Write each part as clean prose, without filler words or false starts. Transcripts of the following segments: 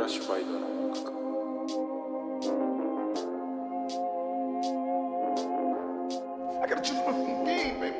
플래시 바이더는 I gotta choose my fucking game, baby.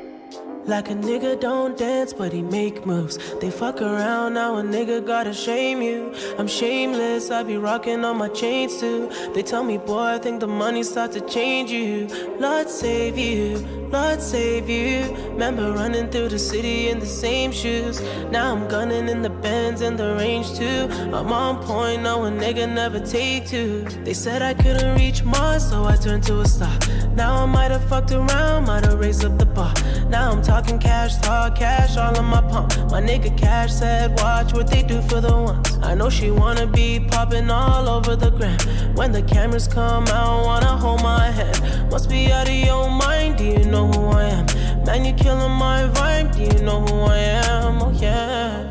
Like a nigga don't dance, but he make moves. They fuck around, now a nigga gotta shame you. I'm shameless, I be rocking on my chains too. They tell me, boy, I think the money start to change you. Lord save you, Lord save you. Remember running through the city in the same shoes. Now I'm gunning in the Benz and the range too. I'm on point, no a nigga never take two. They said I couldn't reach Mars, so I turned to a star. Now I might have fucked around, might have raised up the bar. Now I'm talking cash, talk cash, all in my palm. My nigga Cash said, watch what they do for the ones. I know she wanna be popping all over the gram. When the cameras come out, wanna hold my hand. Must be out of your mind, do you know who I am? Man, you killing my vibe, do you know who I am? Oh yeah.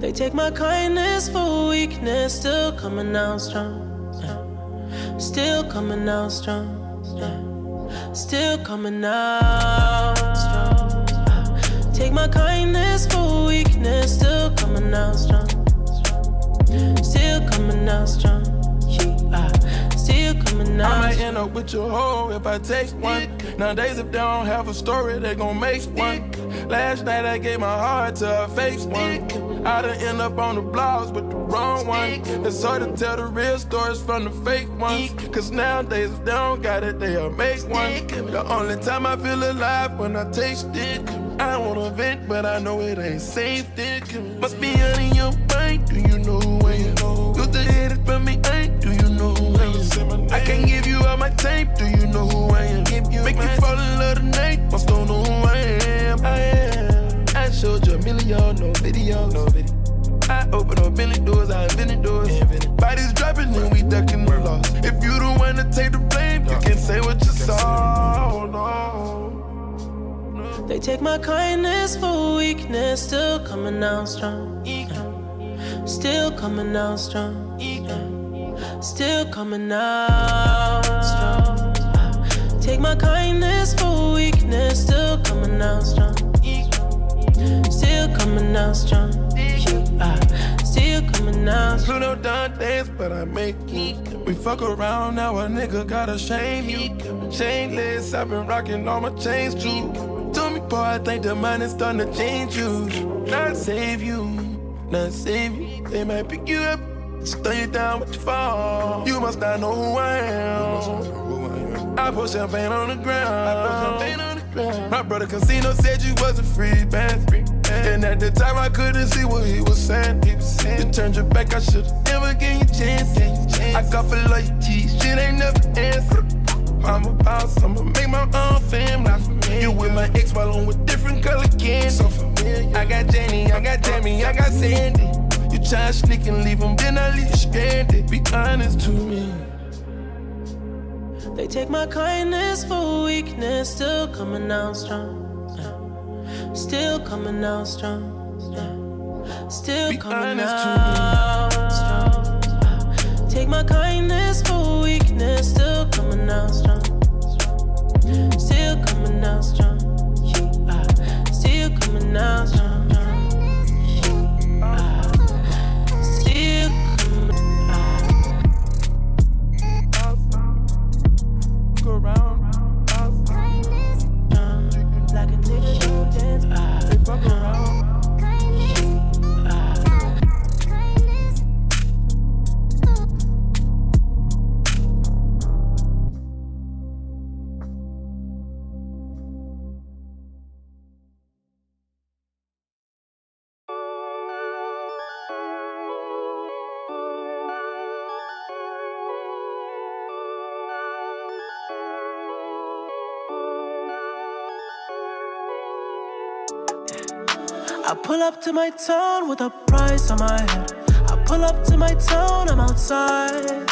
They take my kindness for weakness, still coming out strong. Still coming out strong. Still coming out strong. Take my kindness for weakness, still coming out strong. Still coming out strong. Still coming out. I might end up with your hoe if I take one. Nowadays, if they don't have a story, they gon' make one. Last night I gave my heart to a fake one. I done end up on the blogs with the wrong one. It's hard to tell the real stories from the fake ones. Cause nowadays if they don't got it, they'll make one. The only time I feel alive when I taste it. I don't wanna vent, but I know it ain't safe. Must be out in your mind, do you know who I am? Used to hate it from me, do you know who I am? I can't give you all my tape, do you know who I am? Make you fall in love tonight, must don't know who I am. I showed you a million, no video. I open up many doors, I invented doors. Bodies dropping and we ducking the loss. If you the one to take the blame, you can say what you saw. No. They take my kindness for weakness, still coming out strong. Still coming out strong. Still coming out strong. Take my kindness for weakness, still coming out strong. Still coming out strong. Still coming out. Pluto don't dance, but I make it. We fuck around, now a nigga gotta shame you. Shameless, I've been rocking all my chains too. Told me, boy, I think the money's starting to change you. Not save you, not save you. They might pick you up, slow you down with your fall. You must not know who I am. I put champagne on the ground. My brother Casino said you wasn't free, man. And at the time I couldn't see what he was saying. You turned your back, I should've never gave you a chance. I got for loyalty, shit ain't never answered. I'm a boss, I'ma make my own family. You with my ex while I'm with different color candy. So familiar. I got Jenny, I got Tammy, I got Sandy. You try to sneak and leave them, then I leave you stranded. Be honest to me. They take my kindness for weakness, still coming out strong. Still coming out strong. Still coming out strong. Take my kindness for weakness, still coming out strong. Still coming out strong. Still coming out strong. I pull up to my town with a price on my head. I pull up to my town, I'm outside.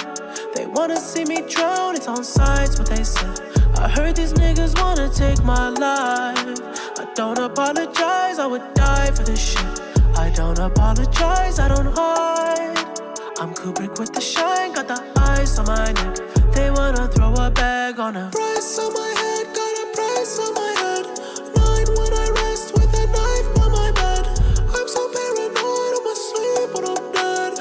They wanna see me drown, it's on sides what they said. I heard these niggas wanna take my life. I don't apologize, I would die for this shit. I don't apologize, I don't hide. I'm Kubrick with the shine, got the ice on my neck. They wanna throw a bag on a price on my head, got a price on my head. 9 when I rest with a knife by my bed. I'm so paranoid, I'm asleep when I'm dead.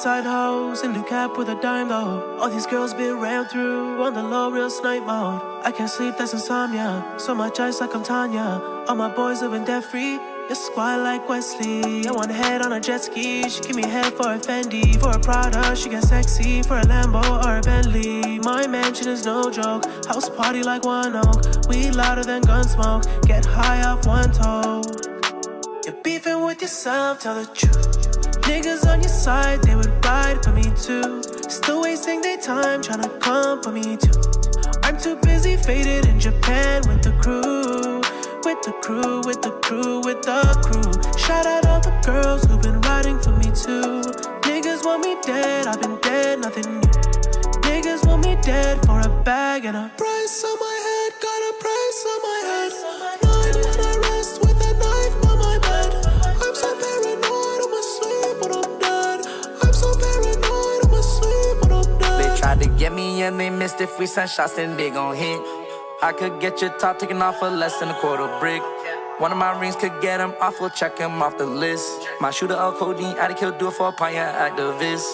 side hoes in the cap with a dime though. All these girls been ran through on the low, real snipe mode. I can't sleep, that's insomnia. So much ice like I'm Tanya. All my boys living debt free. You squat like Wesley. I want a head on a jet ski. She give me head for a Fendi. For a Prada, she get sexy. For a Lambo or a Bentley. My mansion is no joke. House party like one oak. We louder than gun smoke. Get high off one toe. You're beefing with yourself, tell the truth. Niggas on your side, they would ride for me too. Still wasting their time trying to come for me too. I'm too busy faded in Japan with the crew. With the crew, with the crew, with the crew. Shout out all the girls who've been riding for me too. Niggas want me dead, I've been dead, nothing new. Niggas want me dead for a bag and a price on my head. Got a price on my head. Night when I rest with a knife by my bed. I'm so paranoid, I'm asleep when I'm dead. I'm so paranoid, I'm asleep when I'm dead. They tried to get me and they missed it. Free send shots and they gon' hit. I could get your top taken off for less than a quarter brick. One of my rings could get him off, we'll check him off the list. My shooter of codeine, addict, he'll do it for a pint, activist.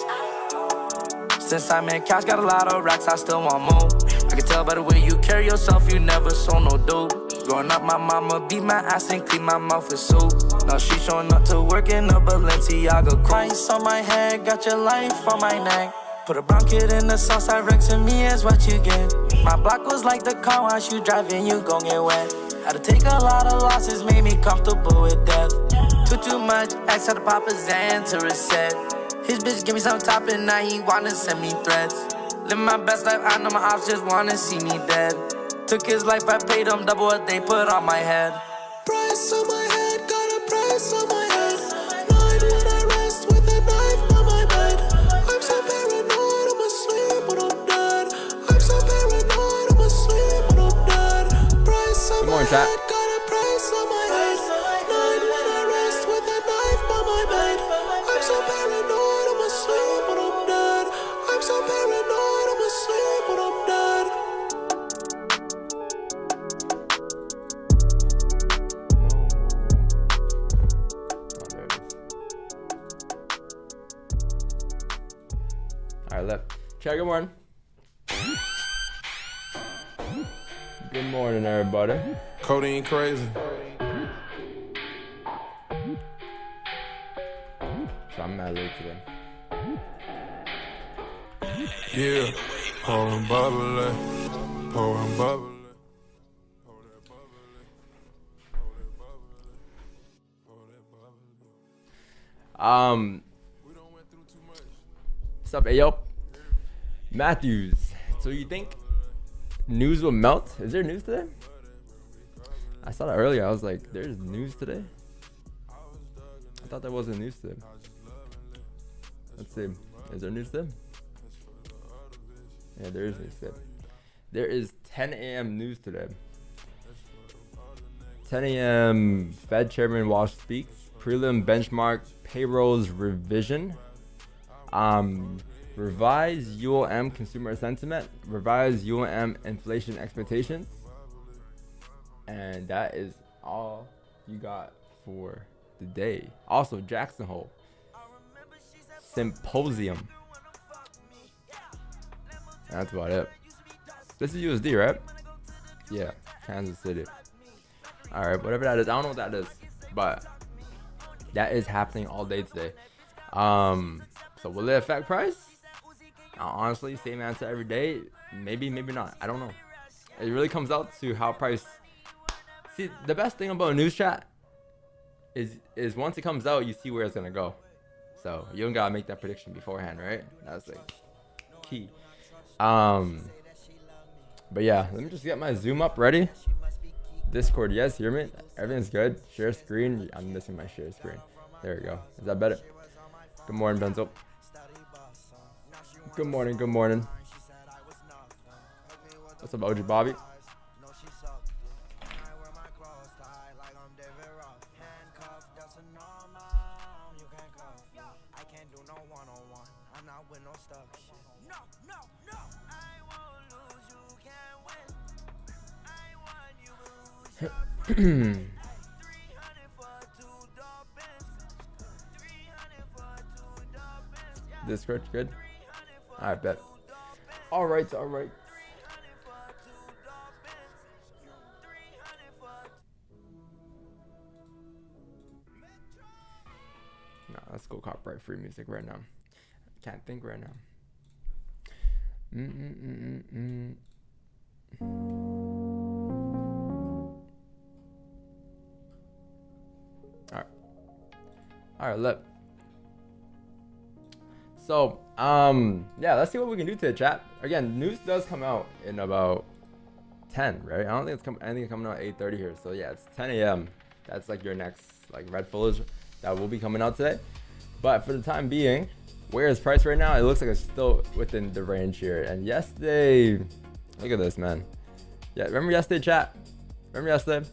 Since I'm in cash, got a lot of racks, I still want more. I can tell by the way you carry yourself, you never sold no dope. Growing up, my mama beat my ass and clean my mouth with soap. Now she showing up to work in a Balenciaga coat. Price on my head, got your life on my neck. Put a brown kid in the sauce, I wreck to me is what you get. My block was like the car wash, you driving, you gon' get wet. Had to take a lot of losses, made me comfortable with death. Too much, X had to pop a Zan to reset. His bitch give me some top and now he wanna send me threats. Live my best life, I know my ops just wanna see me dead. Took his life, I paid him double what they put on my head. Price on my head, got a price on my head. Night when I rest with a knife by my bed. I'm so paranoid, I'm asleep when I'm dead. I'm so paranoid, I'm asleep when I'm dead. Price on my head, got a price on my head. Night when I rest with a knife by my bed. I'm so paranoid, I'm asleep when I'm dead. I'm so paranoid, I'm asleep when I'm dead. Alright, left. Chat, good morning. Good morning, everybody. Codeine crazy. So I'm mad late today. Yeah. Pouring bubbly. Pouring bubbly. What's up, Ayo? Matthews. So you think news will melt? Is there news today? I saw that earlier. I was like, there's news today? I thought there wasn't news today. Let's see. Is there news today? Yeah, there is news today. There is 10 a.m. news today. 10 a.m. Fed Chairman Walsh speaks. Prelim benchmark payrolls revision. Revised UOM consumer sentiment. Revised UOM inflation expectations. And that is all you got for the day. Also, Jackson Hole Symposium. That's about it. This is USD, right? Yeah, Kansas City. Alright, whatever that is. I don't know what that is. But that is happening all day today. So will it affect price? Honestly, same answer every day. Maybe, maybe not. I don't know. It really comes out to how price. See, the best thing about a news chat is once it comes out, you see where it's gonna go. So you don't gotta make that prediction beforehand, right? That's like key. But yeah, let me just get my Zoom up ready. Discord, yes, hear me? Everything's good. Share screen. I'm missing my share screen. There we go. Is that better? Good morning, Benzo. Good morning, good morning. What's up, OG Bobby? this script good? I bet. All right, all right. Nah, let's go copyright free music right now. Can't think right now. All right, look. So, yeah, let's see what we can do to the chat. Again, news does come out in about 10, right? I don't think anything coming out at 8:30 here. So yeah, it's 10 a.m. That's like your next like red foliage that will be coming out today. But for the time being, where is price right now? It looks like it's still within the range here. And yesterday, look at this, man. Yeah, remember yesterday, chat? Remember yesterday?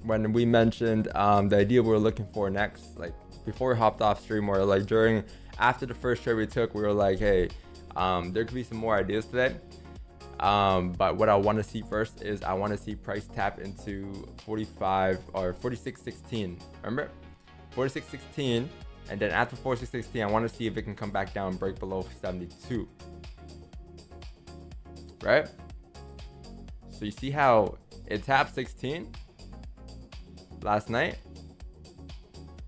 When we mentioned the idea we were looking for next, like before we hopped off stream, or like after the first trade we took, we were like, hey, there could be some more ideas today. But what I want to see first is I want to see price tap into 45 or 46.16. Remember? 46.16, and then after 46.16, I want to see if it can come back down and break below 72. Right? So you see how it tapped 16 last night,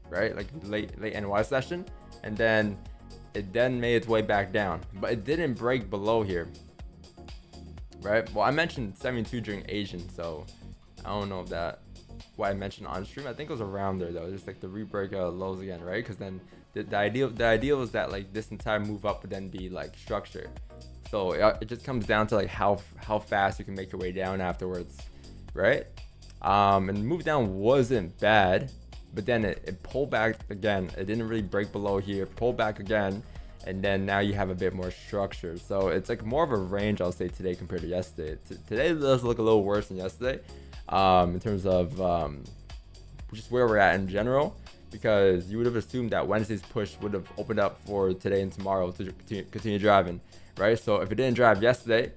right? Like late NY session, and then it made its way back down, but it didn't break below here, right? Well, I mentioned 72 during Asian, so I don't know if that what I mentioned on stream. I think it was around there though, just like the re-break lows again, right? Because then the idea was that like this entire move up would then be like structure. So it just comes down to like how fast you can make your way down afterwards, right? And the move down wasn't bad, but then it pulled back again. It didn't really break below here, pulled back again, and then now you have a bit more structure. So it's like more of a range, I'll say, today compared to yesterday. Today does look a little worse than yesterday, in terms of just where we're at in general, because you would have assumed that Wednesday's push would have opened up for today and tomorrow to continue driving, right? So if it didn't drive yesterday,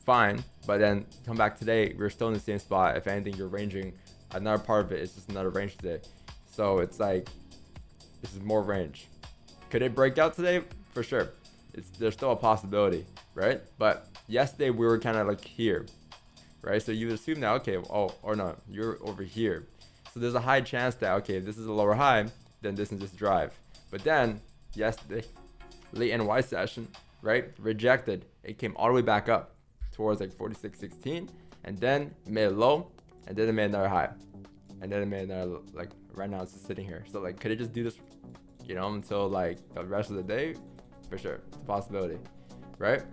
fine, but then come back today, we're still in the same spot. If anything, you're ranging another part of it. It's just another range today. So it's like, this is more range. Could it break out today? For sure. There's still a possibility, right? But yesterday we were kind of like here, right? So you would assume that, okay, or no, you're over here. So there's a high chance that, okay, if this is a lower high, then this can just drive. But then yesterday, late NY session, right? Rejected. It came all the way back up towards like 46.16, and then it made a low, and then it made another high, and then it made another, like right now it's just sitting here. So like, could it just do this, you know, until like the rest of the day? For sure, it's a possibility, right?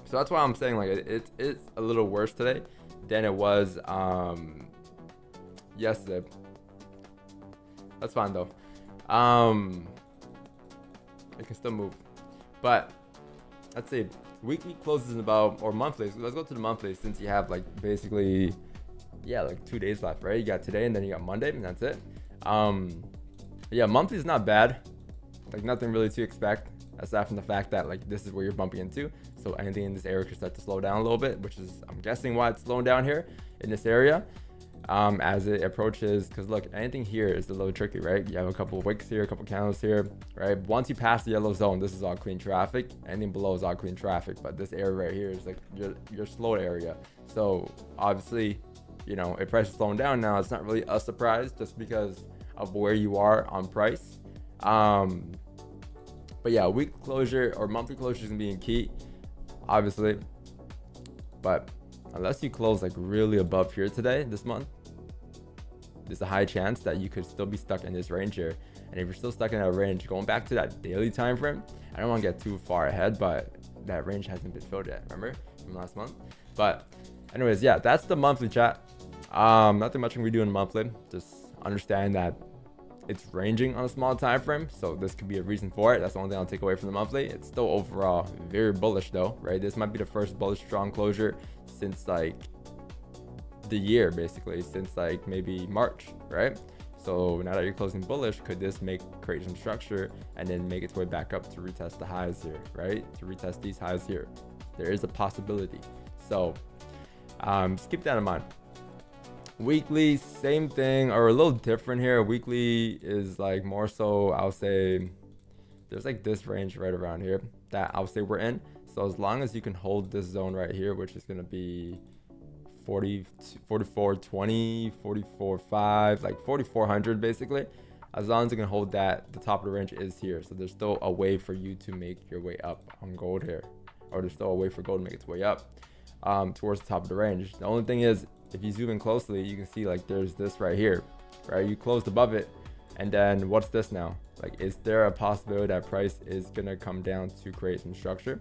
So that's why I'm saying like it's a little worse today than it was yesterday. That's fine though. It can still move, but let's see. Weekly closes in about, or monthly. So let's go to the monthly, since you have like basically, yeah, like 2 days left, right? You got today and then you got Monday, and that's it. Yeah, monthly is not bad. Like nothing really to expect, aside from the fact that like this is where you're bumping into. So anything in this area could start to slow down a little bit, which is, I'm guessing, why it's slowing down here in this area. As it approaches, because look, anything here is a little tricky, right? You have a couple of wicks here, a couple of candles here, right? Once you pass the yellow zone, this is all clean traffic. Anything below is all clean traffic, but this area right here is like your slow area. So obviously, you know, if price is slowing down now, it's not really a surprise just because of where you are on price. But yeah, week closure or monthly closure is gonna be key, obviously. But unless you close like really above here today, this month, there's a high chance that you could still be stuck in this range here. And if you're still stuck in that range, going back to that daily time frame, I don't want to get too far ahead, but that range hasn't been filled yet, remember, from last month. But anyways, yeah, that's the monthly chat. Nothing much can we do in the monthly. Just understand that it's ranging on a small time frame, so this could be a reason for it. That's the only thing I'll take away from the monthly. It's still overall very bullish though, right? This might be the first bullish strong closure since like the year, basically, since like maybe March, right? So now that you're closing bullish, could this create some structure and then make its way back up to retest the highs here, right? To retest these highs here. There is a possibility. So just keep that in mind. Weekly, same thing, or a little different here. Weekly is like more so, I'll say, there's like this range right around here that I'll say we're in. So as long as you can hold this zone right here, which is going to be 44.20, 44.5, like 4,400 basically. As long as you can hold that, the top of the range is here. So there's still a way for you to make your way up on gold here, or there's still a way for gold to make its way up towards the top of the range. The only thing is, if you zoom in closely, you can see like there's this right here, right? You closed above it, and then what's this now? Like, is there a possibility that price is gonna come down to create some structure,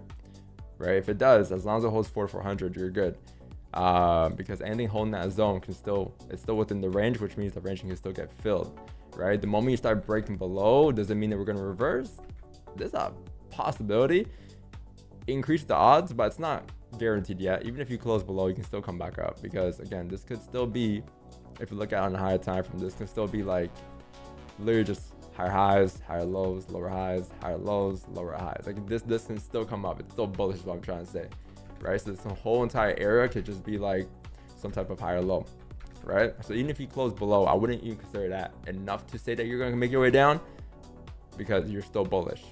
right? If it does, as long as it holds 4,400, you're good. Because anything holding that zone it's still within the range, which means the range can still get filled, right? The moment you start breaking below, does it mean that we're going to reverse? There's a possibility. Increase the odds, but it's not guaranteed yet. Even if you close below, you can still come back up, because again, this could still be, if you look at it on a higher time frame, this can still be like literally just higher highs, higher lows, lower highs, higher lows, lower highs. Like this can still come up. It's still bullish is what I'm trying to say, right? So this whole entire area could just be like some type of higher low, right? So even if you close below, I wouldn't even consider that enough to say that you're going to make your way down, because you're still bullish,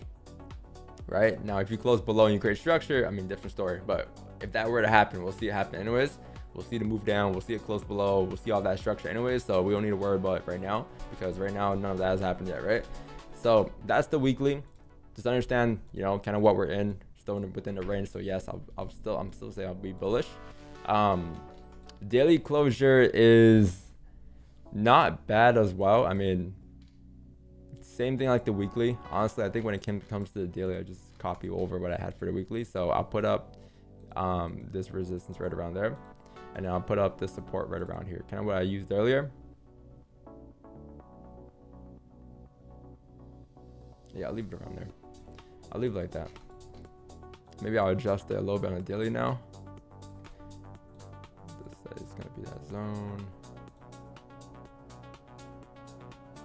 right? Now, if you close below and you create structure, I mean, different story. But if that were to happen, we'll see it happen anyways. We'll see the move down, we'll see it close below, we'll see all that structure anyways. So we don't need to worry about it right now, because right now none of that has happened yet, right? So that's the weekly. Just understand, you know, kind of what we're in, still within the range. So yes, I'm still saying I'll be bullish. Daily closure is not bad as well. I mean, same thing like the weekly. Honestly, I think when it comes to the daily, I just copy over what I had for the weekly. So I'll put up this resistance right around there, and then I'll put up this support right around here, kind of what I used earlier. Yeah, I'll leave it around there. I'll leave it like that. Maybe I'll adjust it a little bit on a daily now. This side is gonna be that zone.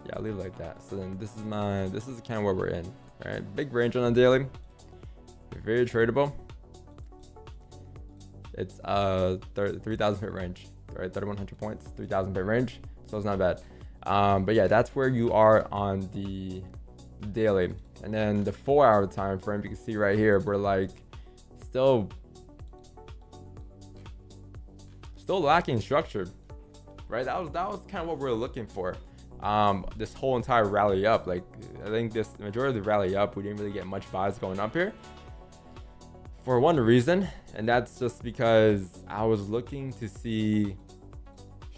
Yeah, I'll leave it like that. So then this is kind of where we're in, right? Big range on a daily, very tradable. It's 3,000 pip range, right? 3,100 points, 3,000 pip range. So it's not bad. But yeah, that's where you are on the daily. And then the 4-hour time frame, you can see right here, we're like still lacking structure, right? That was kind of what we were looking for. This whole entire rally up, like I think the majority of the rally up, we didn't really get much buys going up here for one reason, and that's just because I was looking to see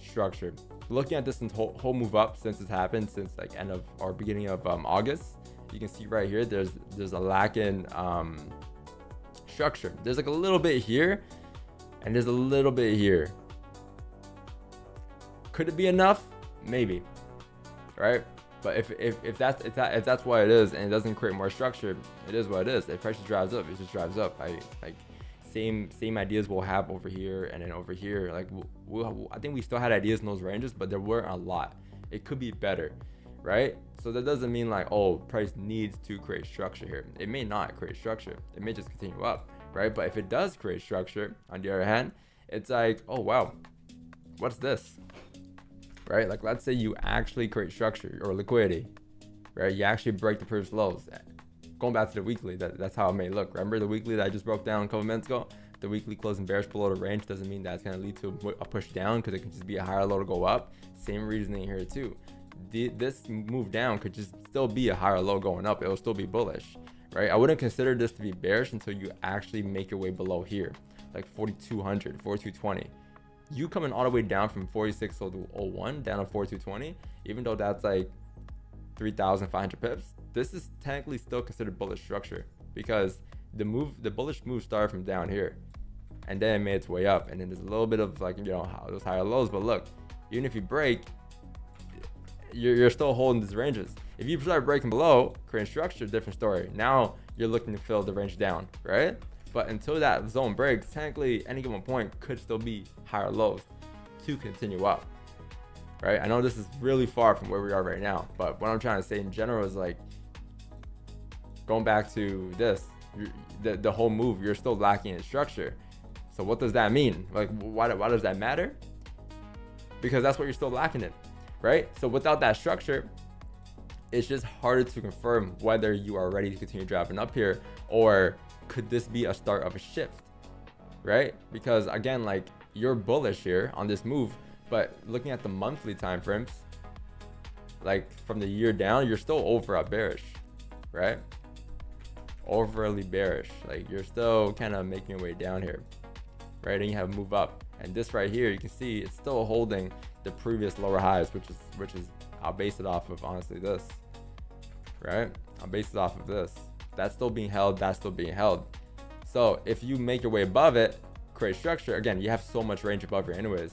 structure. Looking at this whole move up since it's happened, since like end of or beginning of August, you can see right here there's a lack in structure. There's like a little bit here, and there's a little bit here. Could it be enough? Maybe, right? But if that's what it is, and it doesn't create more structure, it is what it is. If price drives up, it just drives up. Like same ideas we'll have over here and then over here. Like I think we still had ideas in those ranges, but there weren't a lot. It could be better, right? So that doesn't mean like, oh, price needs to create structure here. It may not create structure. It may just continue up, right? But if it does create structure, on the other hand, it's like, oh wow, what's this? Right? Like let's say you actually create structure or liquidity, right? You actually break the previous lows. Going back to the weekly, that's how it may look. Remember the weekly that I just broke down a couple minutes ago? The weekly closing bearish below the range doesn't mean that's going to lead to a push down, because it could just be a higher low to go up. Same reasoning here too. This move down could just still be a higher low going up. It will still be bullish, right? I wouldn't consider this to be bearish until you actually make your way below here, like 4,200, 4,220. You coming all the way down from 46.01 down to 4,220, even though that's like 3,500 pips, this is technically still considered bullish structure, because the bullish move started from down here and then it made its way up, and then there's a little bit of like, you know, those higher lows. But look, even if you break, you're still holding these ranges. If you start breaking below, creating structure, different story. Now you're looking to fill the range down, right? But until that zone breaks, technically any given point could still be higher lows to continue up, right? I know this is really far from where we are right now, but what I'm trying to say in general is like, going back to this, the whole move, you're still lacking in structure. So what does that mean? Like, why does that matter? Because that's what you're still lacking in, right? So without that structure, it's just harder to confirm whether you are ready to continue driving up here, or could this be a start of a shift, right? Because again, like, you're bullish here on this move, but looking at the monthly time frames, like from the year down, you're still overall bearish, right? Overly bearish. Like, you're still kind of making your way down here, right? And you have move up, and this right here, you can see it's still holding the previous lower highs, which is I'll base it off of, honestly, this, right? I'll base it off of this. That's still being held, that's still being held. So if you make your way above it, create structure, again, you have so much range above here anyways,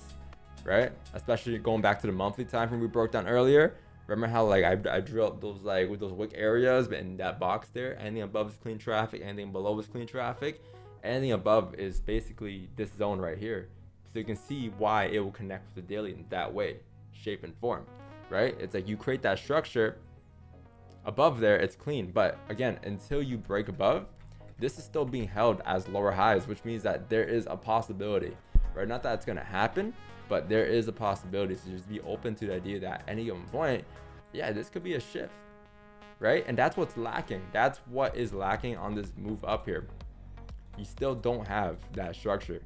right? Especially going back to the monthly time frame we broke down earlier. Remember how, like, I drilled those, like, with those wick areas, but in that box there, anything above is clean traffic, anything below is clean traffic, anything above is basically this zone right here. So you can see why it will connect with the daily in that way, shape and form, right? It's like you create that structure above there, it's clean, but again, until you break above, this is still being held as lower highs, which means that there is a possibility, right? Not that it's going to happen, but there is a possibility. So just be open to the idea that at any given point, yeah, this could be a shift, right? And that's what's lacking. That's what is lacking on this move up here. You still don't have that structure,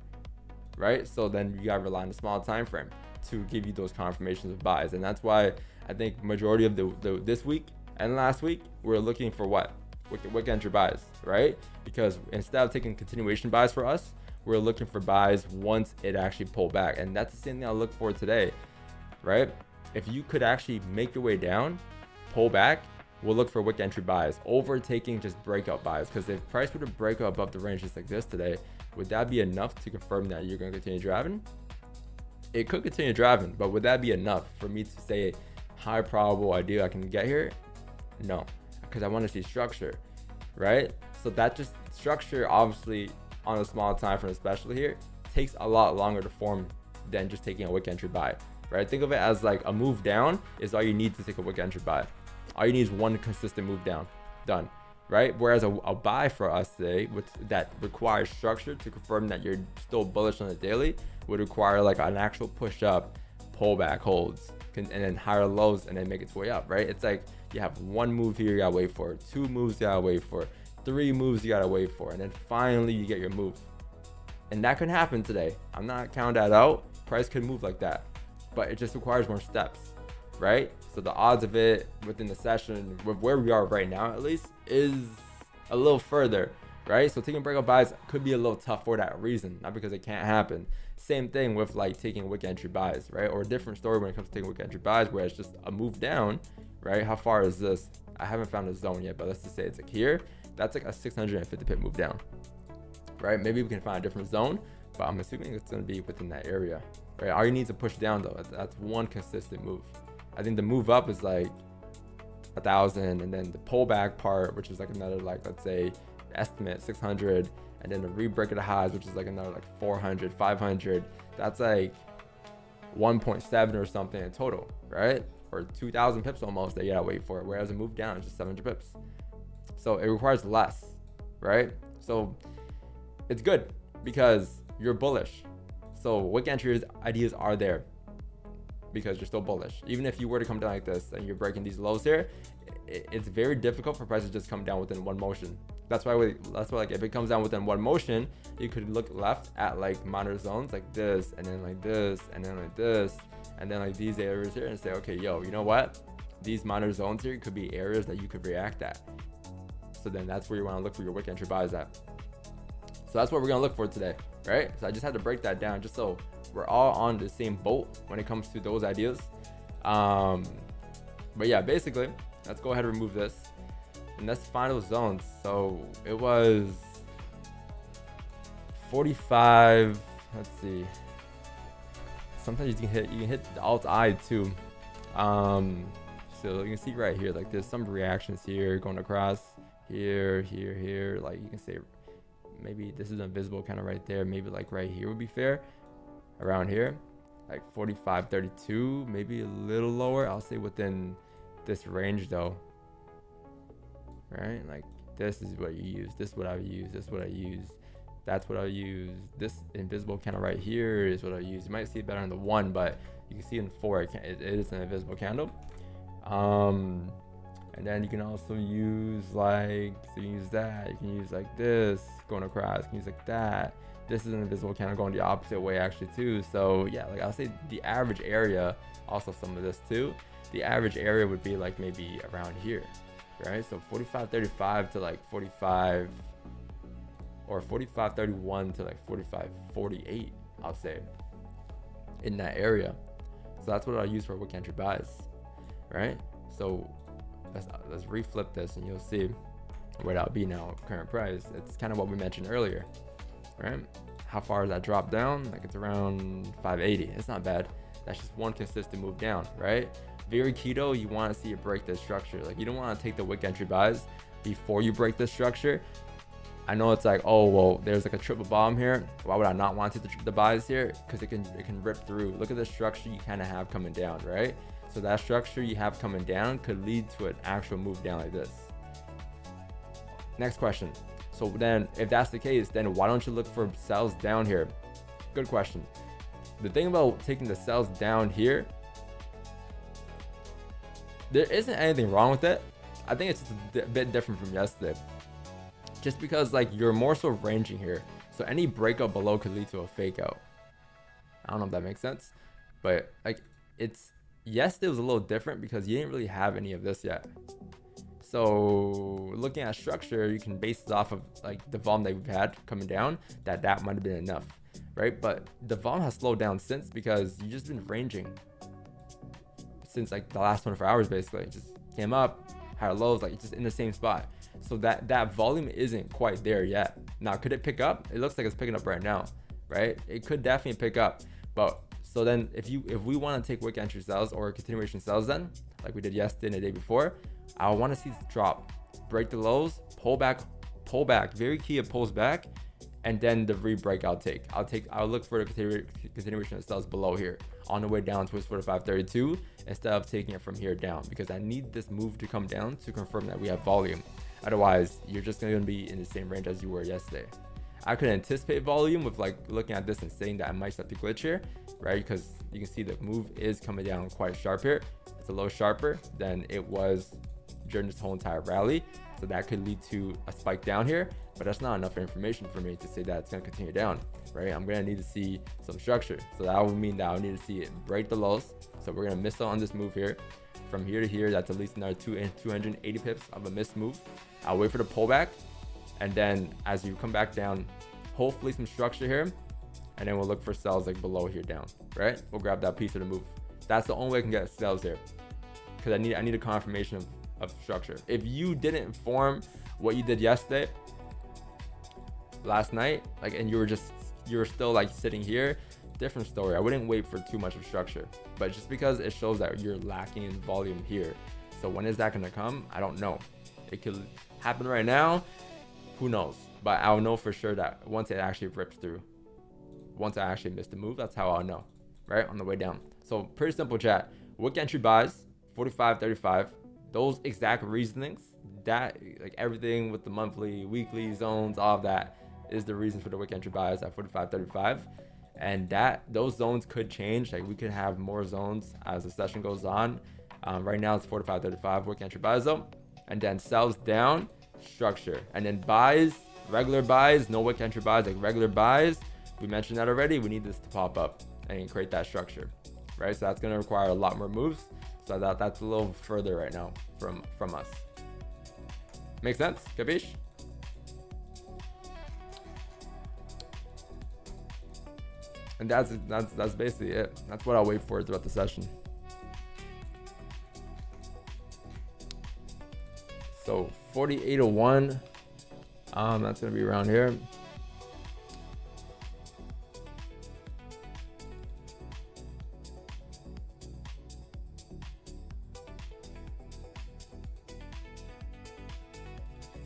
right? So then you got to rely on the small time frame to give you those confirmations of buys. And that's why I think majority of this week and last week, we're looking for what? Wick entry buys, right? Because instead of taking continuation buys for us, we're looking for buys once it actually pulled back. And that's the same thing I look for today, right? If you could actually make your way down, pull back, we'll look for wick entry buys over taking just breakout buys. Because if price were to break out above the range just like this today, would that be enough to confirm that you're going to continue driving? It could continue driving, but would that be enough for me to say high probable idea I can get here? No, because I want to see structure, right? So that just structure, obviously, on a small time frame, especially here, takes a lot longer to form than just taking a wick entry buy, right? Think of it as like a move down is all you need to take a wick entry buy. All you need is one consistent move down, done, right? Whereas a buy for us today, that requires structure to confirm that you're still bullish on the daily, would require like an actual push up, pullback holds, and then higher lows, and then make its way up, right? It's like you have one move here you gotta wait for, two moves you gotta wait for, three moves you gotta wait for, and then finally you get your move. And that could happen today. I'm not counting that out. Price could move like that, but it just requires more steps, right? So the odds of it within the session, with where we are right now at least, is a little further, right? So taking breakout buys could be a little tough for that reason, not because it can't happen. Same thing with like taking wick entry buys, right? Or a different story when it comes to taking wick entry buys, where it's just a move down, right? How far is this? I haven't found a zone yet, but let's just say it's like here. That's like a 650 pip move down, right? Maybe we can find a different zone, but I'm assuming it's going to be within that area, right? All you need to push down though, that's one consistent move. I think the move up is like 1,000, and then the pullback part, which is like another, like, let's say estimate 600, and then the re-break of the highs, which is like another like 400, 500. That's like 1.7 or something in total, right? Or 2,000 pips almost that you gotta wait for it. Whereas a move down is just 700 pips. So it requires less, right? So it's good because you're bullish. So wick entry ideas are there because you're still bullish. Even if you were to come down like this and you're breaking these lows here, it's very difficult for prices to just come down within one motion. That's why like if it comes down within one motion, you could look left at like minor zones like this, and then like this, and then like this, and then like these areas here, and say, okay, yo, you know what? These minor zones here could be areas that you could react at. So then that's where you want to look for your wick entry buys at. So that's what we're gonna look for today, right? So I just had to break that down just so we're all on the same boat when it comes to those ideas. But yeah, basically, let's go ahead and remove this. And that's final zones. So it was 45. Let's see. Sometimes you can hit the alt I too. So you can see right here, like there's some reactions here going across here, here, here. Like you can say maybe this is invisible kind of right there. Maybe like right here would be fair. Around here, like 45, 32, maybe a little lower. I'll say within this range though. Right, like this is what you use, this is what I use, this is what I use, that's what I use. This invisible candle right here is what I use. You might see it better in the 1, but you can see in 4 it is an invisible candle. And then you can also use like, so you use that, you can use like this going across, you can use like that. This is an invisible candle going the opposite way actually too. So yeah, like I'll say the average area, also some of this too, the average area would be like maybe around here, right? So 45.35 to like 45, or 45.31 to like 45.48, I'll say, in that area. So that's what I'll use for wick entry buys, right? So let's reflip this and you'll see where that'll be now, current price. It's kind of what we mentioned earlier, right? How far has that dropped down? Like it's around 580. It's not bad. That's just one consistent move down, right? Very keto, you want to see it break this structure. Like you don't want to take the wick entry buys before you break this structure. I know it's like, oh well, there's like a triple bottom here. Why would I not want to take the buys here? Because it can rip through. Look at the structure you kind of have coming down, right? So that structure you have coming down could lead to an actual move down like this. Next question. So then if that's the case, then why don't you look for sells down here? Good question. The thing about taking the sells down here, there isn't anything wrong with it. I think it's just a bit different from yesterday. Just because like you're more so ranging here. So any breakup below could lead to a fake out. I don't know if that makes sense. But like yesterday was a little different because you didn't really have any of this yet. So looking at structure, you can base it off of like the volume that we've had coming down, that might have been enough, right? But the volume has slowed down since, because you just been ranging since like the last 24 hours basically. It just came up, higher lows, like just in the same spot. So that volume isn't quite there yet. Now, could it pick up? It looks like it's picking up right now, right? It could definitely pick up. But so then if we want to take wick entry sells or continuation sells, then like we did yesterday and the day before, I want to see this drop, break the lows, pull back, very key, it pulls back, and then the re-break I'll look for the continuation of sells below here on the way down towards 45.32 instead of taking it from here down, because I need this move to come down to confirm that we have volume. Otherwise, you're just going to be in the same range as you were yesterday. I could anticipate volume with like looking at this and saying that I might start to glitch here, right? Because you can see the move is coming down quite sharp here. It's a little sharper than it was during this whole entire rally. So that could lead to a spike down here, but that's not enough information for me to say that it's going to continue down, right? I'm going to need to see some structure. So that would mean that I'll need to see it break the lows. So we're going to miss out on this move here. From here to here, that's at least another 280 pips of a missed move. I'll wait for the pullback. And then as you come back down, hopefully some structure here. And then we'll look for sells like below here down, right? We'll grab that piece of the move. That's the only way I can get sells here, because I need a confirmation of structure. If you didn't form what you did yesterday, last night, like, and you were still like sitting here, different story. I wouldn't wait for too much of structure, but just because it shows that you're lacking in volume here. So when is that going to come? I don't know. It could happen right now. Who knows? But I'll know for sure that once it actually rips through, once I actually miss the move, that's how I'll know, right? On the way down. So pretty simple chat. Wick entry buys, 45.35. Those exact reasonings, that like everything with the monthly, weekly zones, all of that is the reason for the wick entry buys at 45.35. And those zones could change. Like we could have more zones as the session goes on. Right now it's 45.35 wick entry buys though. And then sells down, structure. And then buys, regular buys, no wick entry buys, like regular buys. We mentioned that already. We need this to pop up and create that structure, right? So that's going to require a lot more moves. So that's a little further right now from us. Make sense? Capiche? And that's basically it. That's what I'll wait for throughout the session. So 4801, that's gonna be around here.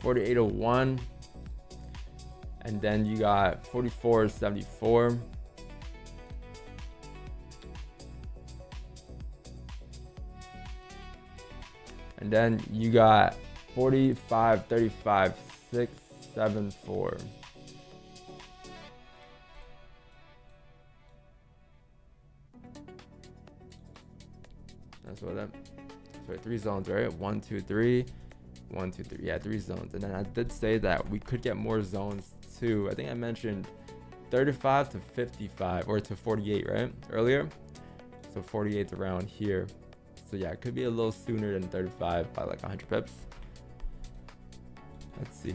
$48.01, and then you got $44.74. And then you got 45.35, 674. That's what that. sorry, 3 zones, right? 1, 2, 3, 1, 2, 3. Yeah, 3 zones. And then I did say that we could get more zones too. I think I mentioned 35 to 55 or to 48, right? Earlier. So 48 around here. So yeah, it could be a little sooner than 35 by like 100 pips. Let's see.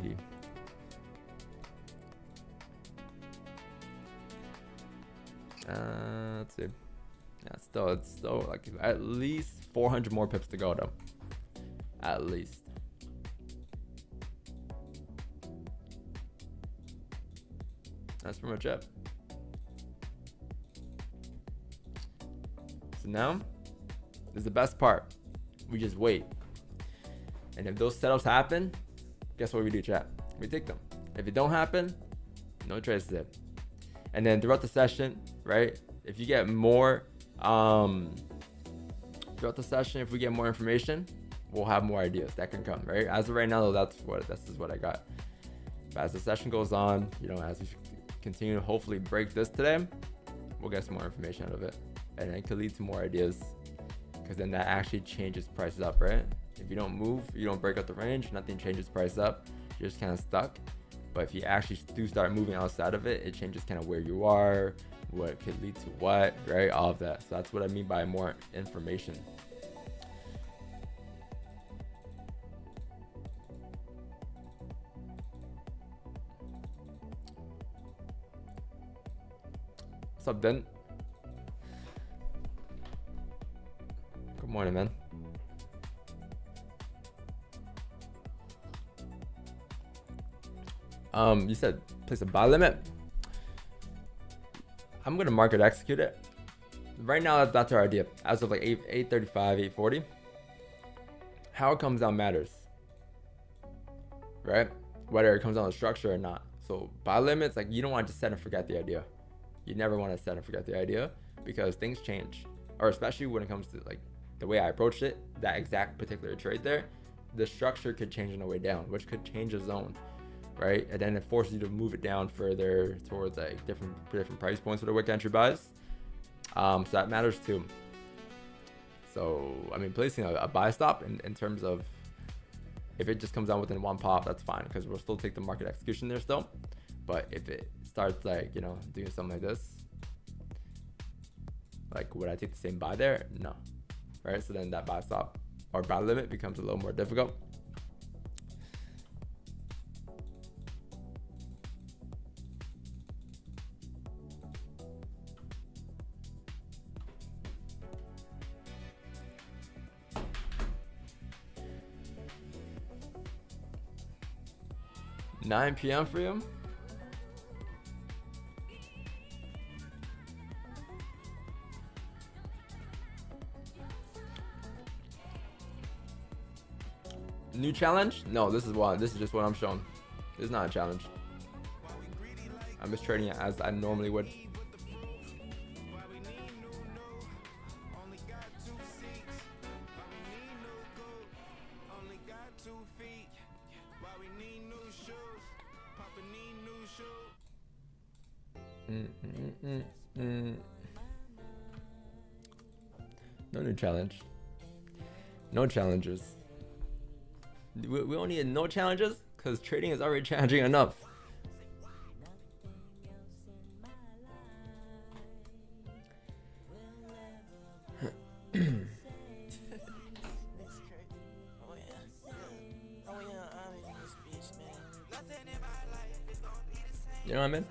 Let's see. Yeah, it's still like at least 400 more pips to go though. At least. That's pretty much it. So now, this is the best part. We just wait. And if those setups happen, guess what we do, chat? We take them. If it don't happen, no trades today. And then throughout the session, right? If you get more, throughout the session, if we get more information, we'll have more ideas that can come, right? As of right now, though, this is what I got. But as the session goes on, you know, as we continue to hopefully break this today, we'll get some more information out of it. And it could lead to more ideas, because then that actually changes prices up, right? If you don't move, you don't break out the range, nothing changes price up. You're just kind of stuck. But if you actually do start moving outside of it, it changes kind of where you are, what could lead to what, right? All of that. So that's what I mean by more information. What's up, Den? Good morning, man. You said place a buy limit. I'm gonna market execute it. Right now, that's our idea. As of like 835, 840. How it comes out matters, right? Whether it comes down to structure or not. So buy limits, like you don't want to just set and forget the idea. You never want to set and forget the idea, because things change, or especially when it comes to like the way I approached it, that exact particular trade there, the structure could change on the way down, which could change a zone, right? And then it forces you to move it down further towards like different price points for the wick entry buys. So that matters too. So I mean, placing a buy stop in terms of if it just comes down within one pop, that's fine, because we'll still take the market execution there still. But if it starts like, you know, doing something like this, like would I take the same buy there? No, right? So then that buy stop or buy limit becomes a little more difficult. $9 p.m. for you? New challenge? No, this is just what I'm showing. This is not a challenge. I'm just trading it as I normally would. No new challenge. No challenges. We don't need no challenges, because trading is already challenging enough. You know what I mean?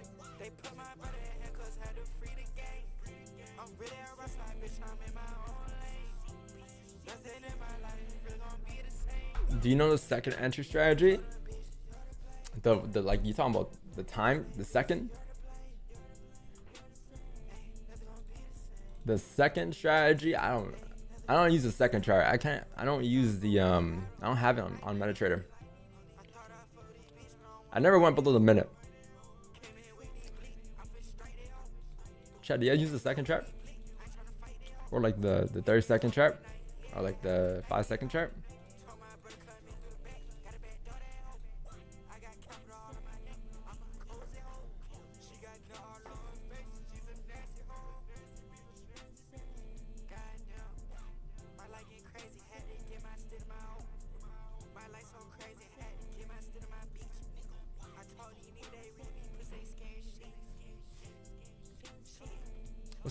Do you know the second entry strategy? The like you talking about the time, the second? The second strategy, I don't use the second chart. I don't use the I don't have it on MetaTrader. I never went below the minute. Chad, do you use the second chart? Or like the 30-second chart? Or like the 5-second chart?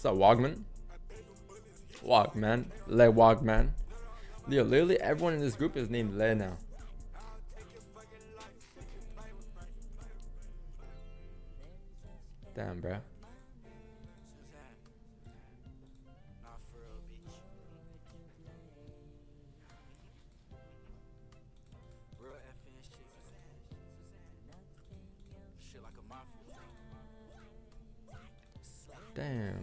What's up, Wogman? Wogman. Le Wogman. Yo, literally everyone in this group is named Le now. Damn, bro. Damn.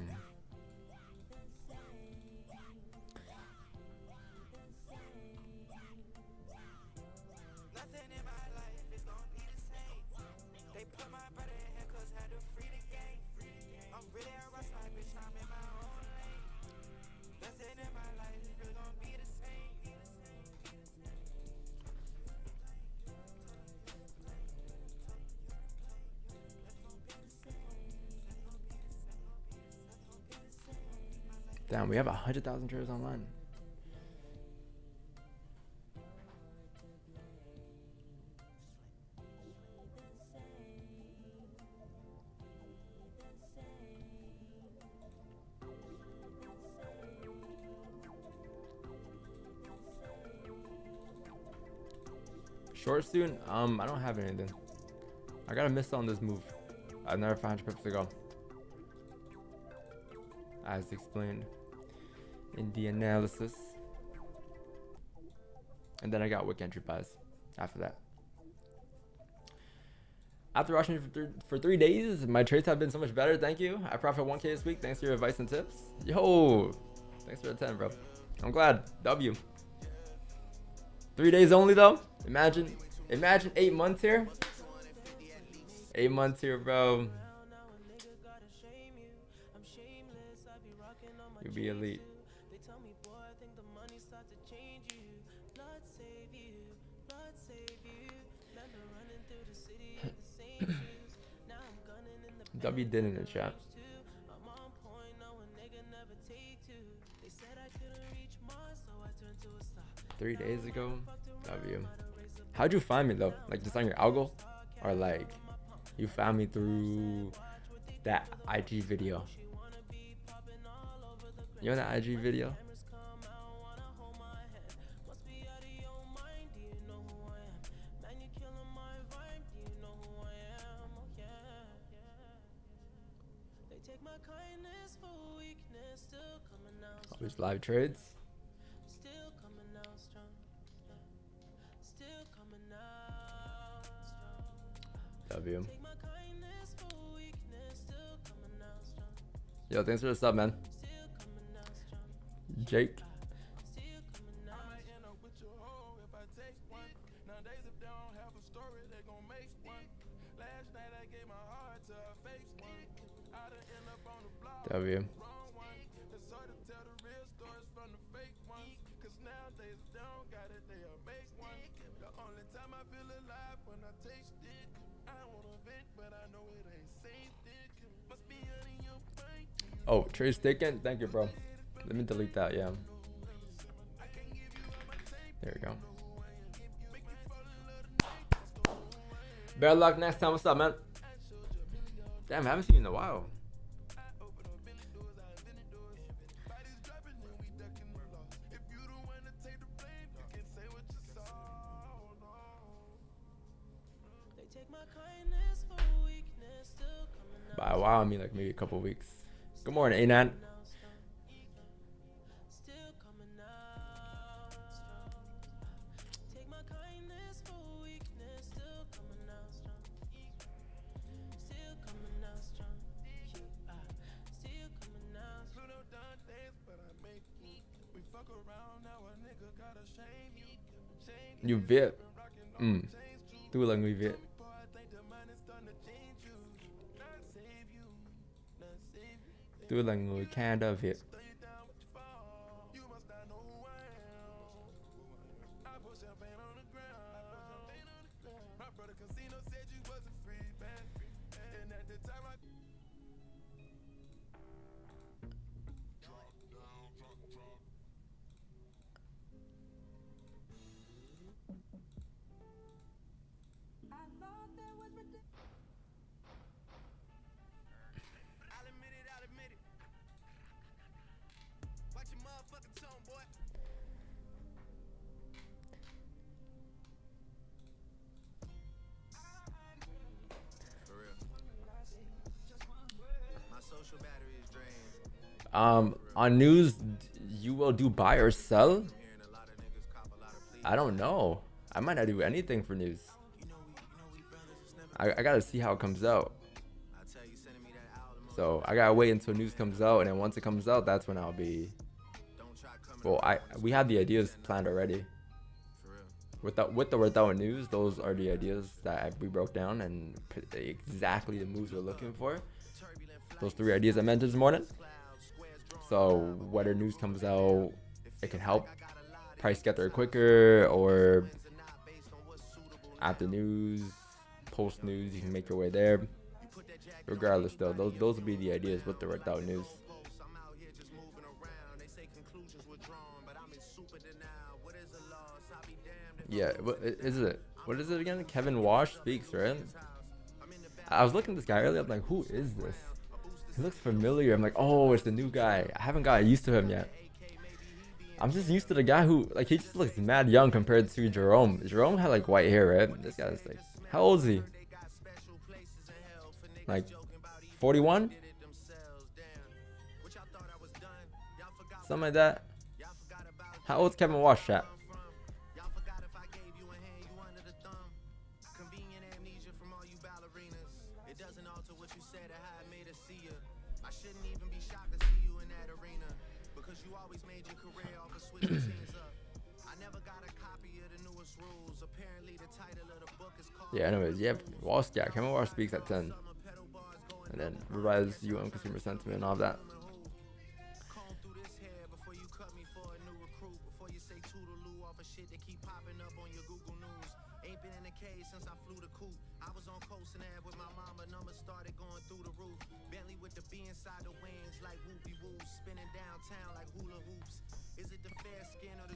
Damn, we have 100,000 traders online. Short soon? I don't have anything. I gotta miss on this move. Another 500 pips to go. As explained in the analysis. And then I got wick entry buys after that. After watching for 3 days, my trades have been so much better. Thank you. I profit 1K this week. Thanks for your advice and tips. Yo, thanks for the 10, bro. I'm glad. W. 3 days only though. Imagine 8 months here. 8 months here, bro. You'll be elite. W did in the chat. 3 days ago. W. How'd you find me though? Like just on your algo? Or like you found me through that IG video? You know that IG video? Always live trades. W. Yo, thanks for the sub, man. Jake. W. Oh, trade's taken. Thank you, bro. Let me delete that. Yeah. There we go. Better luck next time. What's up, man? Damn, I haven't seen you in a while. By a while, I mean like maybe a couple weeks. Good morning, Anan. You Viet. Tu là người Việt. Tôi là người Canada Việt. On news, you will do buy or sell? I don't know. I might not do anything for news. I gotta see how it comes out. So I gotta wait until news comes out, and then once it comes out, that's when I'll be. Well, we have the ideas planned already. With or without news, those are the ideas that we broke down and exactly the moves we're looking for. Those 3 ideas I mentioned this morning. So whether news comes out, it can help price get there quicker, or after news, post news, you can make your way there. Regardless, though, those will be the ideas with or without news. Yeah, what is it? What is it again? Kevin Wash speaks, right? I was looking at this guy earlier. I'm like, who is this? He looks familiar. I'm like, oh, it's the new guy. I haven't gotten used to him yet. I'm just used to the guy who, like, he just looks mad young compared to Jerome. Jerome had like white hair, right? This guy's like, how old is he? Like 41? Something like that. How old's Kevin Wash, chat? Yeah, anyways, yeah, Kevin Wash speaks at 10. And then revise consumer sentiment and all that.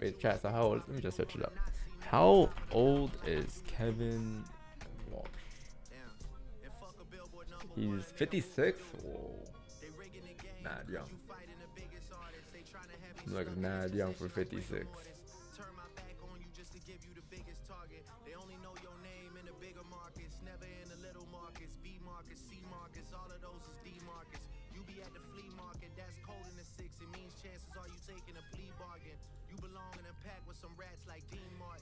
Wait, chat, so how old? Let me just search it up. How old is Kevin Walsh? He's 56? Whoa. Mad young. He looks mad young for 56.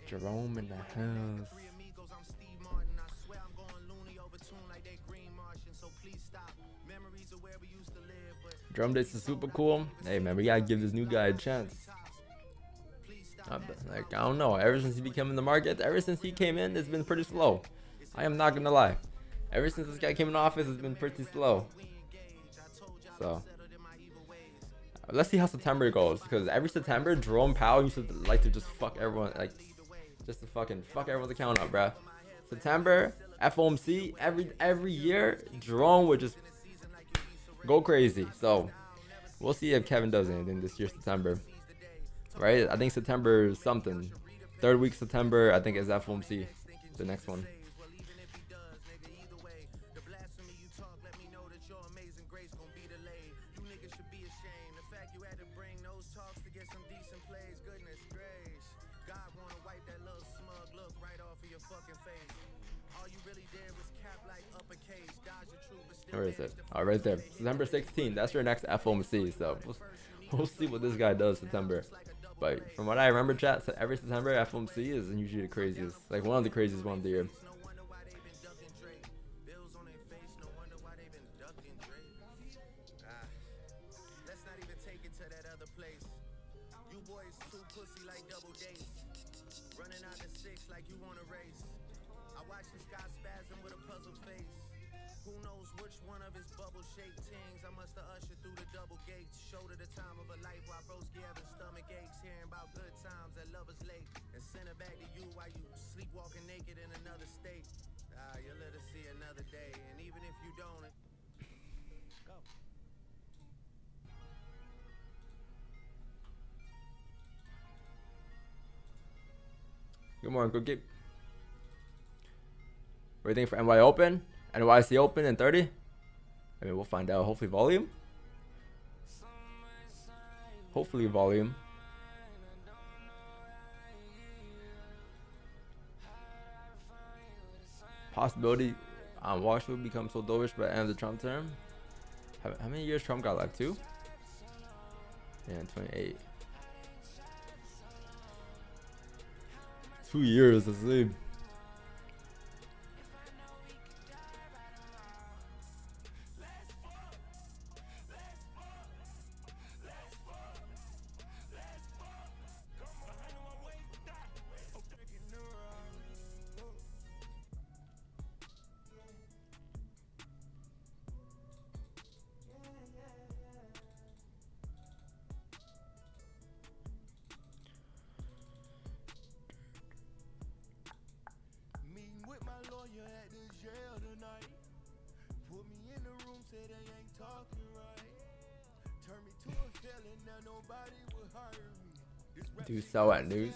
Jerome in the house. Drum dates is super cool. Hey man, we gotta give this new guy a chance. Like, I don't know. Ever since he became in the market, ever since he came in, it's been pretty slow. I am not gonna lie. Ever since this guy came in office, it's been pretty slow. So let's see how September goes, because every September, Jerome Powell used to like to just fuck everyone, like just to fucking fuck everyone's account up, bruh. September, FOMC, every year, Jerome would just go crazy. So we'll see if Kevin does anything this year, September. Right? I think September is something. 3rd week September, I think, is FOMC, the next one. Where is it? Oh, right there. September 16th. That's your next FOMC. So we'll see what this guy does September. But from what I remember, chat, every September FOMC is usually the craziest. Like one of the craziest ones of the year. Good morning, Cookie. What do you think for NY Open? NYC Open in 30? I mean, we'll find out. Hopefully volume. Hopefully volume. possibility Washington will become so dovish by the end of the Trump term. How many years Trump got left? 2? Yeah, 28. 2 years, let's see. Do you sell at news?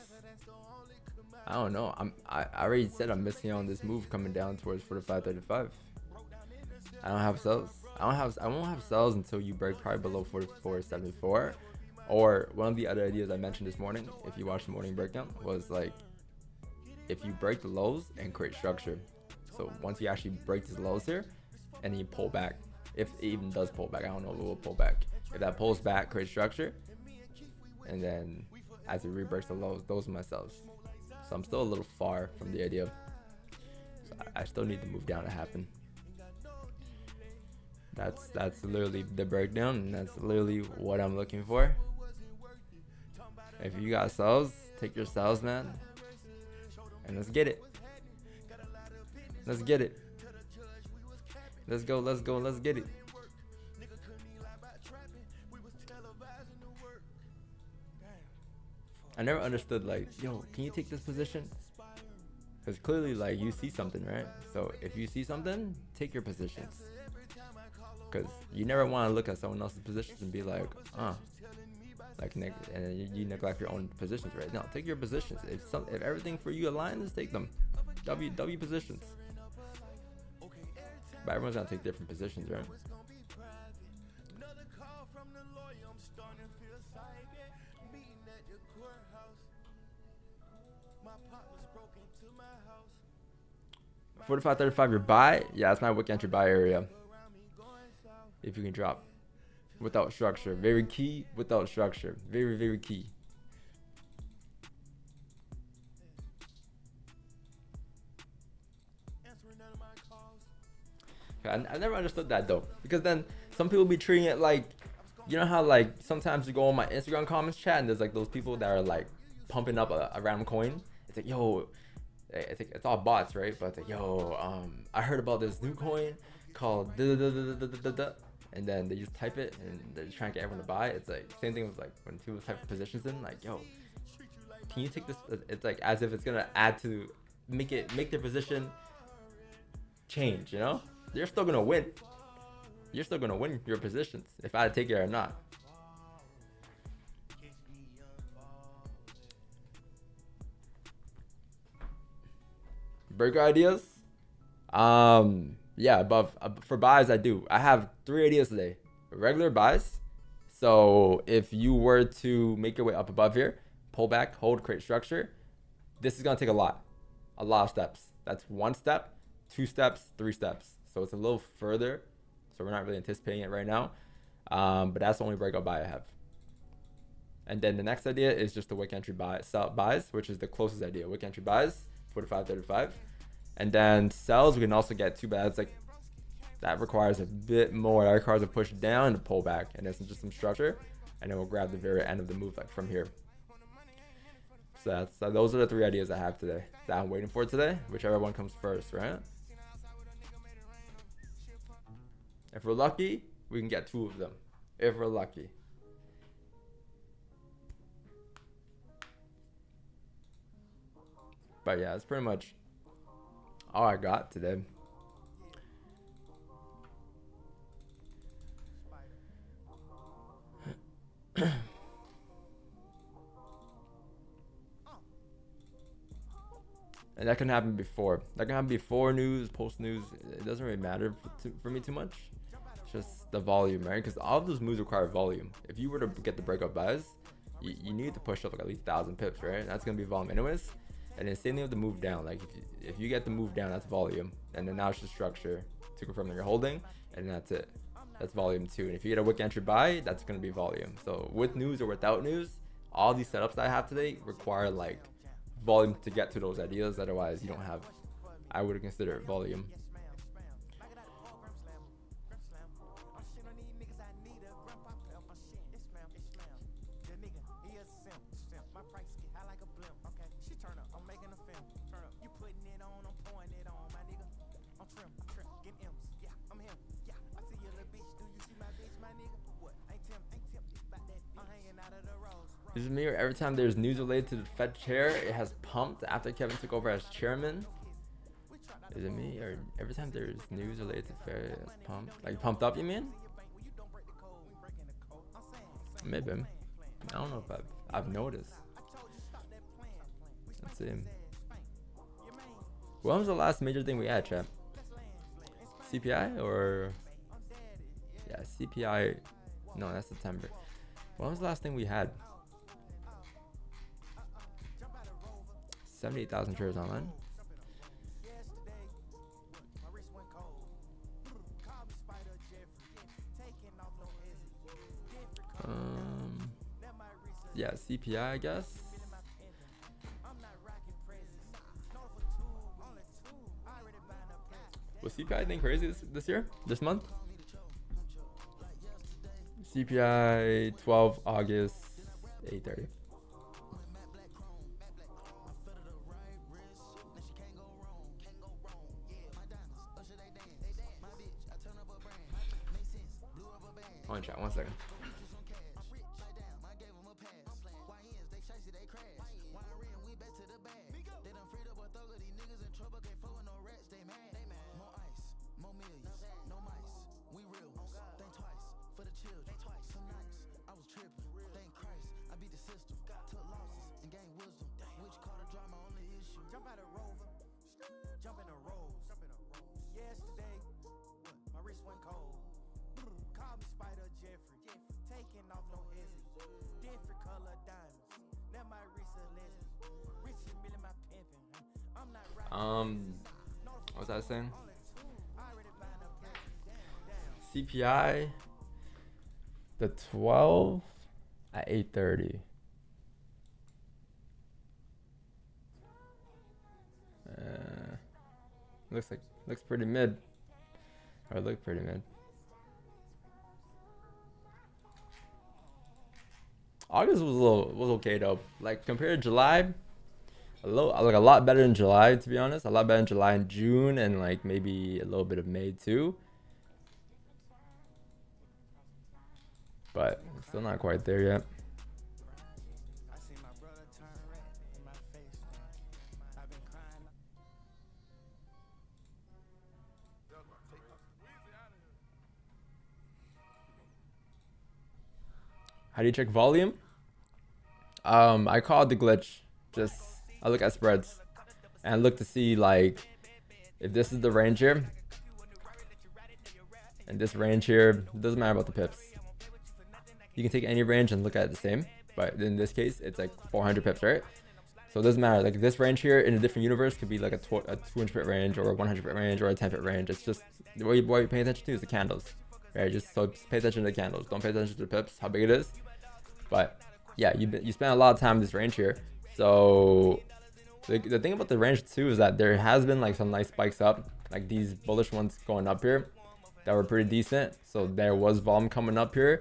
I don't know. I already said I'm missing out on this move coming down towards 45.35. I don't have sells. I won't have sells until you break probably below 44.74. Or one of the other ideas I mentioned this morning, if you watch the morning breakdown, was like if you break the lows and create structure. So once you actually break these lows here and you pull back, if it even does pull back, I don't know if it will pull back. If that pulls back, create structure, and then as it re-breaks the lows, those are my sells. So I'm still a little far from the idea. So I still need the move down to happen. That's literally the breakdown, and that's literally what I'm looking for. If you got sells, take your sells, man, and let's get it. Let's get it. Let's go, let's go, let's get it. I never understood, like, yo, can you take this position? Because clearly, like, you see something, right? So if you see something, take your positions. Because you never want to look at someone else's positions and be like, like, and you neglect your own positions, right? No, take your positions. If everything for you aligns, take them. W positions. But everyone's gonna take different positions, right? $45.35 your buy. Yeah, that's my wick entry buy area. If you can drop without structure, very key. Without structure, very, very key. I never understood that though, because then some people be treating it like, you know how like sometimes you go on my Instagram comments chat and there's like those people that are like pumping up a random coin. It's like, yo, it's all bots, right? But it's like, yo, I heard about this new coin called da da da da da da, and then they just type it and they're trying to get everyone to buy. It's like same thing with like when people type positions in, like, yo, can you take this? It's like as if it's gonna add to make their position change, you know? You're still gonna win. You're still gonna win your positions if I take it or not. Burger ideas? Yeah, above for buys I do. I have 3 ideas today. Regular buys. So if you were to make your way up above here, pull back, hold, create structure, this is gonna take a lot of steps. That's 1 step, 2 steps, 3 steps. So it's a little further. So we're not really anticipating it right now. But that's the only breakout buy I have. And then the next idea is just the wick entry buys, which is the closest idea. Wick entry buys, 45.35. And then sells, we can also get too bad. It's like that requires a bit more. That requires a push down and a pull back. And it's just some structure. And then we'll grab the very end of the move like from here. So those are the 3 ideas I have today that I'm waiting for today. Whichever one comes first, right? If we're lucky, we can get 2 of them. If we're lucky. But yeah, that's pretty much all I got today. And that can happen before. That can happen before news, post news. It doesn't really matter for me too much. It's just the volume, right? Because all of those moves require volume. If you were to get the breakout buys, you need to push up like at least 1,000 pips, right? That's gonna be volume anyways. And then same thing with the move down. Like if you get the move down, that's volume. And then now it's just structure to confirm that you're holding, and that's it. That's volume 2. And if you get a wick entry buy, that's going to be volume. So with news or without news, all these setups that I have today require like volume to get to those ideas. Otherwise, you don't have, I would consider it volume. This is me, or every time there's news related to the Fed chair, it has pumped after Kevin took over as chairman. Is it me, or every time there's news related to Fed, it has pumped? Like pumped up, you mean? Maybe. I don't know if I've noticed. Let's see. When was the last major thing we had, chat? CPI or? Yeah, CPI. No, that's September. When was the last thing we had? 78,000 traders online. Yeah, CPI, I guess. Was CPI anything crazy this year? This month? CPI 12 August 8:30. One chat, 1 second. What was I saying? CPI, the 12 at 8:30. Looks pretty mid. Or look pretty mid. August was okay though. Like compared to July, a lot better than July, to be honest. A lot better than July and June, and like maybe a little bit of May too. But still not quite there yet. How do you check volume? I call it the glitch. I look at spreads and I look to see like if this is the range here and this range here, doesn't matter about the pips. You can take any range and look at it the same, but in this case it's like 400 pips, right? So it doesn't matter. Like this range here in a different universe could be like a 200 pip range or a 100 pip range or a 10 pip range. It's just what you pay attention to is the candles, right? Just pay attention to the candles. Don't pay attention to the pips, how big it is. But yeah, you spend a lot of time in this range here. So the thing about the range too is that there has been like some nice spikes up, like these bullish ones going up here that were pretty decent. So there was volume coming up here.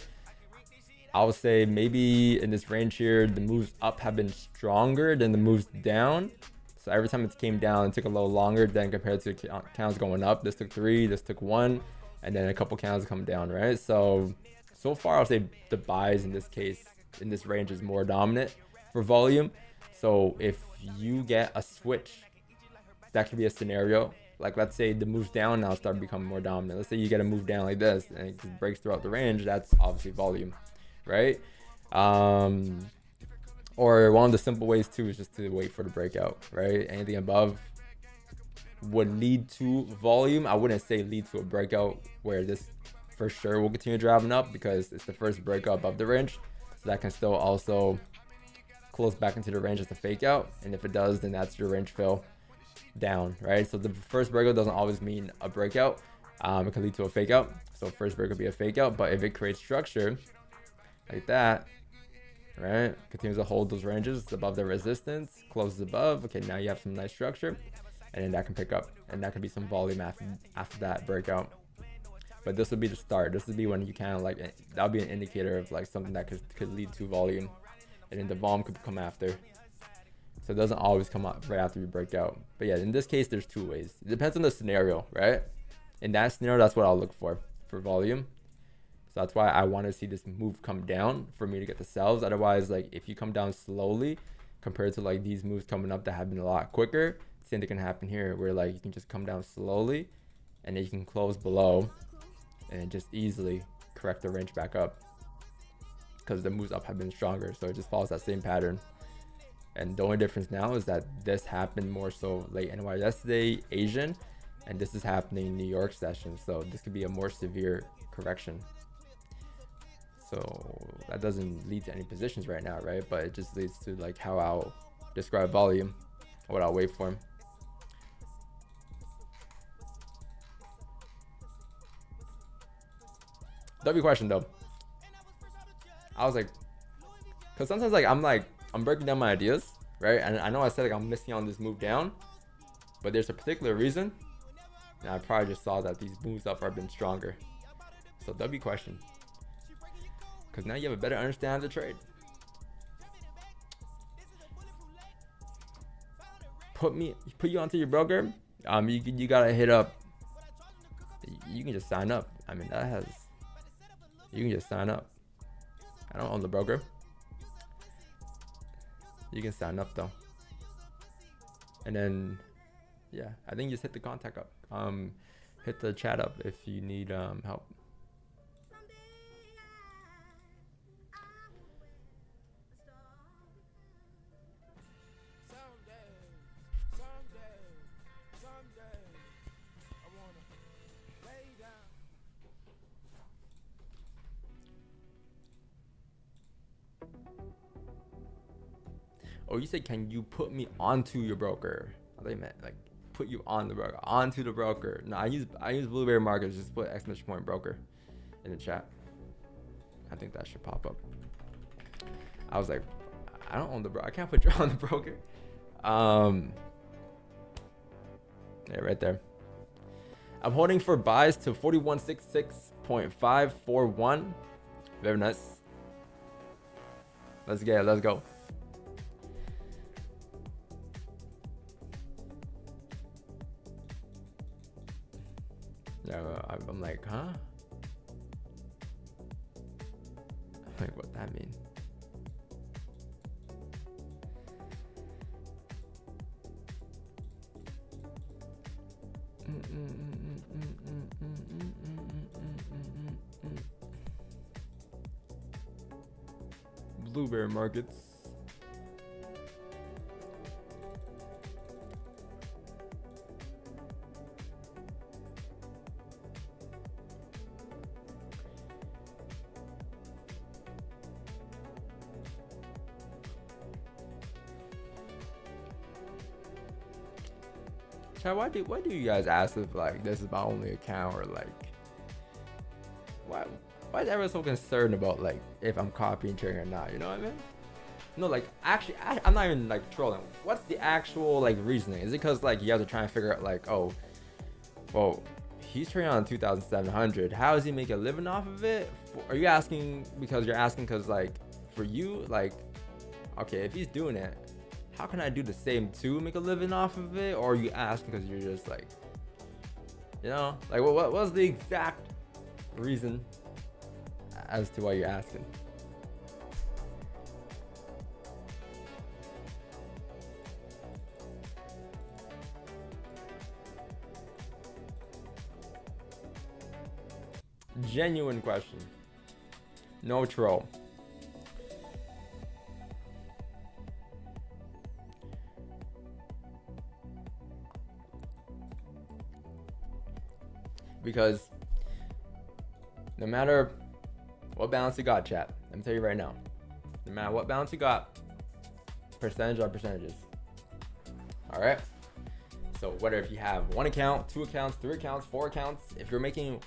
I would say maybe in this range here, the moves up have been stronger than the moves down. So every time it came down, it took a little longer than compared to candles going up. This took 3, this took 1, and then a couple candles come down, right? So far I'll say the buys in this case, in this range, is more dominant for volume. So if you get a switch, that could be a scenario. Like let's say the moves down now start becoming more dominant. Let's say you get a move down like this and it just breaks throughout the range. That's obviously volume, right? Or one of the simple ways too is just to wait for the breakout, right? Anything above would lead to volume. I wouldn't say lead to a breakout where this for sure will continue driving up, because it's the first breakout above the range. So that can still also close back into the range as a fake out, and if it does, then that's your range fill down, right? So the first breakout doesn't always mean a breakout. It can lead to a fake out. So first break could be a fake out, but if it creates structure like that, right, continues to hold those ranges above the resistance, closes above, okay, now you have some nice structure, and then that can pick up, and that could be some volume after that breakout. But this would be the start. This would be when you kind of like, that would be an indicator of like something that could lead to volume, and then the volume could come after. So it doesn't always come up right after you break out. But yeah, in this case, there's two ways. It depends on the scenario, right? In that scenario, that's what I'll look for volume. So that's why I want to see this move come down for me to get the sells. Otherwise, like if you come down slowly compared to like these moves coming up that have been a lot quicker, same thing can happen here where like you can just come down slowly and then you can close below and just easily correct the range back up because the moves up have been stronger. So it just follows that same pattern. And the only difference now is that this happened more so late NY yesterday, Asian, and this is happening New York session. So this could be a more severe correction. So that doesn't lead to any positions right now, right? But it just leads to like how I'll describe volume, what I'll wait for him. W question though. I was like, cause sometimes like I'm breaking down my ideas, right? And I know I said like I'm missing on this move down, but there's a particular reason. And I probably just saw that these moves up have been stronger. So W question. Because now you have a better understanding of the trade. Put you onto your broker. You gotta hit up. You can just sign up. I mean you can just sign up. I don't own the broker. You can sign up though. And then yeah, I think just hit the contact up. Hit the chat up if you need help. Oh, you said, can you put me onto your broker? I thought you meant like put you on the broker, onto the broker. No, I use Blueberry Markets. Just put exclamation point broker in the chat. I think that should pop up. I was like, I don't own the broker. I can't put you on the broker. Yeah, right there. I'm holding for buys to 4166.541. Very nice. Let's get it. Let's go. Yeah, I'm like, huh? I'm like, what that mean? Blueberry Markets. Chad, why do you guys ask if like this is my only account, or like why is everyone so concerned about like if I'm copying trading or not? You know what I mean? No, like actually I'm not even like trolling. What's the actual like reasoning? Is it because like you guys are trying to figure out like, oh, well, he's trading on 2,700. How is he making a living off of it? Are you asking because you're asking because like for you, like, okay, if he's doing it, how can I do the same too, make a living off of it? Or are you asking because you're just like, you know, like what was the exact reason as to why you're asking? Genuine question. No troll. Because no matter what balance you got, chat, let me tell you right now, no matter what balance you got, percentage on percentages. All right. So whether if you have 1 account, 2 accounts, 3 accounts, 4 accounts, if you're making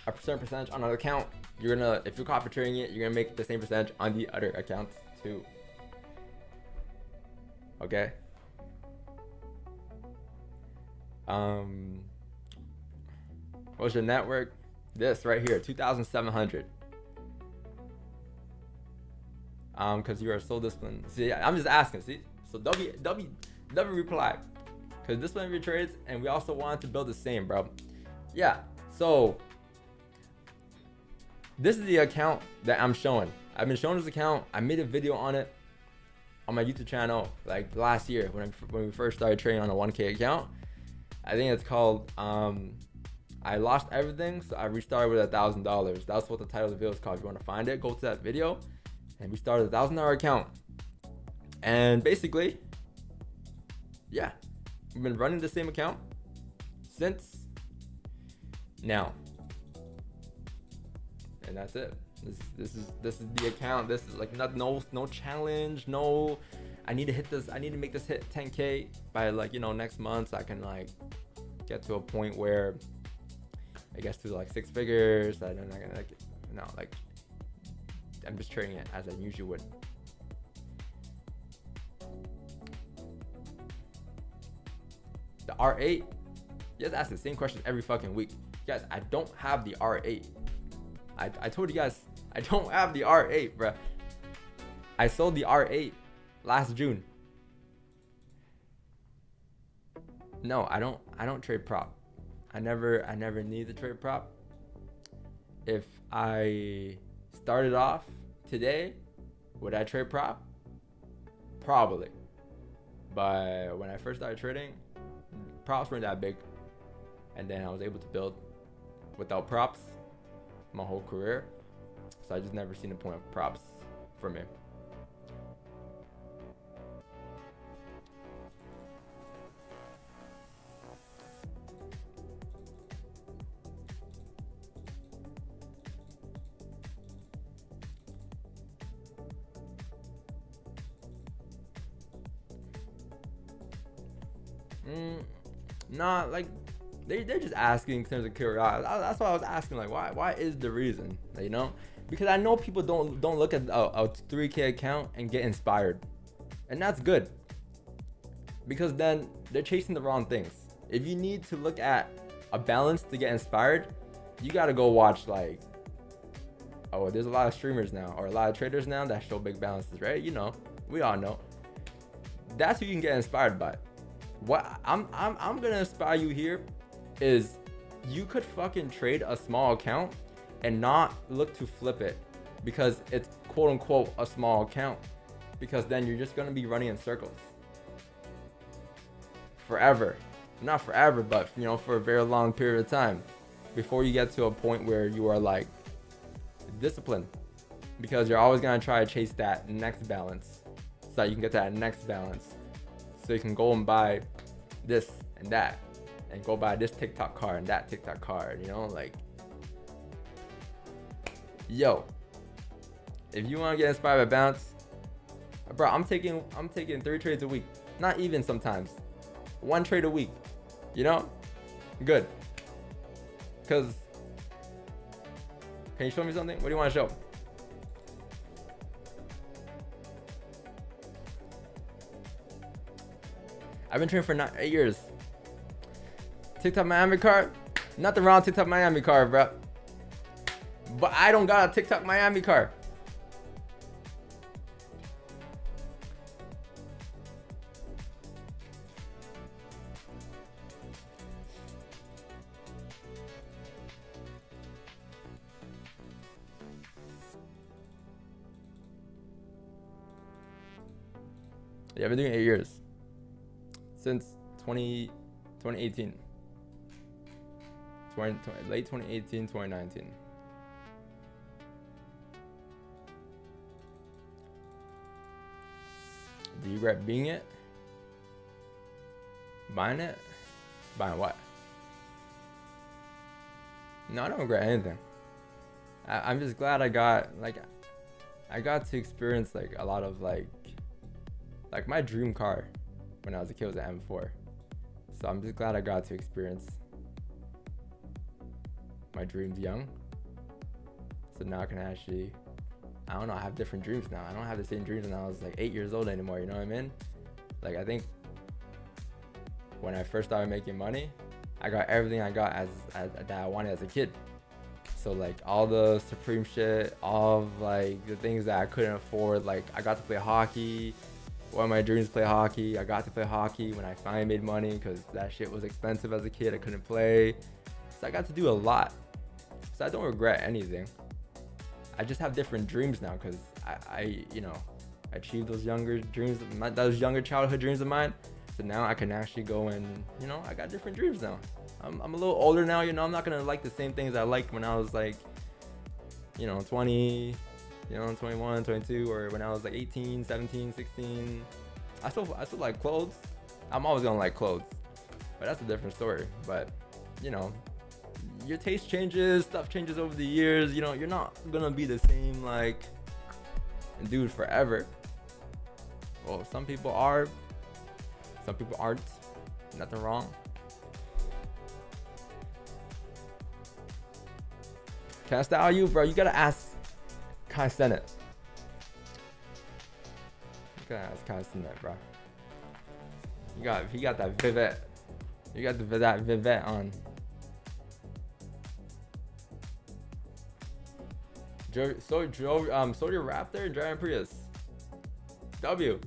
a certain percentage on another account, you're gonna, if you're copy trading it, you're gonna make the same percentage on the other accounts too. Okay. What's your network? This right here, 2,700. Because you are so disciplined. See, I'm just asking. See, so W reply, because discipline your trades, and we also wanted to build the same, bro. Yeah. So this is the account that I'm showing. I've been showing this account. I made a video on it on my YouTube channel like last year when we first started trading on a 1K account. I think it's called I lost everything, so I restarted with $1,000. That's what the title of the video is called. If you want to find it, go to that video. And we started a $1,000 account. And basically, yeah, we've been running the same account since now. And that's it. This is the account. This is like no challenge, no I need to hit this, I need to make this hit 10K by like, you know, next month so I can like get to a point where I guess to like 6 figures. I'm not gonna like, no, like I'm just trading it as I usually would. The R8, you guys ask the same question every fucking week. Guys, I don't have the R8. I told you guys I don't have the R8, bruh. I sold the R8 last June. No, I don't trade prop. I never need to trade prop. If I started off today, would I trade prop? Probably. But when I first started trading, props weren't that big. And then I was able to build without props my whole career. So I just never seen the point of props for me. Nah, like they're just asking in terms of curiosity. That's why I was asking, like, why is the reason, you know? Because I know people don't look at a 3K account and get inspired, and that's good, because then they're chasing the wrong things. If you need to look at a balance to get inspired, you gotta go watch like, oh, there's a lot of streamers now or a lot of traders now that show big balances, right? You know, we all know. That's who you can get inspired by. What I'm gonna inspire you here is you could fucking trade a small account and not look to flip it because it's quote unquote a small account, because then you're just gonna be running in circles forever. Not forever, but you know, for a very long period of time before you get to a point where you are like disciplined, because you're always gonna try to chase that next balance so that you can get that next balance. So you can go and buy this and that, and go buy this TikTok card and that TikTok card, you know, like, yo, if you want to get inspired by balance, bro, I'm taking 3 trades a week, not even sometimes, 1 trade a week, you know, good. Cause, can you show me something? What do you want to show? I've been training for 8 years. TikTok Miami card? Nothing wrong with TikTok Miami card, bro. But I don't got a TikTok Miami card. Yeah, I've been doing 8 years. Since 2018. Late 2018, 2019. Do you regret being it? Buying it? Buying what? No, I don't regret anything. I'm just glad I got to experience like a lot of like Like my dream car when I was a kid was an M4. So I'm just glad I got to experience my dreams young. So now I can actually, I don't know, I have different dreams now. I don't have the same dreams when I was like 8 years old anymore, you know what I mean? Like I think when I first started making money, I got everything I got as that I wanted as a kid. So like all the Supreme shit, all of like the things that I couldn't afford, like I got to play hockey. One of my dreams to play hockey. I got to play hockey when I finally made money because that shit was expensive as a kid. I couldn't play. So I got to do a lot. So I don't regret anything. I just have different dreams now because I you know, achieved those younger dreams, those younger childhood dreams of mine. So now I can actually go and, you know, I got different dreams now. I'm a little older now, you know, I'm not gonna like the same things I liked when I was like, you know, 20, you know, 21, 22, or when I was like 18, 17, 16. I still like clothes. I'm always gonna like clothes, but that's a different story. But, you know, your taste changes, stuff changes over the years, you know, you're not gonna be the same like dude forever. Well, some people are, some people aren't, nothing wrong. Can I style you, bro? You gotta ask Kai Sennett. You gotta ask Kai Sennett, bro. He got that Vivet. You got that Vivet on. So your Raptor and driving Prius. W.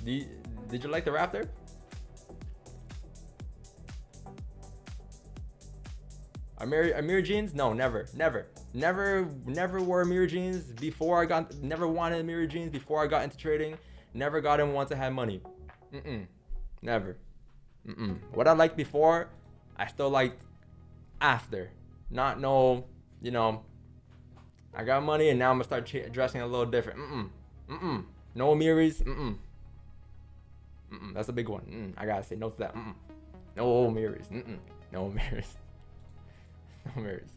Did you like the Raptor? Amir jeans? No, never wore Amir jeans before I got, never wanted Amir jeans before I got into trading. Never got them once I had money. Never. What I liked before, I still liked after. Not no, you know, I got money and now I'm gonna start dressing a little different. No Amiris. That's a big one. I gotta say no to that. No Amiris. No Amiris. No mirrors.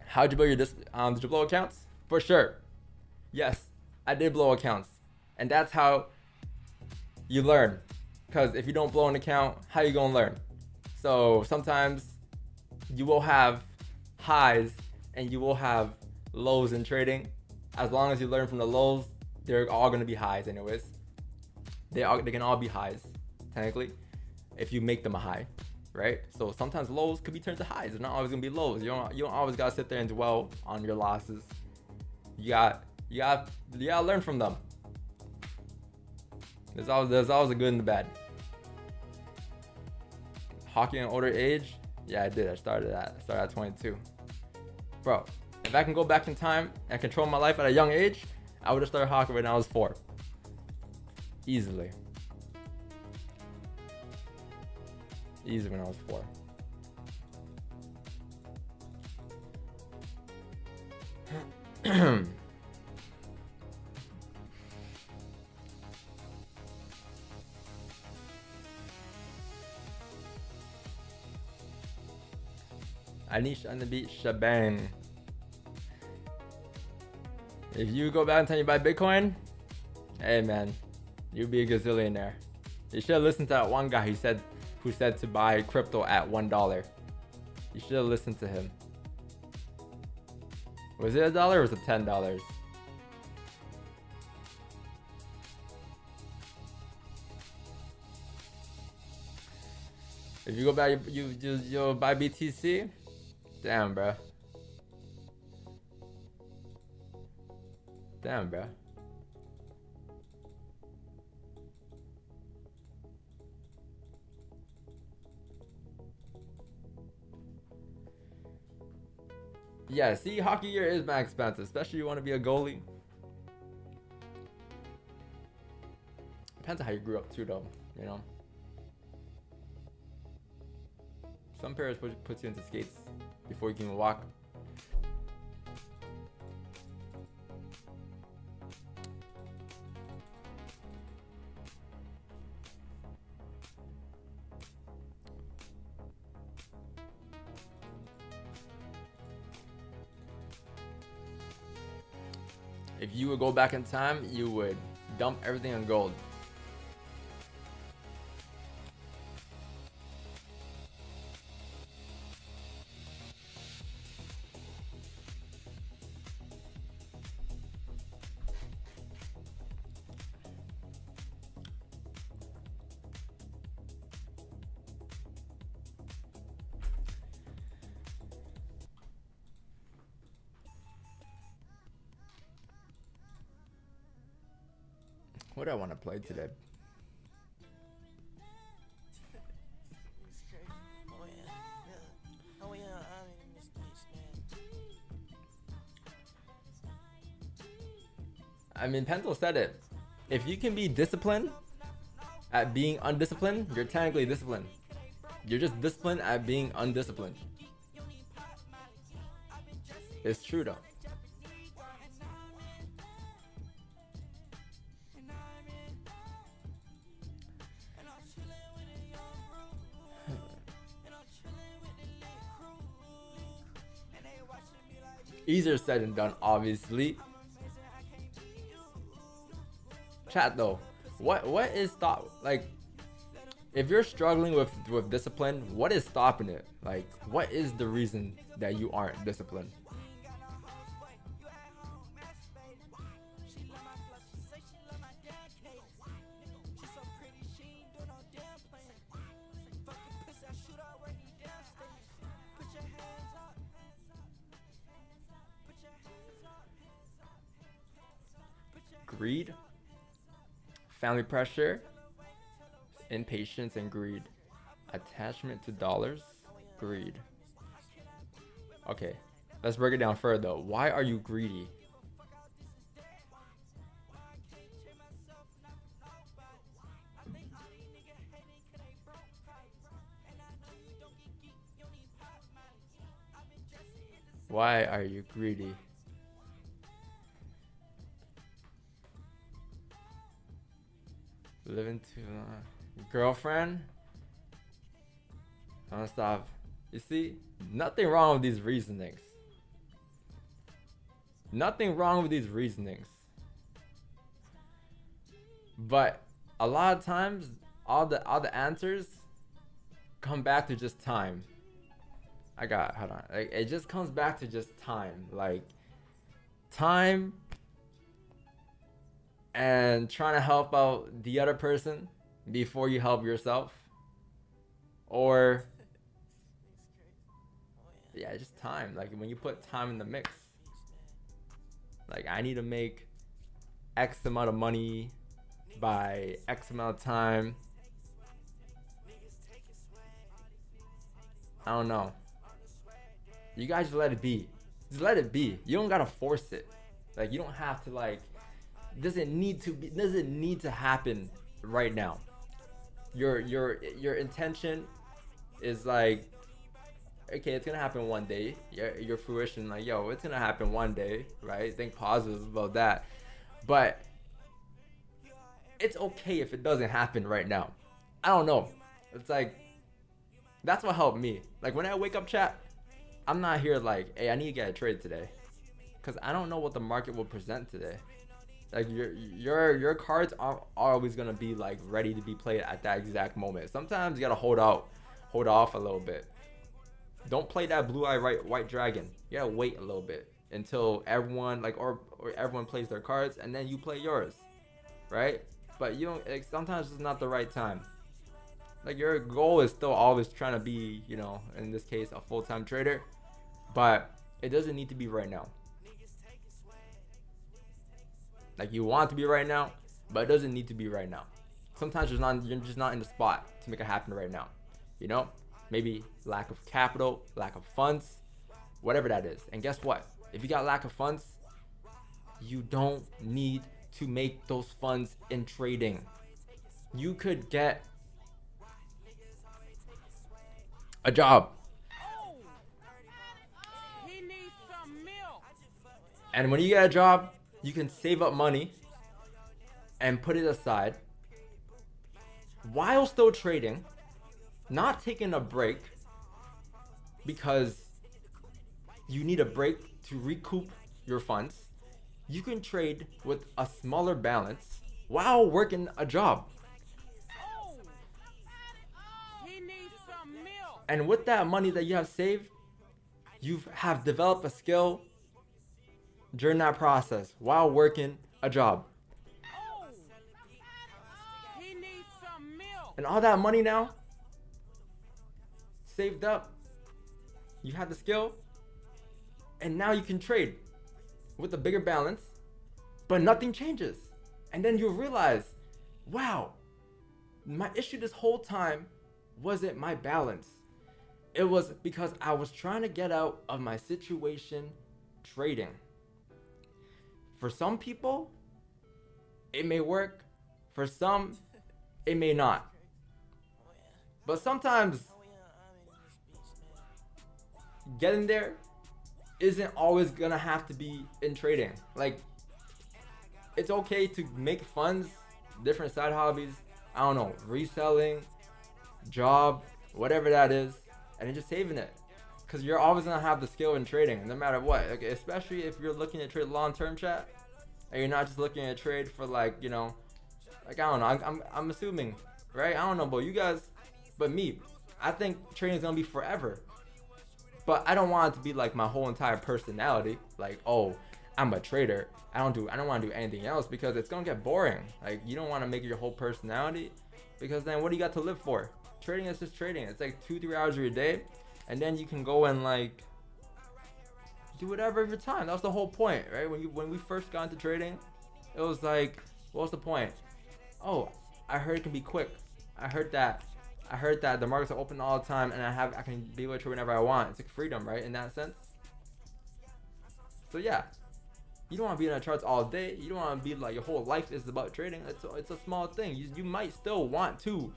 How'd you blow your did you blow accounts? For sure. Yes, I did blow accounts. And that's how you learn. Because if you don't blow an account, how you gonna learn? So sometimes you will have highs and you will have lows in trading. As long as you learn from the lows, they're all gonna be highs anyways. They can all be highs. Technically, if you make them a high, right? So sometimes lows could be turned to highs. It's not always gonna be lows. You don't always gotta sit there and dwell on your losses. You gotta learn from them. There's always a good and the bad. Hockey at an older age? Yeah, I did. I started at 22. Bro, if I can go back in time and control my life at a young age, I would have started hockey when I was 4. Easily when I was 4. Anish on the beach, shabang. If you go back and tell you buy Bitcoin, hey man, you'd be a gazillionaire. You should have listened to that one guy who said to buy crypto at $1. You should have listened to him. Was it $1 or was it $10? If you go back, you'll buy BTC. Damn, bro. Damn, bro. Yeah, see, hockey gear is mad expensive, especially if you want to be a goalie. Depends on how you grew up too, though, you know. Some parents puts you into skates before you can even walk. If you would go back in time, you would dump everything on gold. What do I want to play today? I mean, Pentel said it. If you can be disciplined at being undisciplined, you're technically disciplined. You're just disciplined at being undisciplined. It's true though. Easier said than done, obviously. Chat though, what is stop, like, if you're struggling with discipline, what is stopping it? Like, what is the reason that you aren't disciplined? Greed, family pressure, impatience and greed, attachment to dollars, greed. Okay, let's break it down further though. Why are you greedy? Why are you greedy? Living too long. Girlfriend? I'm gonna stop. You see, nothing wrong with these reasonings. Nothing wrong with these reasonings. But a lot of times, all the answers come back to just time. Hold on. Like, it just comes back to just time. Like, time and trying to help out the other person before you help yourself, or yeah, just time. Like, when you put time in the mix, like, I need to make X amount of money by X amount of time. I don't know, you guys just let it be. Just let it be. You don't gotta force it. Like, you don't have to, like, doesn't need to happen right now. Your intention is like, okay, it's gonna happen one day. Your fruition, like, yo, it's gonna happen one day, right? Think positive about that. But it's okay if it doesn't happen right now. I don't know. It's like, that's what helped me. Like, when I wake up, chat, I'm not here like, hey, I need to get a trade today, because I don't know what the market will present today. Like, your cards aren't always gonna be like ready to be played at that exact moment. Sometimes you gotta hold off a little bit. Don't play that blue-eyed white dragon. You gotta wait a little bit until everyone, like, or everyone plays their cards, and then you play yours, right? But you don't, like, sometimes it's not the right time. Like, your goal is still always trying to be, you know, in this case, a full-time trader, but it doesn't need to be right now. Like, you want it to be right now, but it doesn't need to be right now. Sometimes you're just not in the spot to make it happen right now. You know, maybe lack of capital, lack of funds, whatever that is. And guess what? If you got lack of funds, you don't need to make those funds in trading. You could get a job. And when you get a job, you can save up money and put it aside while still trading, not taking a break because you need a break to recoup your funds. you can trade with a smaller balance while working a job. And with that money that you have saved, you have developed a skill during that process while working a job. And all that money now saved up, you have the skill, and now you can trade with a bigger balance, but nothing changes. And then you'll realize, wow, my issue this whole time wasn't my balance. It was because I was trying to get out of my situation trading. For some people, it may work. For some, it may not. But sometimes getting there isn't always gonna have to be in trading. Like, it's okay to make funds, different side hobbies, I don't know, reselling, job, whatever that is, and then just saving it. Because you're always gonna have the skill in trading, no matter what. Okay, especially if you're looking to trade long-term, chat, and you're not just looking at trade for, like, you know, like, I don't know, I'm assuming, right? I don't know about you guys, but me, I think trading is gonna be forever. But I don't want it to be like my whole entire personality. Like, oh, I'm a trader. I don't want to do anything else, because it's gonna get boring. Like, you don't want to make it your whole personality, because then what do you got to live for? Trading is just trading. It's like 2-3 hours of your day, and then you can go and, like, do whatever of your time. That was the whole point, right? When we first got into trading, it was like, what's the point? Oh, I heard it can be quick. I heard that the markets are open all the time, and I can be able to trade whenever I want. It's like freedom, right? In that sense. So yeah, you don't want to be in the charts all day. You don't want to be like your whole life is about trading. It's a small thing. You might still want to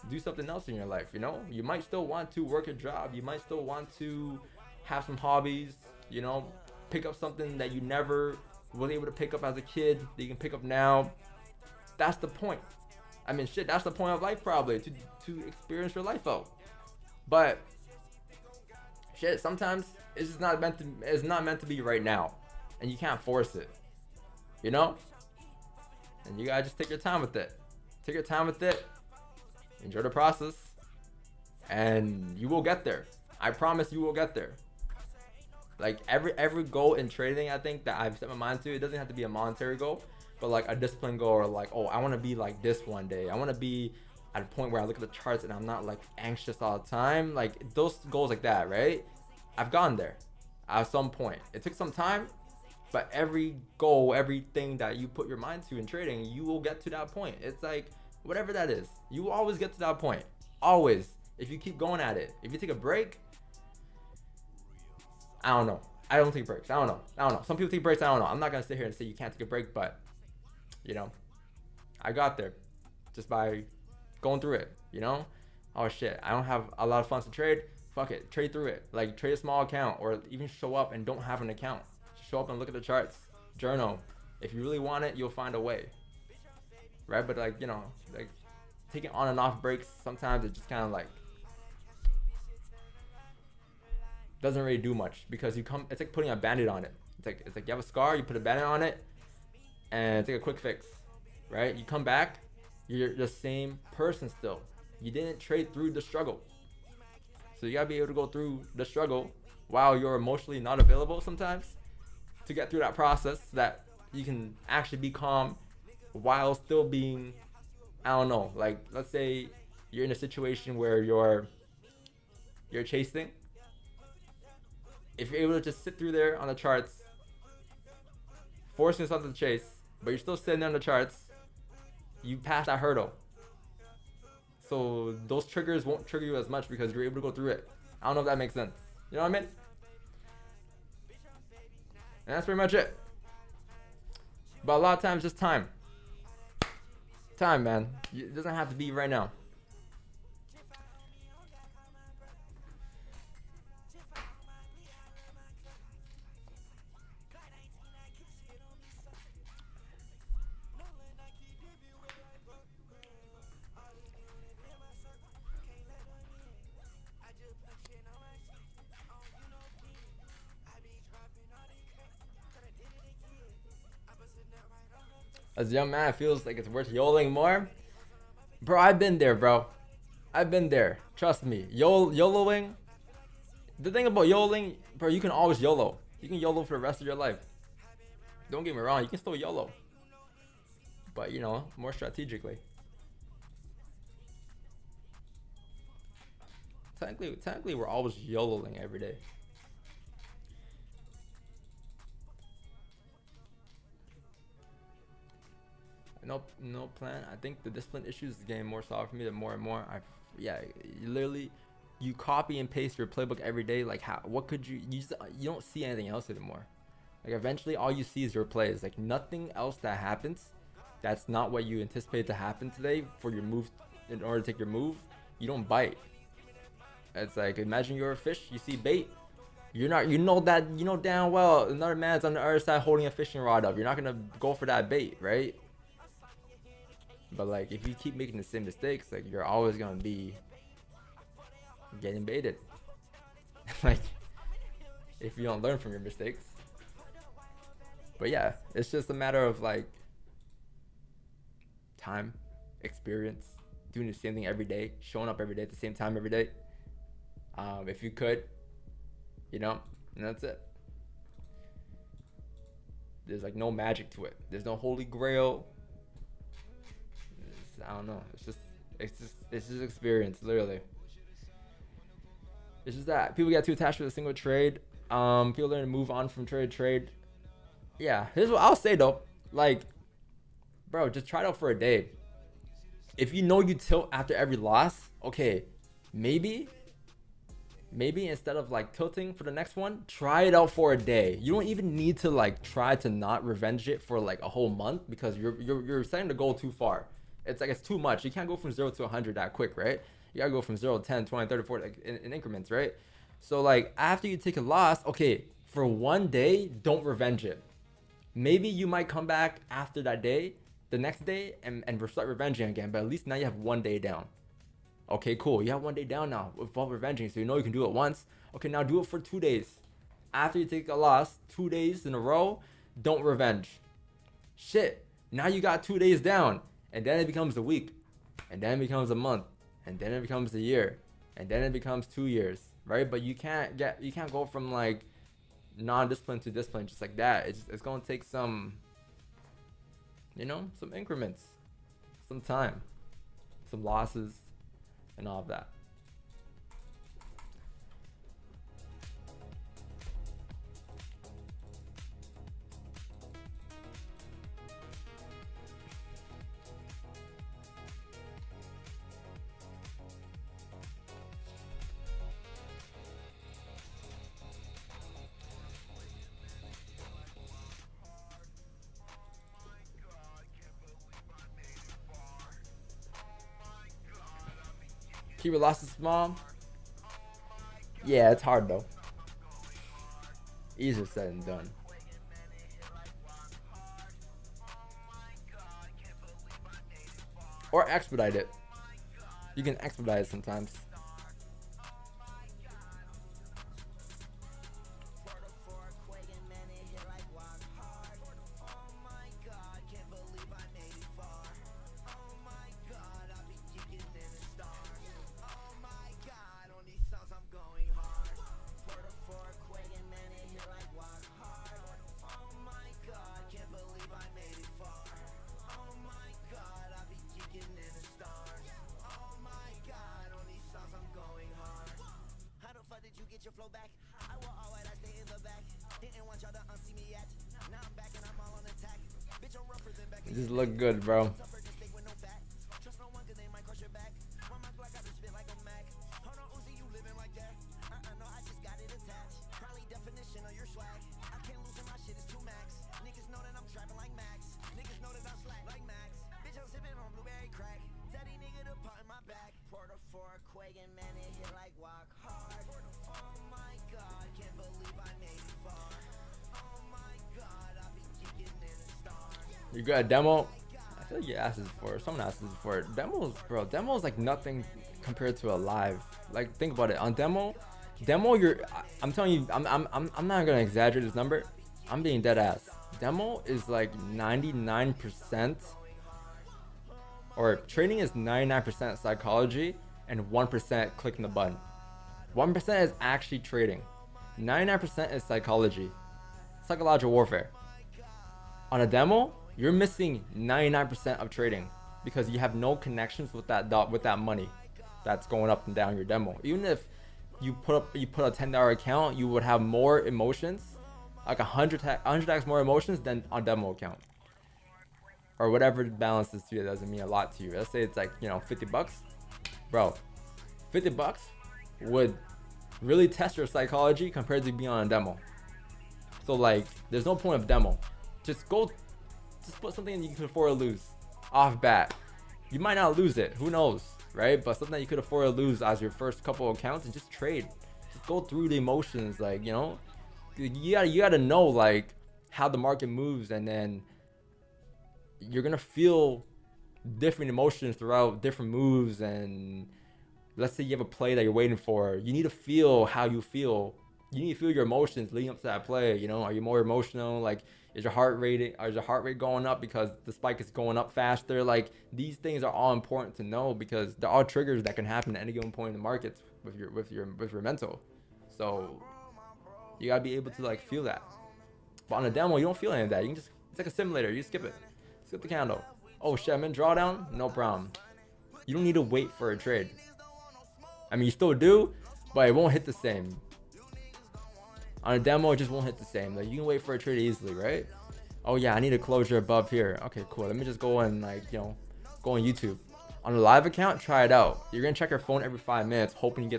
do something else in your life. You know, you might still want to work a job. You might still want to have some hobbies. You know, pick up something that you never was able to pick up as a kid that you can pick up now. That's the point. I mean, shit, that's the point of life, probably, to experience your life out. But shit, sometimes it's just not meant to be right now, and you can't force it, you know. And you gotta just take your time with it. Take your time with it. Enjoy the process, and you will get there. I promise you will get there. Like, every goal in trading, I think, that I've set my mind to, it doesn't have to be a monetary goal, but like a discipline goal, or like, oh, I want to be like this one day. I want to be at a point where I look at the charts and I'm not like anxious all the time. Like, those goals like that, right? I've gone there at some point. It took some time, but every goal, everything that you put your mind to in trading, you will get to that point. It's like, whatever that is, you will always get to that point. Always. If you keep going at it. If you take a break, I don't know. I don't take breaks. I don't know. Some people take breaks. I don't know. I'm not going to sit here and say you can't take a break, but, you know, I got there just by going through it, you know? Oh shit, I don't have a lot of funds to trade. Fuck it, trade through it. Like, trade a small account, or even show up and don't have an account. Just show up and look at the charts. Journal. If you really want it, you'll find a way. Right? But, like, you know, like, taking on and off breaks, sometimes it just kind of like doesn't really do much, because it's like putting a band-aid on it. It's like you have a scar, you put a band-aid on it, and it's like a quick fix, right? You come back, you're the same person still. You didn't trade through the struggle. So you gotta be able to go through the struggle while you're emotionally not available sometimes, to get through that process, so that you can actually be calm while still being, I don't know, like, let's say you're in a situation where you're chasing. If you're able to just sit through there on the charts, forcing yourself to chase, but you're still sitting there on the charts, you pass that hurdle. So those triggers won't trigger you as much, because you're able to go through it. I don't know if that makes sense. You know what I mean? And that's pretty much it. But a lot of times, just time. Time, man. It doesn't have to be right now. As a young man, it feels like it's worth YOLOing more. Bro, I've been there, bro. I've been there. Trust me. YOLOing. The thing about YOLOing, bro, you can always YOLO. You can YOLO for the rest of your life. Don't get me wrong, you can still YOLO. But, you know, more strategically. Technically, we're always YOLOing every day. No plan. I think the discipline issues is getting more solid for me. The more and more, you copy and paste your playbook every day. Like, what could you don't see anything else anymore. Like, eventually, all you see is your plays. Like, nothing else that happens, that's not what you anticipate to happen today for your move. In order to take your move, you don't bite. It's like, imagine you're a fish. You see bait. You know damn well another man's on the other side holding a fishing rod up. You're not gonna go for that bait, right? But like, if you keep making the same mistakes, like, you're always gonna be getting baited. Like, if you don't learn from your mistakes. But yeah, it's just a matter of like time, experience, doing the same thing every day, showing up every day at the same time every day. If you could, you know, and that's it. There's like no magic to it. There's no holy grail. I don't know. It's just experience, literally. It's just that people get too attached with a single trade. People learn to move on from trade to trade. Yeah, here's what I'll say though. Like, bro, just try it out for a day. If you know you tilt after every loss, okay, maybe instead of like tilting for the next one, try it out for a day. You don't even need to like try to not revenge it for like a whole month, because you're setting the goal too far. It's like, it's too much. You can't go from 0 to 100 that quick, right? You gotta go from 0 to 10, 20, 30, 40, like in increments, right? So like, after you take a loss, okay, for one day, don't revenge it. Maybe you might come back after that day, the next day, and start revenging again, but at least now you have 1 day down. Okay, cool. You have 1 day down now without revenging, so you know you can do it once. Okay, now do it for 2 days. After you take a loss, 2 days in a row, don't revenge. Shit, now you got 2 days down. And then it becomes a week, and then it becomes a month, and then it becomes a year, and then it becomes 2 years, right? But you can't go from like non-discipline to discipline just like that. It's gonna take some, you know, some increments, some time, some losses, and all of that. Keep your losses small. Yeah, it's hard though. Easier said than done. Or expedite it. You can expedite it sometimes. Just look good, bro. You got a demo? I feel like you asked this before. Someone asked this before. Demos, bro. Demo is like nothing compared to a live. Like, think about it. On demo, I'm telling you, I'm not gonna exaggerate this number. I'm being dead ass. demo is like 99%, or trading is 99% psychology and 1% clicking the button. 1% is actually trading. 99% is psychology, psychological warfare. On a demo, you're missing 99% of trading because you have no connections with that money that's going up and down your demo. Even if you put a $10 account, you would have more emotions, like 100x more emotions than on demo account, or whatever the balance is to you. That doesn't mean a lot to you. Let's say it's like, you know, 50 bucks, bro. 50 bucks would really test your psychology compared to being on a demo. So like, there's no point of demo. Just put something that you can afford to lose off bat. You might not lose it, who knows, right? But something that you could afford to lose as your first couple of accounts, and just trade. Just go through the emotions, like, you know, you gotta know like how the market moves, and then you're gonna feel different emotions throughout different moves. And let's say you have a play that you're waiting for, you need to feel how you feel. You need to feel your emotions leading up to that play. You know, are you more emotional? Like, is your heart rate going up because the spike is going up faster? Like, these things are all important to know because they're all triggers that can happen at any given point in the markets with your mental. So you gotta be able to like feel that. But on a demo, you don't feel any of that. You can just, it's like a simulator. You skip it, skip the candle. Oh shit, I'm in drawdown, no problem. You don't need to wait for a trade. I mean, you still do, but it won't hit the same. On a demo, it just won't hit the same. Like, you can wait for a trade easily, right? Oh yeah, I need a closure above here. Okay, cool. Let me just go and like, you know, go on YouTube. On a live account, try it out. You're gonna check your phone every 5 minutes, hoping to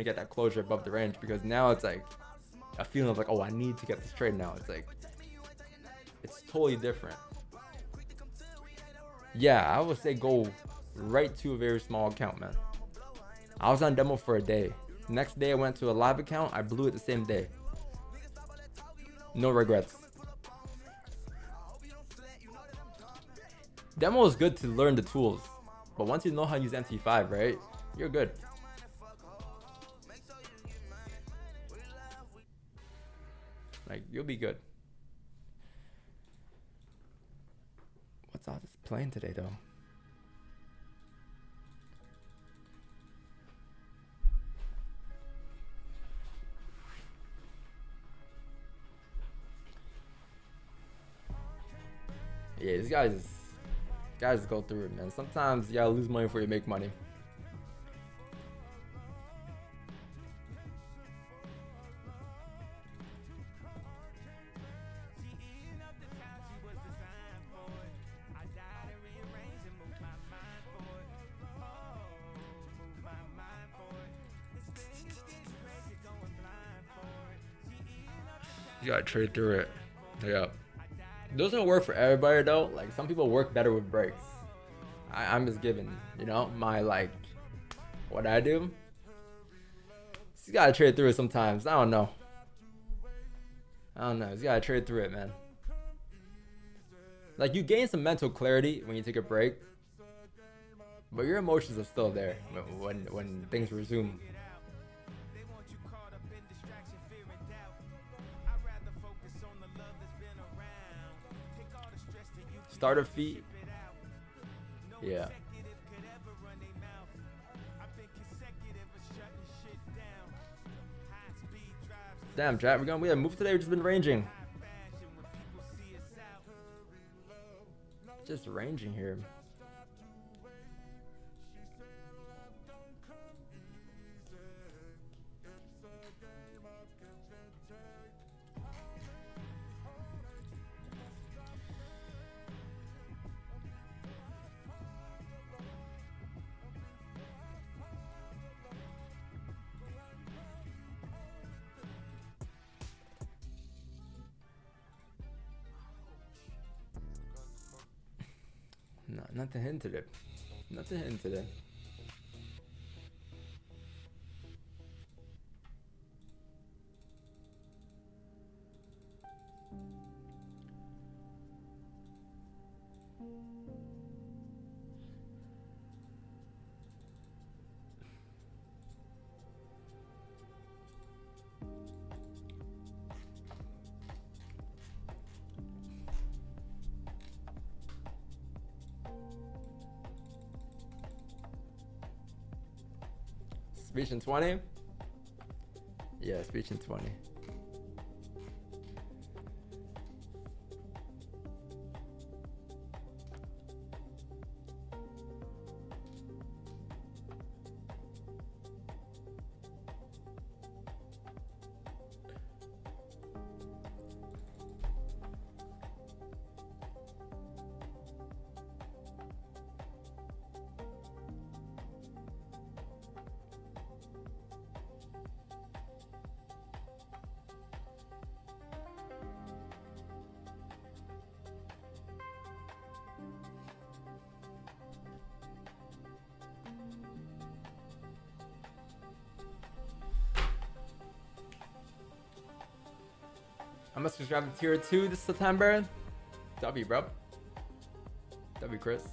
get that closure above the range, because now it's like a feeling of like, oh, I need to get this trade now. It's like, it's totally different. Yeah, I would say go right to a very small account, man. I was on demo for a day. Next day I went to a live account. I blew it the same day. No regrets. Demo is good to learn the tools, but once you know how to use MT5, right, you're good. Like, you'll be good. What's all this playing today, though? Yeah, these guys go through it, man. Sometimes you gotta lose money before you make money. You gotta trade through it. Yeah. It doesn't work for everybody though. Like, some people work better with breaks. I'm just giving, you know, my like what I do. You gotta trade through it sometimes. I don't know. You gotta trade through it, man. Like, you gain some mental clarity when you take a break, but your emotions are still there when things resume. Starter fee. Yeah. Damn, chat, we gotta move today. We've just been ranging. Just ranging here. Nothing hitting today. Nothing hitting today. reaching 20. Yeah, it's reaching 20. I'm gonna subscribe to tier 2 this September. W, bro. W, Chris.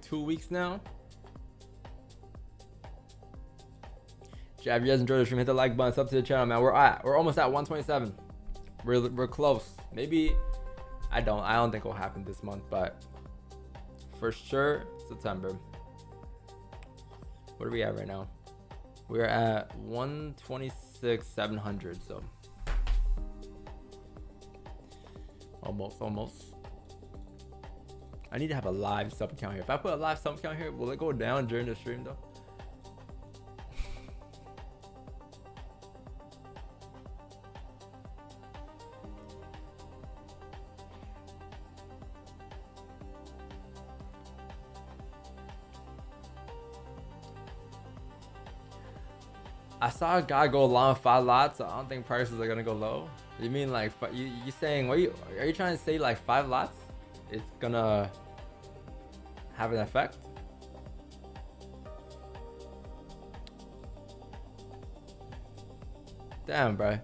2 weeks now. Jab, you guys enjoyed the stream. Hit the like button. Sub to the channel, man. We're almost at 127. We're close. Maybe I don't think it'll happen this month, but for sure September. What are we at right now? We're at 126,700, so almost. I need to have a live sub count here. If I put a live sub count here, will it go down during the stream though? I saw a guy go long 5 lots, so I don't think prices are gonna go low. You mean like you saying? Are you trying to say like 5 lots? It's gonna have an effect? Damn, bro.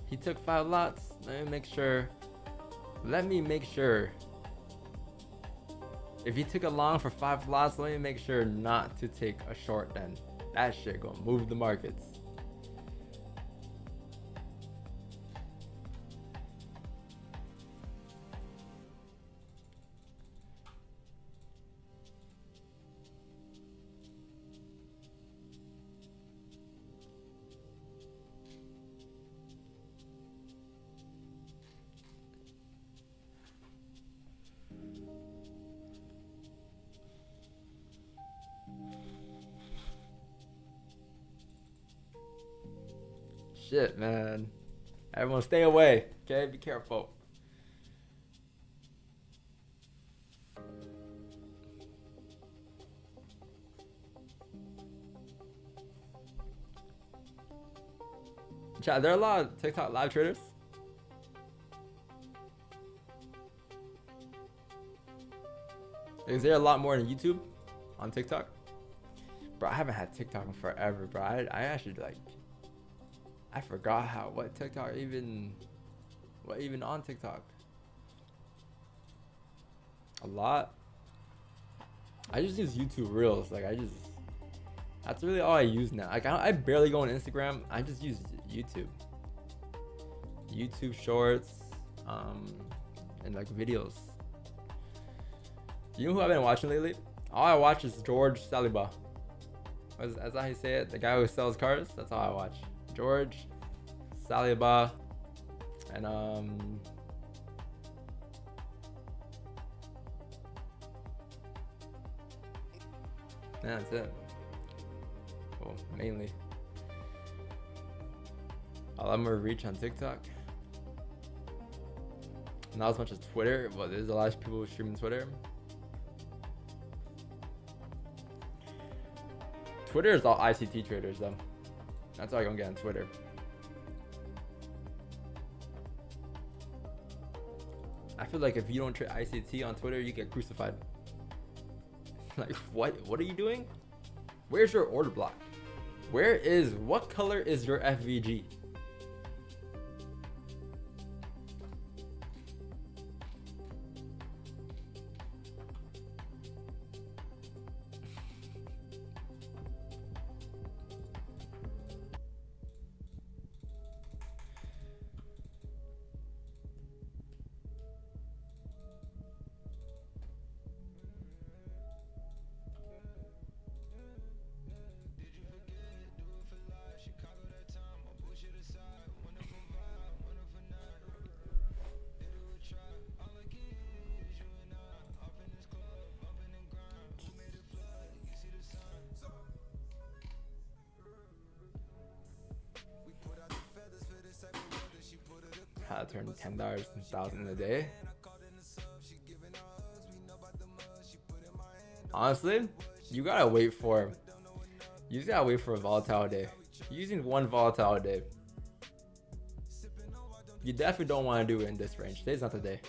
He took 5 lots. Let me make sure. If he took a long for 5 lots, let me make sure not to take a short then. That shit gonna move the markets. Shit, man. Everyone stay away, okay? Be careful. Chat, there are a lot of TikTok live traders. Is there a lot more than YouTube on TikTok? Bro, I haven't had TikTok in forever, bro. I actually like... I forgot what TikTok even on TikTok. A lot. I just use YouTube Reels. Like that's really all I use now. Like I barely go on Instagram. I just use YouTube. YouTube Shorts, and like videos. You know who I've been watching lately? All I watch is George Saliba. As how you say it, the guy who sells cars. That's all I watch. George Saliba, and yeah, that's it. Well, mainly. A lot more reach on TikTok. Not as much as Twitter, but there's a lot of people streaming Twitter. Twitter is all ICT traders though. That's all you're gonna get on Twitter. I feel like if you don't trade ICT on Twitter, you get crucified. Like, what are you doing? Where's your order block? What color is your FVG? how to turn $10 and 1,000 in a day. Honestly, you gotta wait for a volatile day. Using one volatile day, you definitely don't want to do it in this range. Today's not the day.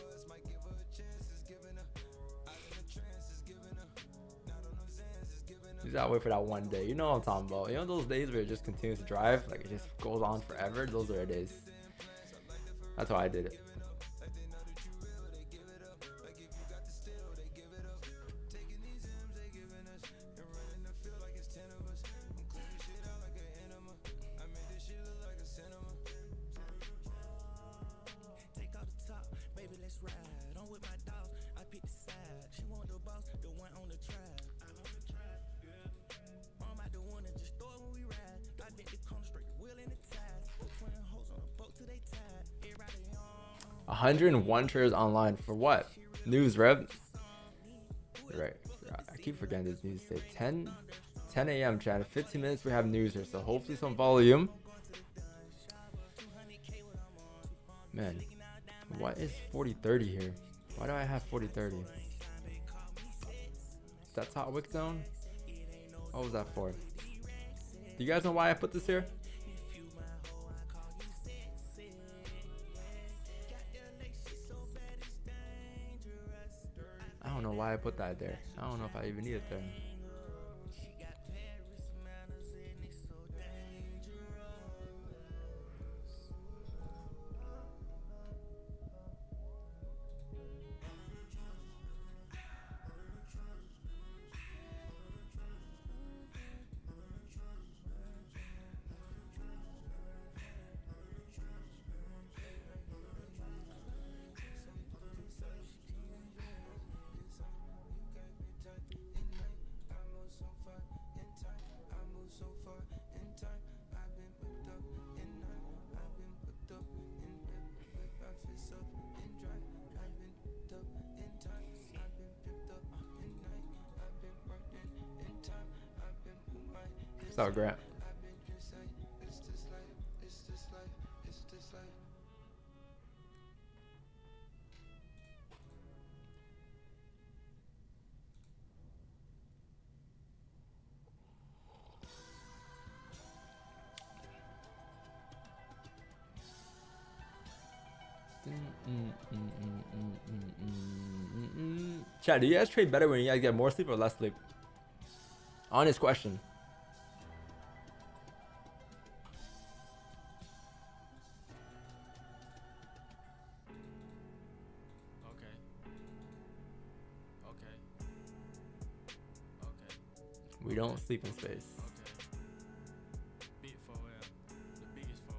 You gotta wait for that one day. You know what I'm talking about. You know those days where it just continues to drive, like it just goes on forever. Those are the days. That's how I did it. $101 traders online for what? News, Rev. Right. I keep forgetting this news. Say 10 a.m. chat. 15 minutes we have news here, so hopefully some volume. Man, what is 40-30 here? Why do I have 40-30? Is that top wick zone? What was that for? Do you guys know why I put this here? I don't know why I put that there. I don't know if I even need it there. What's up, Grant? Chat, do you guys trade better when you guys get more sleep or less sleep? Honest question. We don't sleep in space. Big 4L. The biggest 4L.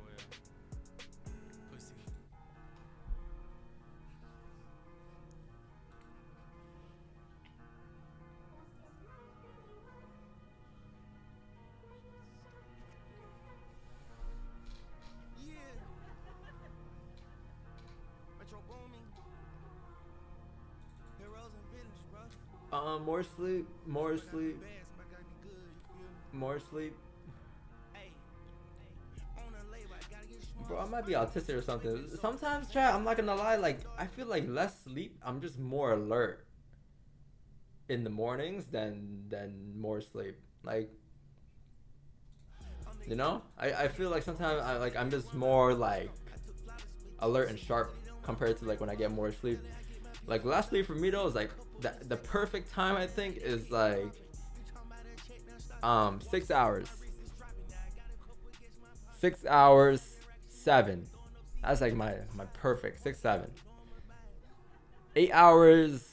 Pussy. Yeah. Metro booming. Heroes and villains, bro. More sleep, more sleep. More sleep. Bro, I might be autistic or something. Sometimes, chat, I'm not gonna lie, like, I feel like less sleep, I'm just more alert in the mornings than more sleep. Like, you know? I feel like sometimes I'm just more like alert and sharp compared to like when I get more sleep. Like less sleep for me though is like the perfect time I think is like 6 hours. 6 hours, 7. That's like my perfect 6, 7. 8 hours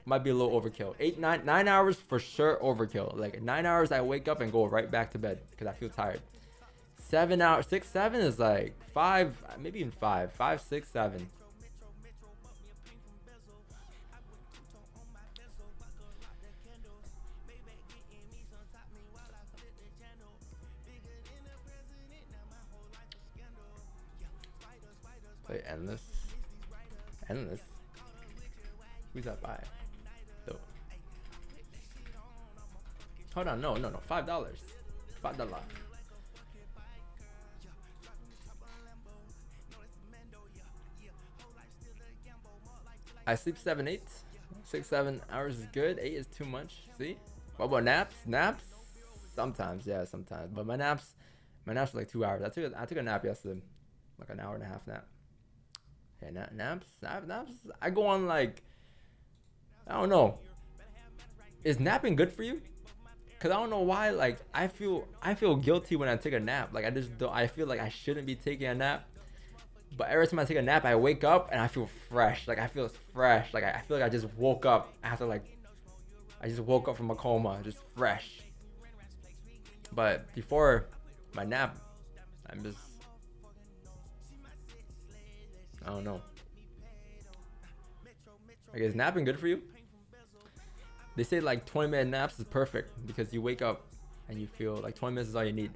might be a little overkill. 9 hours for sure overkill. Like 9 hours I wake up and go right back to bed because I feel tired. 7 hours, 6, 7 is like 5, maybe even 5, 5, 6, 7. Play endless. Endless. Who's that by? So. Hold on, no, $5. $5. I sleep 7, 8. 6, 7 hours is good. 8 is too much. See? What about naps? Naps? Sometimes, yeah, sometimes. But my naps are like 2 hours. I took a nap yesterday, like an hour and a half nap. Yeah, naps. I go on like, I don't know. Is napping good for you? Cause I don't know why. Like I feel guilty when I take a nap. Like I just don't. I feel like I shouldn't be taking a nap. But every time I take a nap, I wake up and I feel fresh. Like I feel fresh. Like I feel like I just woke up after like, I just woke up from a coma, just fresh. But before my nap, I'm just, I don't know. Like, is napping good for you? They say like 20-minute naps is perfect because you wake up and you feel like 20 minutes is all you need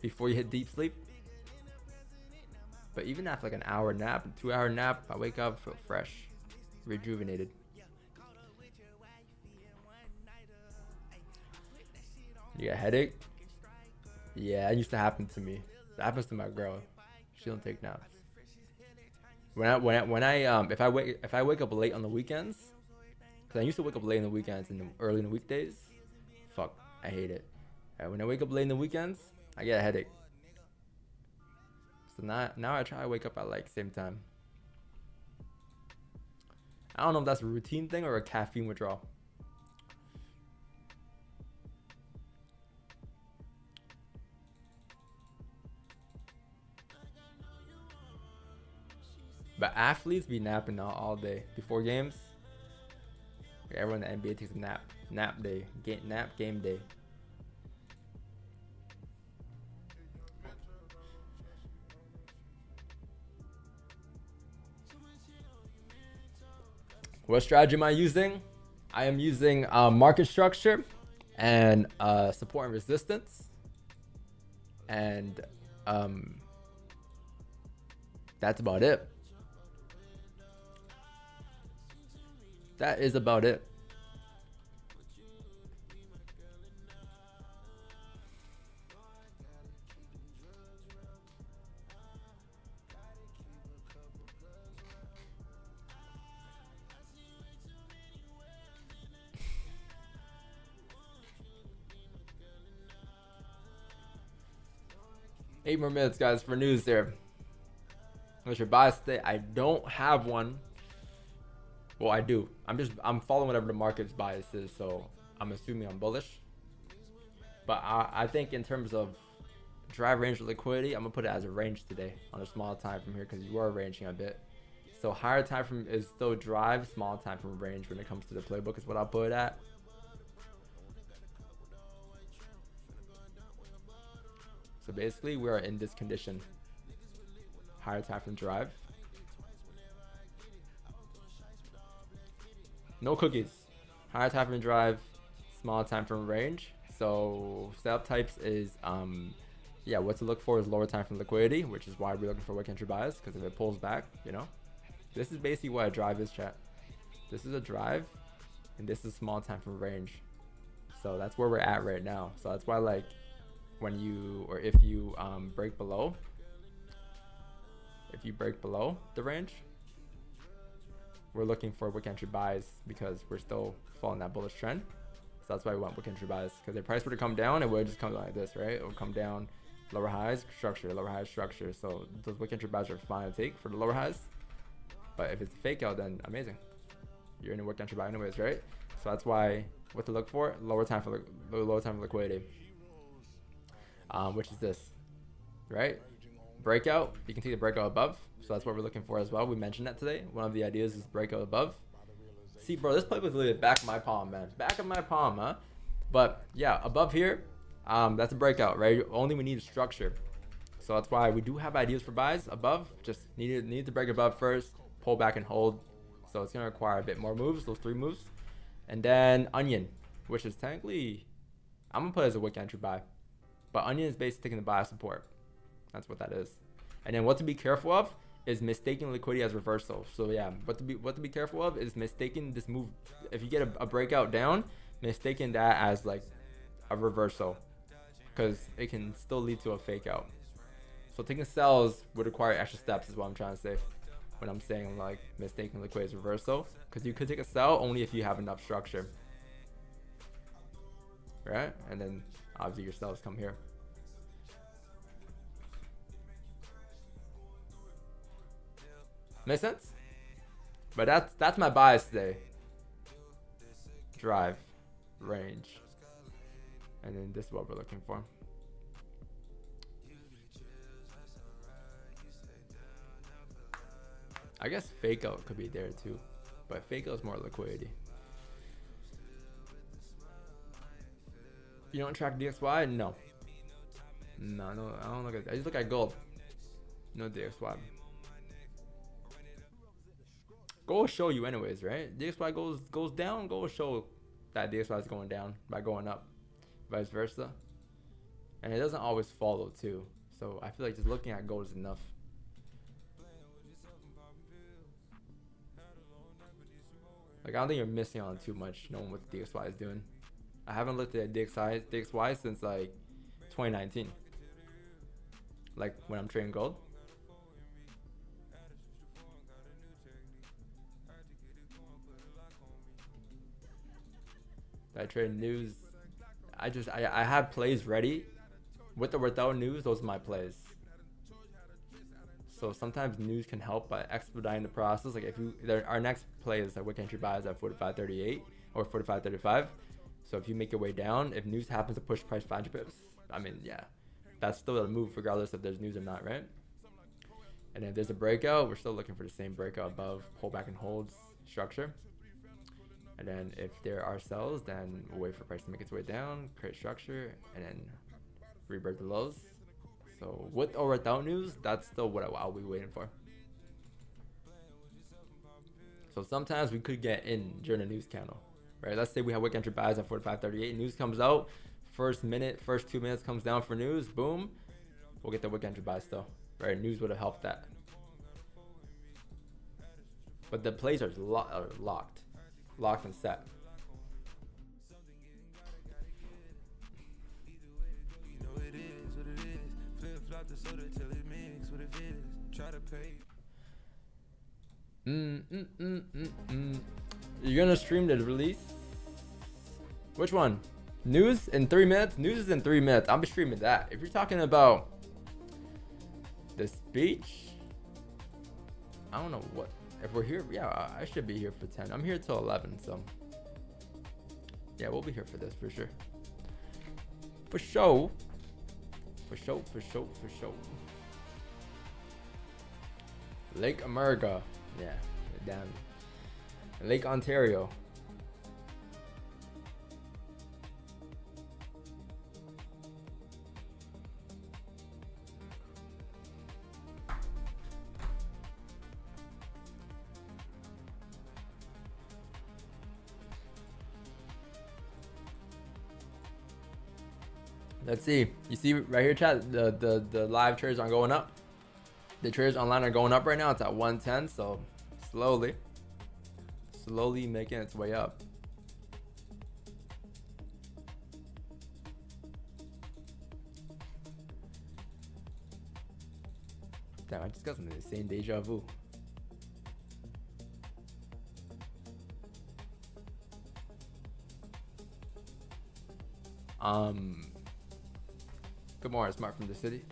before you hit deep sleep. But even after like an hour nap, 2-hour nap, I wake up, feel fresh, rejuvenated. You got a headache? Yeah, it used to happen to me. That happens to my girl. She don't take naps. If I wake up late on the weekends, because I used to wake up late on the weekends and early in the weekdays, fuck, I hate it. And when I wake up late in the weekends, I get a headache. So now I try to wake up at like same time. I don't know if that's a routine thing or a caffeine withdrawal. But athletes be napping all day before games. Everyone in the NBA takes a nap. Nap day. Game day. What strategy am I using? I am using market structure and support and resistance. And that's about it. That is about it. Eight more minutes, guys, for news there. What's your bias today? I don't have one. Well, I do. I'm following whatever the market's bias is, so I'm assuming I'm bullish. But I think in terms of drive range of liquidity, I'm gonna put it as a range today on a small time from here because you are ranging a bit. So higher time from is still drive, small time from range when it comes to the playbook is what I'll put it at. So basically, we are in this condition. Higher time from drive. No cookies. Higher time from drive, small time from range. So setup types is yeah, what to look for is lower time from liquidity, which is why we're looking for wick entry bias, because if it pulls back, you know. This is basically what a drive is, chat. This is a drive, and this is small time from range. So that's where we're at right now. So that's why, like, when you, or if you break below, the range, we're looking for wick entry buys because we're still following that bullish trend. So that's why we want wick entry buys, because the price were to come down, it would just come like this, right? It would come down, lower highs, structure, lower highs, structure. So those wick entry buys are fine to take for the lower highs. But if it's a fake out, then amazing. You're in a wick entry buy anyways, right? So that's why what to look for, lower time for liquidity, which is this, right? Breakout, you can see the breakout above. So that's what we're looking for as well. We mentioned that today. One of the ideas is breakout above. See, bro, this play was literally back of my palm, man. Back of my palm, huh? But yeah, above here, that's a breakout, right? Only we need structure. So that's why we do have ideas for buys above. Just need to break above first, pull back and hold. So it's gonna require a bit more moves, those 3 moves. And then onion, which is technically, I'm gonna put it as a wick entry buy. But onion is basically taking the buy support. That's what that is. And then what to be careful of is mistaking liquidity as reversal. So yeah, what to be careful of is mistaking this move. If you get a breakout down, mistaking that as like a reversal, because it can still lead to a fake out. So taking sells would require extra steps is what I'm trying to say. when I'm saying like mistaken liquidity reversal, because you could take a sell only if you have enough structure, right? And then obviously your sells come here. Make sense? But that's my bias today. Drive, range, and then this is what we're looking for. I guess fakeout could be there too, but fakeout is more liquidity. You don't track DXY? No. No, I don't look at. I just look at gold. No DXY. Gold will show you anyways, right? DXY goes down. Gold will show that DXY is going down by going up, vice versa. And it doesn't always follow too. So I feel like just looking at gold is enough. Like, I don't think you're missing on too much knowing what the DXY is doing. I haven't looked at DXY since like 2019. Like when I'm trading gold. I trade news. I have plays ready. With or without news, those are my plays. So sometimes news can help by expediting the process. Like if our next play is like wick entry buys at 45.38 or 45.35. So if you make your way down, if news happens to push price 500 pips, I mean, yeah, that's still a move regardless if there's news or not, right? And if there's a breakout, we're still looking for the same breakout above, pull back and holds structure. And then if there are sells, then we'll wait for price to make its way down, create structure, and then rebirth the lows. So with or without news, that's still what I'll be waiting for. So sometimes we could get in during a news candle, right? Let's say we have wick entry buys at 45.38. News comes out, first 2 minutes comes down for news, boom, we'll get the wick entry buy still, right? News would have helped that. But the plays are locked and set. You're gonna stream the release? Which one? News in 3 minutes? News is in 3 minutes. I'm streaming that. If you're talking about the speech, I don't know what. If we're here, yeah, I should be here for 10. I'm here till 11, so yeah, we'll be here for this for sure. For sure. Lake America, yeah, damn. Lake Ontario. Let's see. You see right here, chat. The live traders aren't going up. The traders online are going up right now. It's at 110. So slowly making its way up. Damn, I just got some insane deja vu. Good morning, Smart from the city.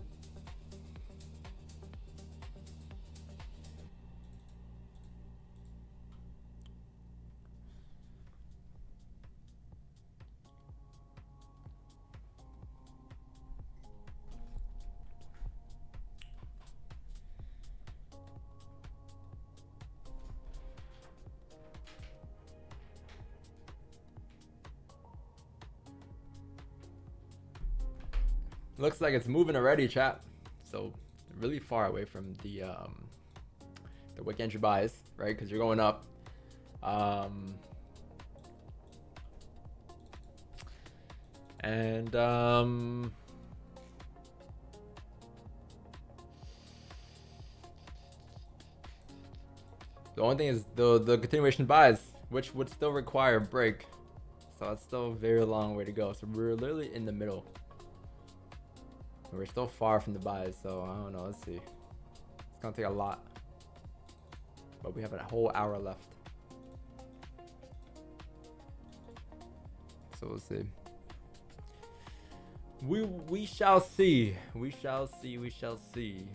Looks like it's moving already, chat. So really far away from the wick entry buys, right? Because you're going up. The only thing is the continuation buys, which would still require a break. So it's still a very long way to go. So we're literally in the middle. We're still far from the buys, so I don't know. Let's see. It's gonna take a lot. but we have a whole hour left. So we'll see. We shall see. We shall see. We shall see.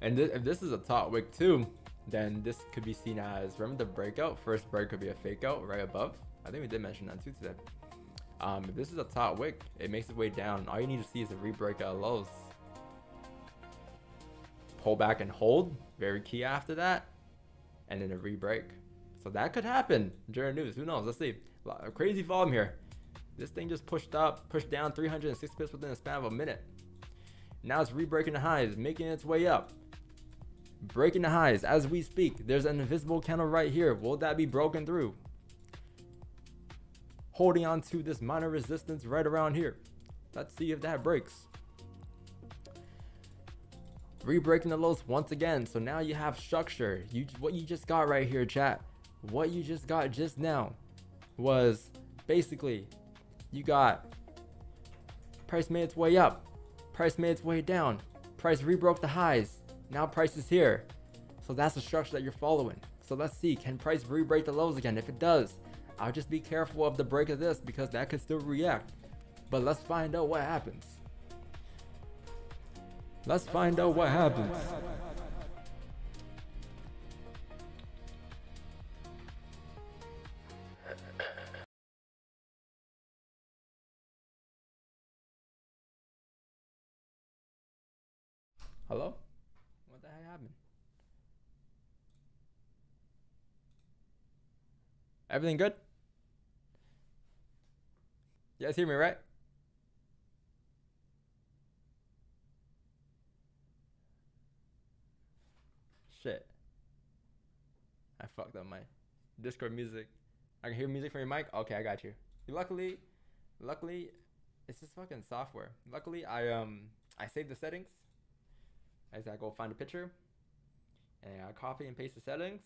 And if this is a top wick too, then this could be seen as, remember the breakout? First break could be a fake out right above. I think we did mention that too today. If this is a top wick, it makes its way down. All you need to see is a re-breakout lows. Pull back and hold, very key after that. And then a re-break. So that could happen during news. Who knows? Let's see. A crazy volume here. This thing just pushed up, pushed down 306 pips within a span of a minute. Now it's re-breaking the highs, making its way up. Breaking the highs as we speak. There's an invisible candle right here. Will that be broken through? Holding on to this minor resistance right around here. Let's see if that breaks. Re-breaking the lows once again. So now you have structure. What you just got right here, chat. What you just got just now was basically you got price made its way up. Price made its way down. Price rebroke the highs. Now price is here. So that's the structure that you're following. So let's see, can price re-break the lows again? If it does, I'll just be careful of the break of this because that could still react. But let's find out what happens. Let's find out what happens. Hello? What the heck happened? Everything good? You guys hear me, right? Shit. I fucked up my Discord music. I can hear music from your mic? Okay, I got you. Luckily, it's just fucking software. Luckily, I saved the settings. I go find a picture and I copy and paste the settings.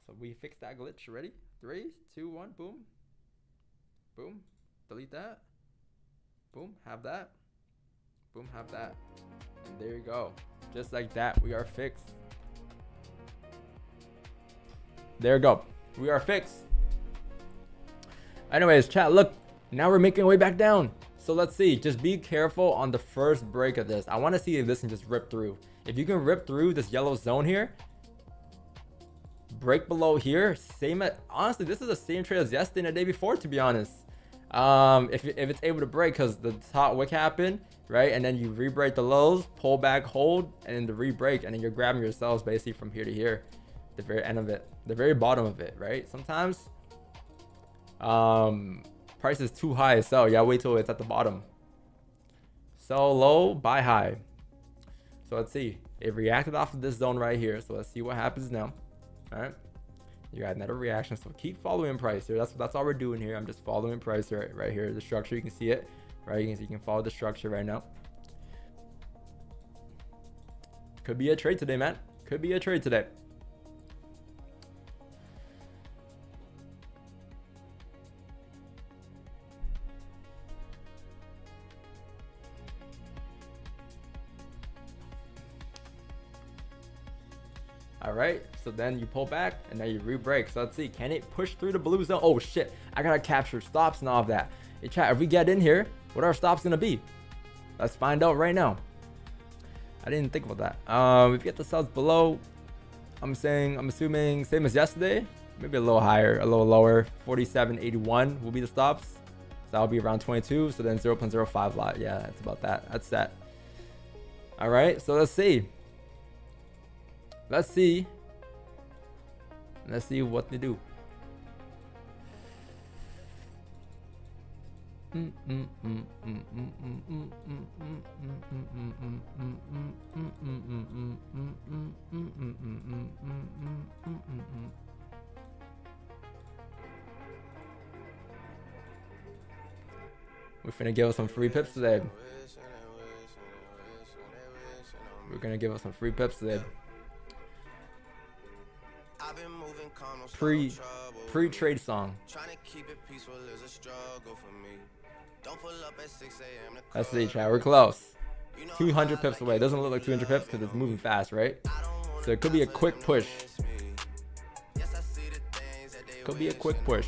So we fixed that glitch. Ready? 3, 2, 1, boom. Boom. Delete that. Boom. Have that. Boom. Have that. And there you go. Just like that, we are fixed. There you go. We are fixed. Anyways, chat, look. Now we're making our way back down. So let's see. Just be careful on the first break of this. I want to see if this can just rip through. If you can rip through this yellow zone here, break below here, honestly, this is the same trade as yesterday and the day before, to be honest. If it's able to break, because the top wick happened, right? And then you re-break the lows, pull back, hold, and then the re-break, and then you're grabbing yourselves basically from here to here, the very end of it, the very bottom of it, right? Sometimes price is too high to sell. Yeah, wait till it's at the bottom. Sell low, buy high. So let's see. It reacted off of this zone right here. So let's see what happens now. All right. You got another reaction. So keep following price here. That's all we're doing here. I'm just following price right here. The structure, you can see it, right? You can follow the structure right now. Could be a trade today, man. Could be a trade today. All right, so then you pull back and then you re-break. So let's see, can it push through the blue zone? Oh shit, I gotta capture stops and all of that. Hey chat, if we get in here, what are our stops gonna be? Let's find out right now. I didn't think about that. If you get the subs below, I'm assuming same as yesterday, maybe a little higher, a little lower. 47.81 will be the stops. So that'll be around 22. So then 0.05 lot. Yeah, that's about that. That's that. All right, so let's see. Let's see what they do. We're finna give us some free pips today. We're gonna give us some free pips today. Pre-trade song. Trying to keep it peaceful is a struggle for me. Let's see, chat. We're close. 200 pips away. Doesn't look like 200 pips because it's moving fast, right? So it could be a quick push. Could be a quick push.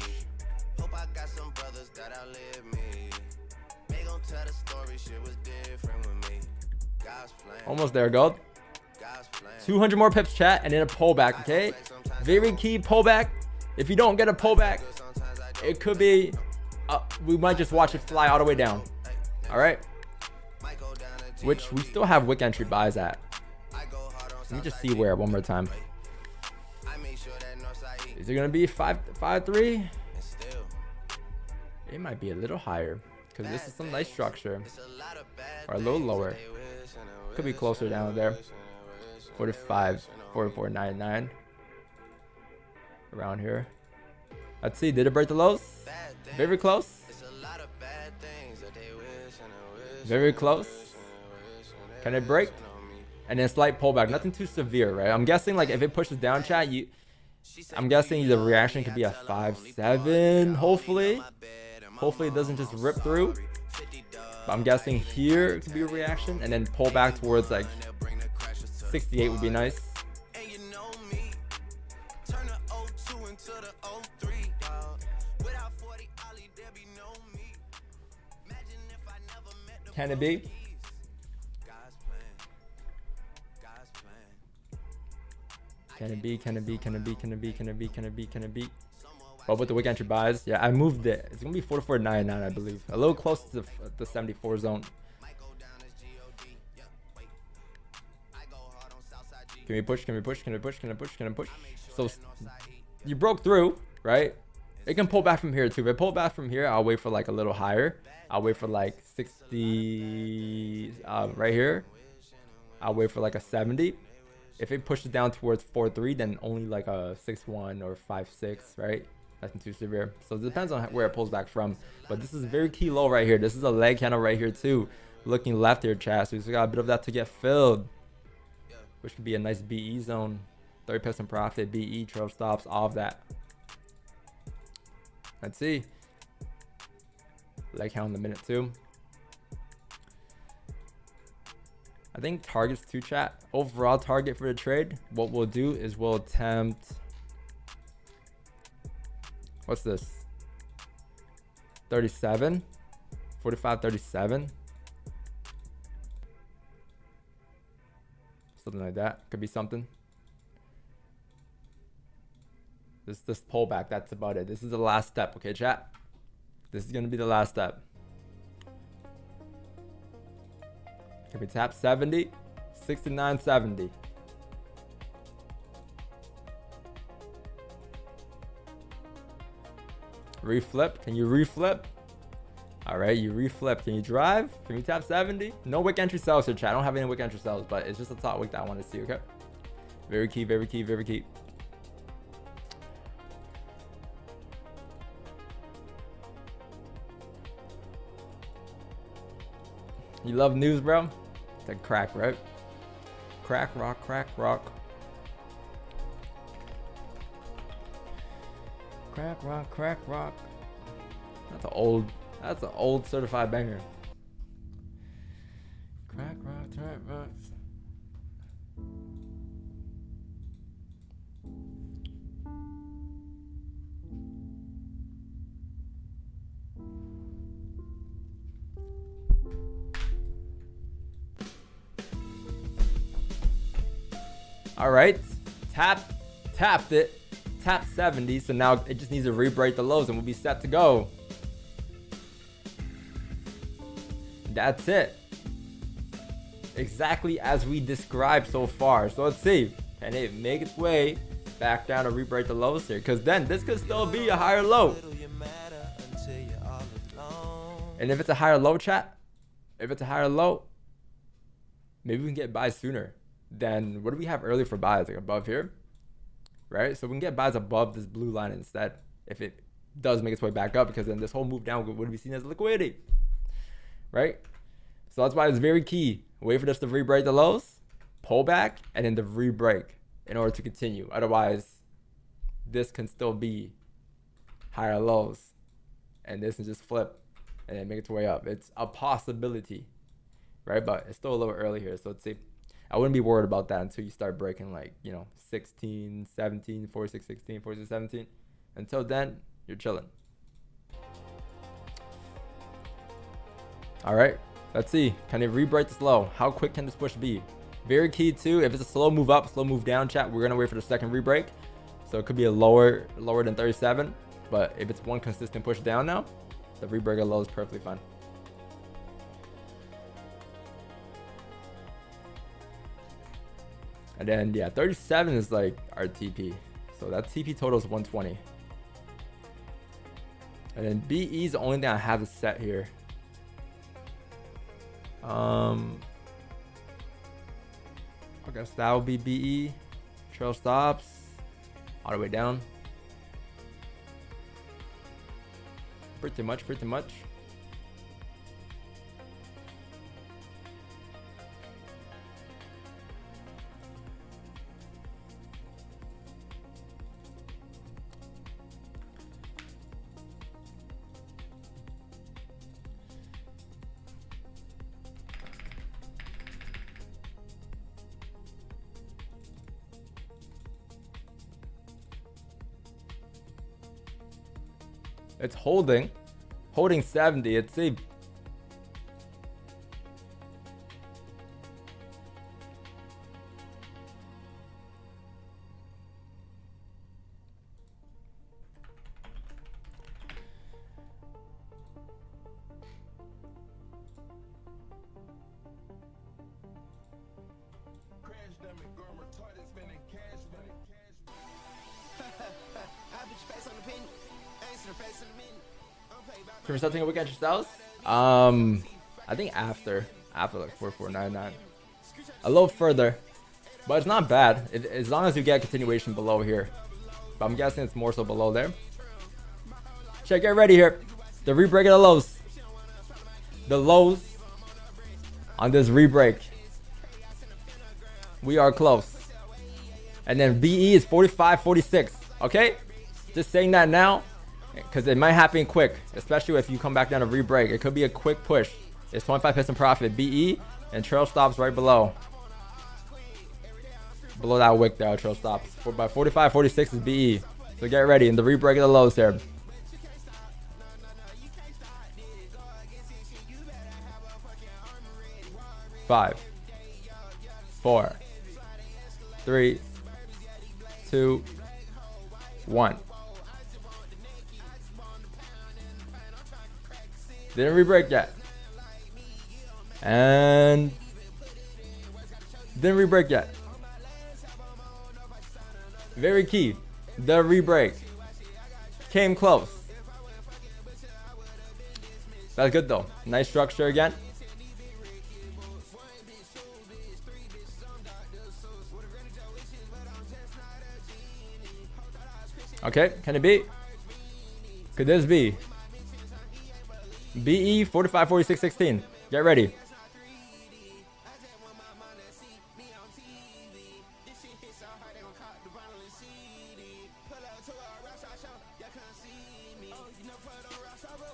Almost there, gold. 200 more pips, chat, and then a pullback, okay? Very key pullback. If you don't get a pullback, it could be, we might just watch it fly all the way down. All right? Which we still have wick entry buys at. Let me just see where one more time. Is it going to be 5.3? It might be a little higher because this is some nice structure. Or a little lower. Could be closer down there. 45, 44.99. Around here. Let's see. Did it break the lows? Very close. Very close. Can it break? And then slight pullback. Nothing too severe, right? I'm guessing like if it pushes down, chat, I'm guessing the reaction could be a 5.7. Hopefully. Hopefully it doesn't just rip through. But I'm guessing here it could be a reaction and then pull back towards like 68 would be nice. Can it be? Can it be? Can it be? Can it be? Can it be? Can it be? Can it be? Can it be? But with the wick entry buys, yeah, I moved it. It's gonna be 44.99, I believe. A little close to the 74 zone. Can we push? Can we push? Can we push? Can I push? Can I push? So you broke through, right? It can pull back from here too. If it pull back from here, I'll wait for like a little higher. I'll wait for like 60 right here. I'll wait for like a 70. If it pushes down towards 4.3, then only like a 6.1 or 5.6, right? Nothing too severe. So it depends on where it pulls back from. But this is very key low right here. This is a leg candle right here too. Looking left here, chat. So we still got a bit of that to get filled, which could be a nice BE zone. 30% profit, BE, trail stops, all of that. Let's see. Leg count in a minute too. I think targets to chat. Overall target for the trade, what we'll do is we'll attempt, what's this? 37, 45, 37. Something like that. Could be something. This pullback, that's about it. This is the last step, okay, chat? This is gonna be the last step. Can we tap 70? 69.70. Reflip. Can you reflip? All right, you reflip. Can you drive? Can we tap 70? No wick entry sells here, chat. I don't have any wick entry sells, but it's just a top wick that I want to see, okay? Very key, very key, very key. You love news, bro? It's like crack, right? Crack, rock, crack, rock. Crack, rock, crack, rock. That's an old certified banger. Crack, rock, crack, rock. All right, tapped it, tapped 70. So now it just needs to re-break the lows and we'll be set to go. That's it. Exactly as we described so far. So let's see, can it make its way back down to re-break the lows here? Because then this could still be a higher low. And if it's a higher low, chat, if it's a higher low, maybe we can get buys sooner. Then what do we have early for buys? Like above here, right? So we can get buys above this blue line instead if it does make its way back up, because then this whole move down would be seen as liquidity, right? So that's why it's very key. Wait for this to re-break the lows, pull back, and then the re-break in order to continue. Otherwise, this can still be higher lows, and this can just flip and then make its way up. It's a possibility, right? But it's still a little early here. So let's see. I wouldn't be worried about that until you start breaking like, you know, 16, 17, 46, 16, 46, 17. Until then, you're chilling. All right, let's see. Can it re-break this low? How quick can this push be? Very key too. If it's a slow move up, slow move down, chat, we're gonna wait for the second re-break. So it could be a lower than 37. But if it's one consistent push down now, the re-break low is perfectly fine. And then, yeah, 37 is like our TP. So that TP total is 120. And then BE is the only thing I have to set here. I guess that will be BE. Trail stops. All the way down. Pretty much. It's holding 70. It's a Can we start taking a look at yourselves? I think after like 4499, a little further, but it's not bad as long as you get continuation below here. But I'm guessing it's more so below there. Check, get ready here. The re-break of the lows on this re-break. We are close. And then BE is 45.46. Okay, just saying that now, because it might happen quick, especially if you come back down to re-break. It could be a quick push. It's 25 pips in profit. BE and trail stops right below that wick there. Trail stops by 45.46 is BE. So get ready in the re-break of the lows here. 5, 4, 3, 2, 1. Didn't re-break yet. And didn't re-break yet. Very key. The re-break. Came close. That's good though. Nice structure again. Okay, can it be? Could this be? BE 45.46.16. Get ready.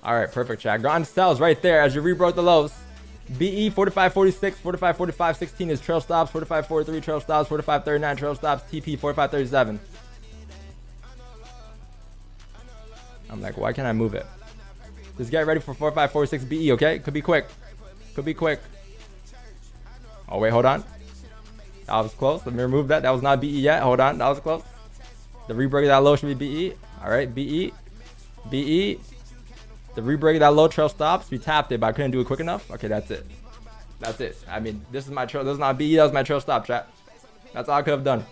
All right, perfect, chat. Grind sells right there as you rebroke the lows. BE 45.46, 45.45.16 is trail stops. 45.43 trail stops. 45.39 trail stops. TP 45.37. I'm like, why can't I move it? Just get ready for 45.46 BE, okay? Could be quick. Could be quick. Oh, wait, hold on. That was close. Let me remove that. That was not BE yet. Hold on. That was close. The rebreak of that low should be BE. All right, BE. BE. The rebreak of that low trail stops. We tapped it, but I couldn't do it quick enough. Okay, that's it. That's it. I mean, this is my trail. This is not BE. That was my trail stop, chat. That's all I could have done.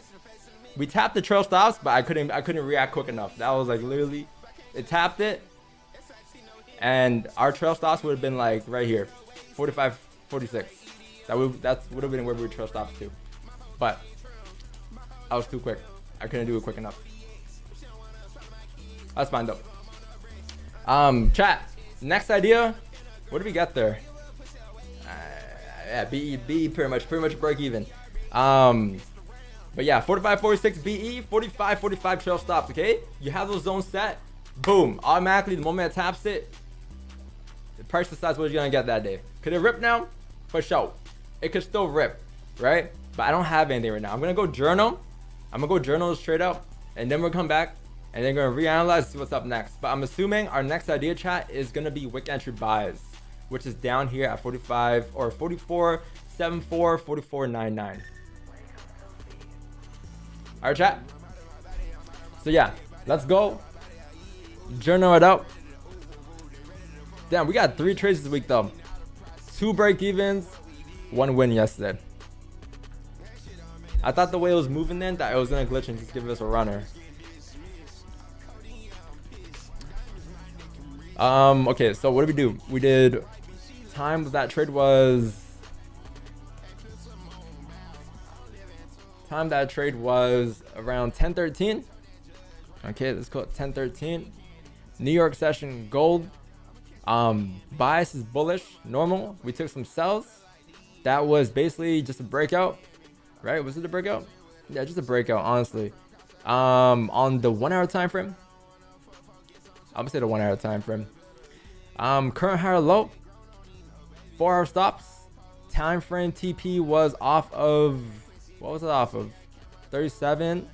We tapped the trail stops, but I couldn't react quick enough. That was like literally, it tapped it. And our trail stops would have been like right here, 45.46. That would have been where we would trail stops to. But I was too quick. I couldn't do it quick enough. That's fine though. Chat. Next idea. What did we get there? Yeah, BE pretty much break even. But yeah, 45.46 BE, 45.45 trail stops. Okay, you have those zones set. Boom! Automatically, the moment it taps it, price decides what you're gonna get that day. Could it rip now? For sure. It could still rip, right? But I don't have anything right now. I'm gonna go journal. I'm gonna go journal this trade out, and then we'll come back and then gonna reanalyze, see what's up next. But I'm assuming our next idea, chat, is gonna be wick entry buys, which is down here at 45 or 44.74, 44.99. All right, chat. So yeah, let's go. Journal it out. Damn, we got 3 trades this week though. 2 break evens, 1 win yesterday. I thought the way it was moving then that it was gonna glitch and just give us a runner. Okay, so what did we do? We did time of that trade was around 10:13. Okay, let's call it 10:13. New York session gold. Bias is bullish, normal. We took some sells. That was basically just a breakout, right? Was it a breakout? Yeah, just a breakout, honestly. On the 1 hour time frame, I'm gonna say the 1 hour time frame. Current higher low, 4 hour stops. Time frame TP was off of, what was it off of? 37.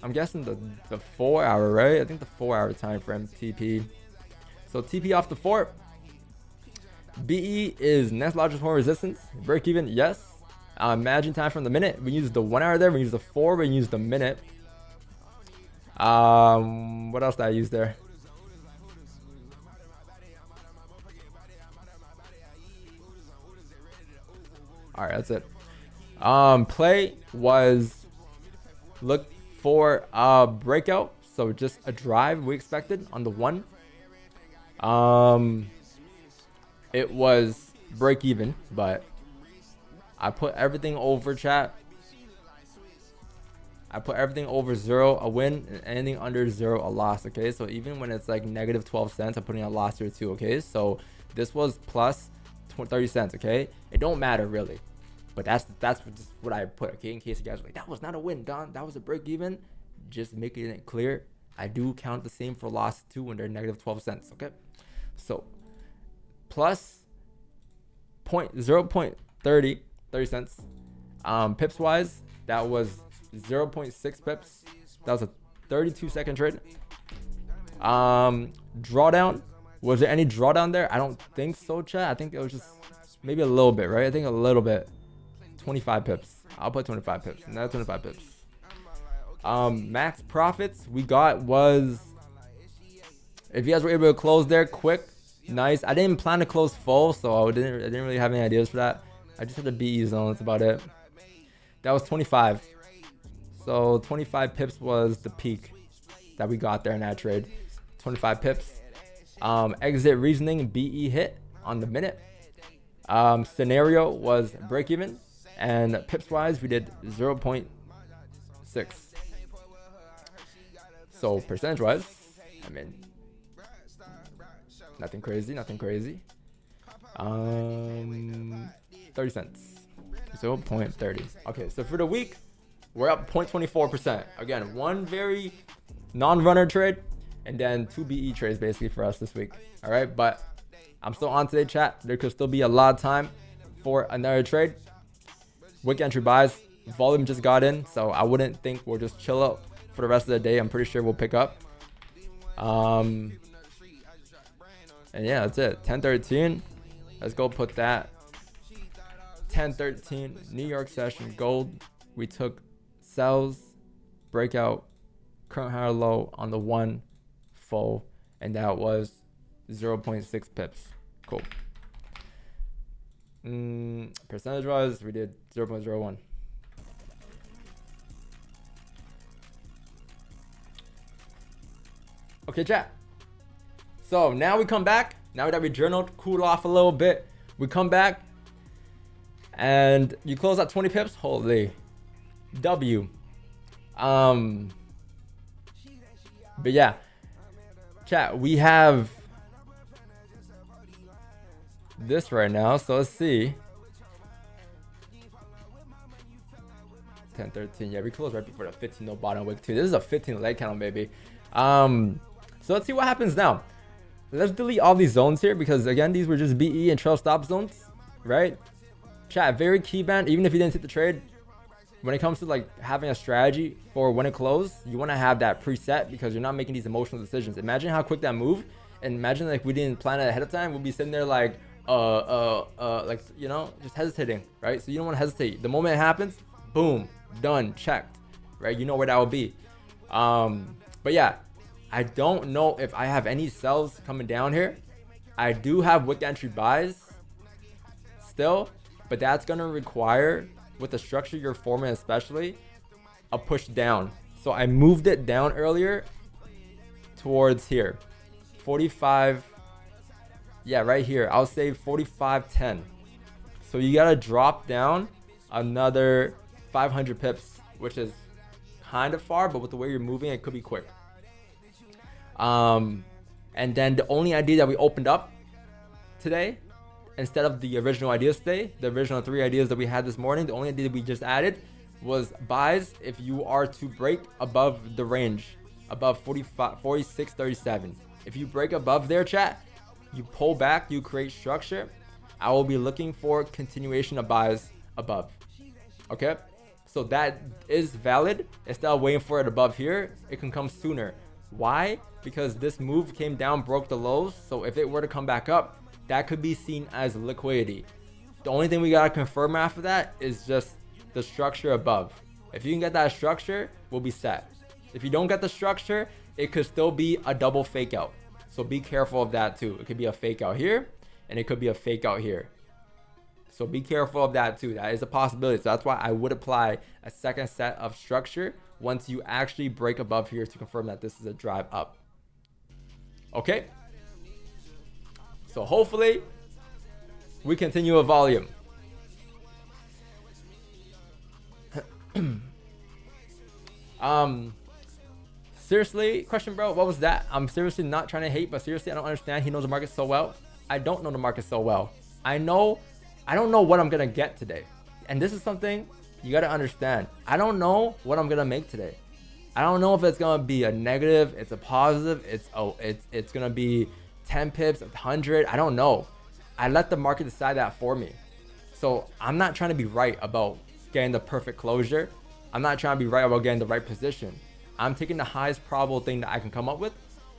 I'm guessing the 4 hour, right? I think the 4 hour time frame TP. So TP off the 4. BE is next largest point resistance. Break even, yes. Imagine time from the minute. We use the 1 hour there. We use the 4. We use the minute. What else did I use there? All right, that's it. Play was look for a breakout. So just a drive we expected on the 1. It was break even, but I put everything over, chat. I put everything over 0 a win, and anything under 0 a loss. Okay, so even when it's like negative 12 cents, I'm putting a loss here too. Okay, so this was plus 30 cents. Okay, it don't matter really, but that's just what I put. Okay, in case you guys are like, that was not a win, Don, that was a break even. Just making it clear, I do count the same for loss too when they're negative 12 cents. Okay, so plus 0.30 cents. Pips wise, that was 0.6 pips. That was a 32-second trade. Drawdown, was there any drawdown there? I don't think so, chat. I think it was just maybe a little bit, right? I think a little bit. 25 pips. I'll put 25 pips. Another 25 pips. Max profits we got was, if you guys were able to close there quick, nice. I didn't plan to close full, so I didn't really have any ideas for that. I just had the BE zone. That's about it. That was 25. So 25 pips was the peak that we got there in that trade. 25 pips. Exit reasoning, BE hit on the minute. Scenario was break even, and pips wise we did 0.6. So percentage wise, I mean, nothing crazy. 30 cents. 0.30. Okay, so for the week, we're up 0.24%. Again, one very non-runner trade, and then 2 BE trades basically for us this week. All right, but I'm still on today, chat. There could still be a lot of time for another trade. Wick entry buys. Volume just got in, so I wouldn't think we'll just chill out for the rest of the day. I'm pretty sure we'll pick up. And yeah, that's it. 10:13. Let's go put that. 10:13 New York session gold. We took sells, breakout, current higher low on the 1 full, and that was 0.6 pips. Cool. Percentage wise, we did 0.01. Okay, chat. So now we come back. Now that we journaled, cooled off a little bit, we come back and you close at 20 pips. Holy W. But yeah, chat, we have this right now. So let's see. 10:13. Yeah, we closed right before the 15 no bottom wick too. This is a 15 leg candle, baby. So let's see what happens now. let's delete all these zones here because again, these were just BE and trail stop zones, right? Chat, very key band. Even if you didn't hit the trade, when it comes to like having a strategy for when it closed, you want to have that preset because you're not making these emotional decisions. Imagine how quick that moved, and imagine like we didn't plan it ahead of time. We'll be sitting there like like, you know, just hesitating, right? So you don't want to hesitate. The moment it happens, boom, done, checked, right? You know where that will be. But yeah, I don't know if I have any sells coming down here. I do have wick entry buys still, but that's gonna require, with the structure you're forming especially, a push down. So I moved it down earlier towards here, 45. Yeah, right here. I'll say 45.10. So you gotta drop down another 500 pips, which is kind of far, but with the way you're moving, it could be quick. And then the only idea that we opened up today, instead of the original ideas today, the original 3 ideas that we had this morning, the only idea that we just added was buys if you are to break above the range, above 46.37. If you break above there, chat, you pull back, you create structure. I will be looking for continuation of buys above. Okay, so that is valid. Instead of waiting for it above here, it can come sooner. Why? Because this move came down, broke the lows. So if it were to come back up, that could be seen as liquidity. The only thing we gotta confirm after that is just the structure above. If you can get that structure, we'll be set. If you don't get the structure, it could still be a double fake out. So be careful of that too. It could be a fake out here, and it could be a fake out here. So be careful of that too. That is a possibility. So that's why I would apply a second set of structure once you actually break above here to confirm that this is a drive up. Okay. So hopefully we continue a volume. Seriously, question, bro, what was that? I'm seriously not trying to hate, but seriously, I don't understand. He knows the market so well. I don't know the market so well. I don't know what I'm gonna get today, and this is something you gotta understand. I don't know what I'm gonna make today. I don't know if it's gonna be a negative, it's a positive, it's gonna be 10 pips, 100. I don't know. I let the market decide that for me. So I'm not trying to be right about getting the perfect closure. I'm not trying to be right about getting the right position. I'm taking the highest probable thing that I can come up with,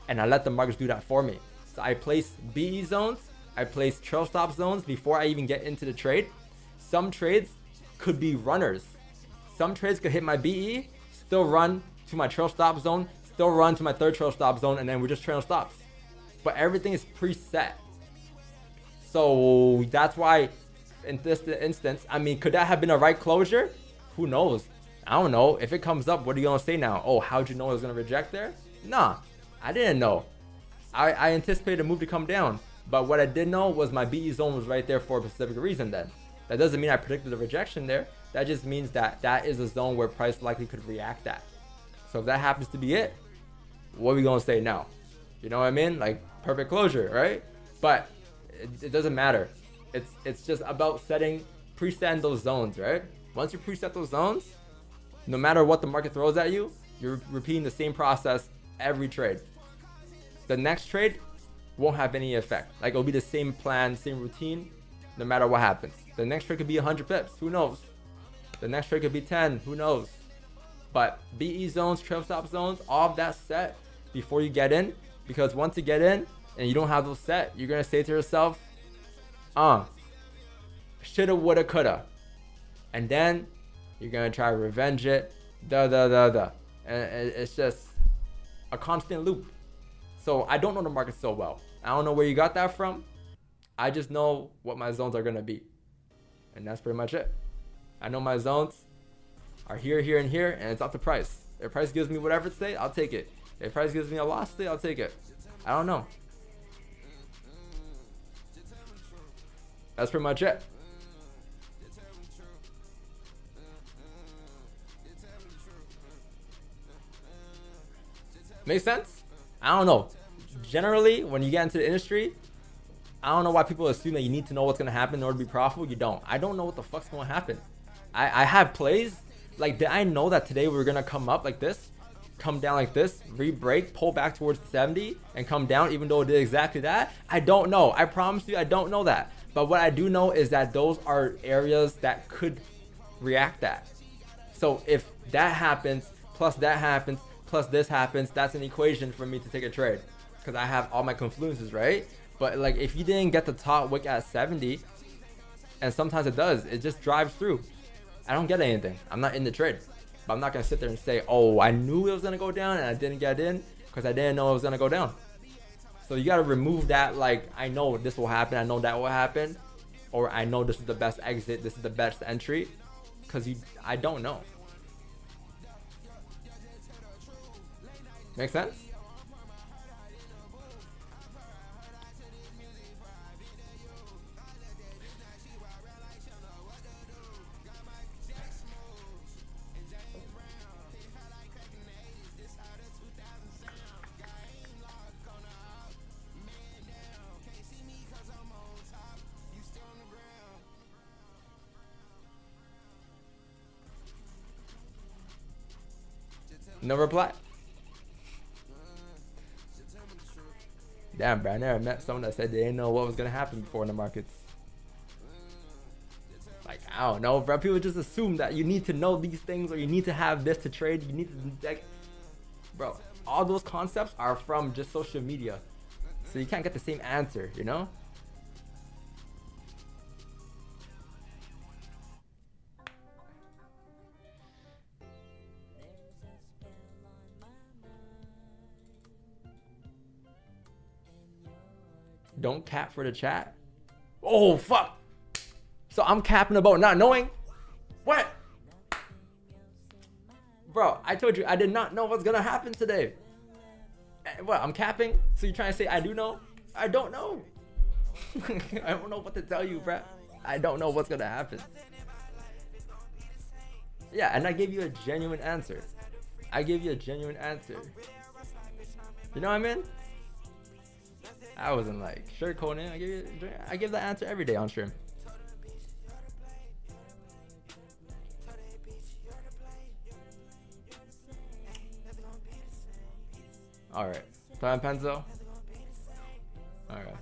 and I let the markets do that for me. So I place BE zones, I place trail stop zones before I even get into the trade. Some trades could be runners. Some trades could hit my BE, still run to my trail stop zone, still run to my third trail stop zone, and then we're just trail stops. But everything is preset. So that's why in this instance, I mean, could that have been a right closure? Who knows? I don't know. If it comes up, what are you gonna say now? Oh, how'd you know it was gonna reject there? Nah, I didn't know. I anticipated a move to come down, but what I did know was my BE zone was right there for a specific reason. Then that doesn't mean I predicted a rejection there. That just means that that is a zone where price likely could react at. So if that happens to be it, what are we gonna say now? You know what I mean? Like perfect closure, right? But it doesn't matter. It's just about presetting those zones, right? Once you preset those zones, no matter what the market throws at you, you're repeating the same process every trade. The next trade won't have any effect. Like it'll be the same plan, same routine, no matter what happens. The next trade could be 100 pips, who knows? The next trade could be 10, who knows? But BE zones, trail stop zones, all of that set before you get in, because once you get in and you don't have those set, you're gonna say to yourself, shoulda, woulda, coulda. And then you're gonna try to revenge it, and it's just a constant loop. So I don't know the market so well. I don't know where you got that from. I just know what my zones are gonna be, and that's pretty much it. I know my zones are here, here, and here, and it's up to price. If price gives me whatever today, I'll take it. If price gives me a loss today, I'll take it. I don't know. That's pretty much it. Make sense? I don't know. Generally, when you get into the industry, I don't know why people assume that you need to know what's going to happen in order to be profitable. You don't. I don't know what the fuck's going to happen. I have plays. Like, did I know that today we were going to come up like this? come down like this, re-break, pull back towards the 70 and come down, even though it did exactly that? I don't know. I promise you, I don't know that. But what I do know is that those are areas that could react that. So if that happens, plus that happens, plus this happens, that's an equation for me to take a trade, because I have all my confluences, right? But like, if you didn't get the top wick at 70, and sometimes it does, it just drives through, I don't get anything. I'm not in the trade. But I'm not gonna sit there and say, oh, I knew it was gonna go down and I didn't get in because I didn't know it was gonna go down. So you gotta remove that, like, I know this will happen, I know that will happen, or I know this is the best exit, this is the best entry, because I don't know. Make sense? No reply. Damn, bro, I never met someone that said they didn't know what was gonna happen before in the markets. Like, I don't know, bro. People just assume that you need to know these things, or you need to have this to trade. You need to, like, bro, all those concepts are from just social media, so you can't get the same answer, you know? Don't cap for the chat. Oh, fuck. So I'm capping about not knowing? What? Bro, I told you I did not know what's gonna happen today. What, I'm capping? So you're trying to say I do know? I don't know. I don't know what to tell you, bro. I don't know what's gonna happen. Yeah, and I gave you a genuine answer. I gave you a genuine answer. You know what I mean? I wasn't like sugarcoating. I give the answer every day on stream. All right, time pencil. All right,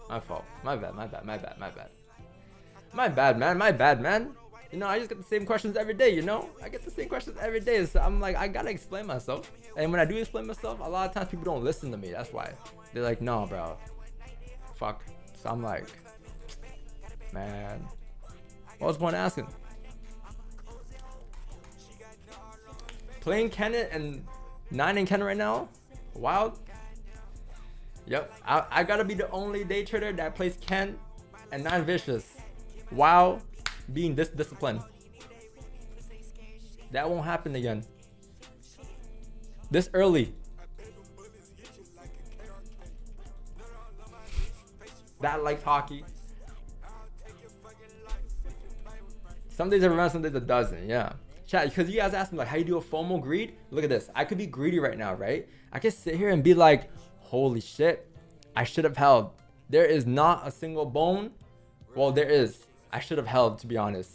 my fault. My bad. My bad, man. You know, I just get the same questions every day. You know, I get the same questions every day. So I'm like, I gotta explain myself. And when I do explain myself, a lot of times people don't listen to me. That's why they're like, no, bro. Fuck. So I'm like, man, what was the point asking? Playing Ken and 9 and Ken right now? Wild. Yep. I gotta be the only day trader that plays Ken and 9 vicious while being this disciplined. That won't happen again. This early. That likes hockey. Some days I remember, some days it doesn't. Yeah. Chat, because you guys asked me like how you do a FOMO greed. Look at this. I could be greedy right now, right? I could sit here and be like, holy shit, I should have held. There is not a single bone. Well, there is. I should have held, to be honest.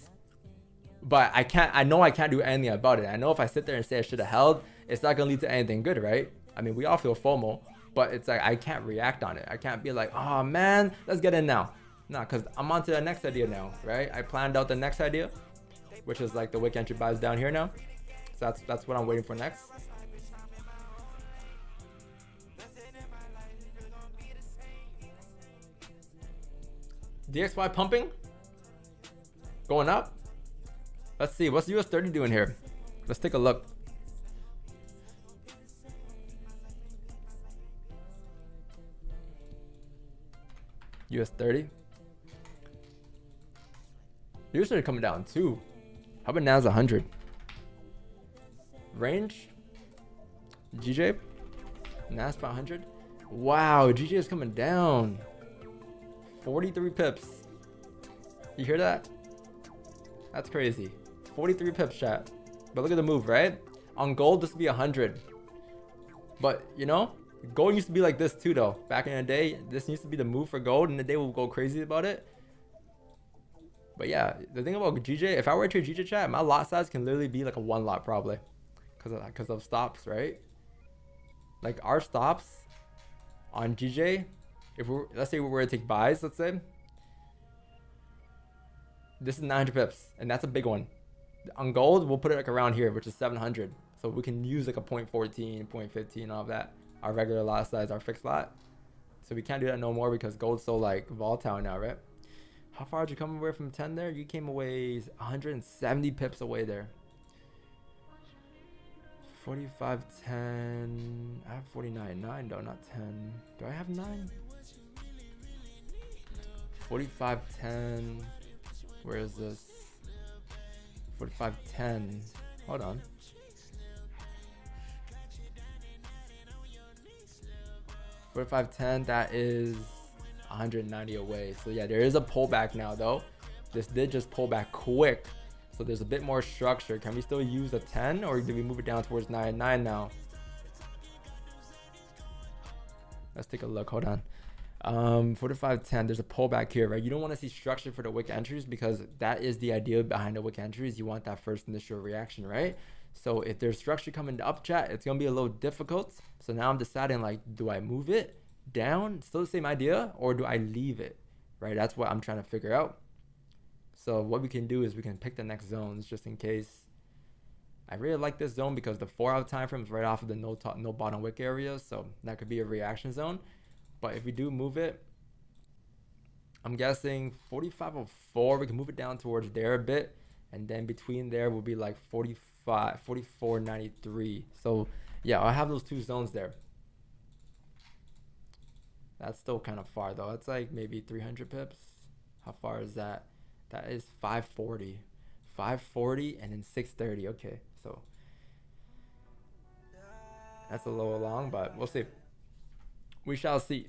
But I can't, I know I can't do anything about it. I know if I sit there and say I should have held, it's not gonna lead to anything good, right? I mean, we all feel FOMO. But it's like, I can't react on it. I can't be like, oh man, let's get in now. Nah, because I'm on to the next idea now, right? I planned out the next idea, which is like the wick entry buys down here now. So that's what I'm waiting for next. DXY pumping? Going up? Let's see, what's US 30 doing here? Let's take a look. US 30. US 30 coming down too. How about NAS 100? Range? GJ? NAS 100? Wow, GJ is coming down. 43 pips. You hear that? That's crazy. 43 pips, chat. But look at the move, right? On gold, this would be 100. But, you know, gold used to be like this too, though. Back in the day, this used to be the move for gold, and the day will go crazy about it. But yeah, the thing about GJ, if I were to GJ chat, my lot size can literally be like a 1 lot probably, because of stops, right? Like our stops on GJ, if we're, let's say we were to take buys, let's say this is 900 pips, and that's a big one. On gold, we'll put it like around here, which is 700. So we can use like a 0.14, 0.15, all of that. Our regular lot size, our fixed lot. So we can't do that no more because gold's so like volatile now, right? How far did you come away from 10 there? You came away 170 pips away there. 45, 10. I have 49, 9 though, not 10. Do I have 9? 45, 10. Where is this? 45, 10. Hold on. $45.10, that is 190 away. So yeah, there is a pullback now though. This did just pull back quick, so there's a bit more structure. Can we still use a 10, or do we move it down towards 9.9 now? Let's take a look. Hold on. 45.10, there's a pullback here, right? You don't want to see structure for the wick entries, because that is the idea behind the wick entries. You want that first initial reaction, right? So if there's structure coming to up chat, it's gonna be a little difficult. So now I'm deciding, like, do I move it down, still the same idea, or do I leave it, right? That's what I'm trying to figure out. So what we can do is we can pick the next zones just in case. I really like this zone because the 4 hour time frame is right off of the no bottom wick area, so that could be a reaction zone. But if we do move it, I'm guessing 45.04, we can move it down towards there a bit, and then between there will be like 44.93. So yeah, I have those two zones there. That's still kind of far though. It's like maybe 300 pips. How far is that? That is 540. 540 and then 630. Okay, so that's a little long, but we'll see. We shall see.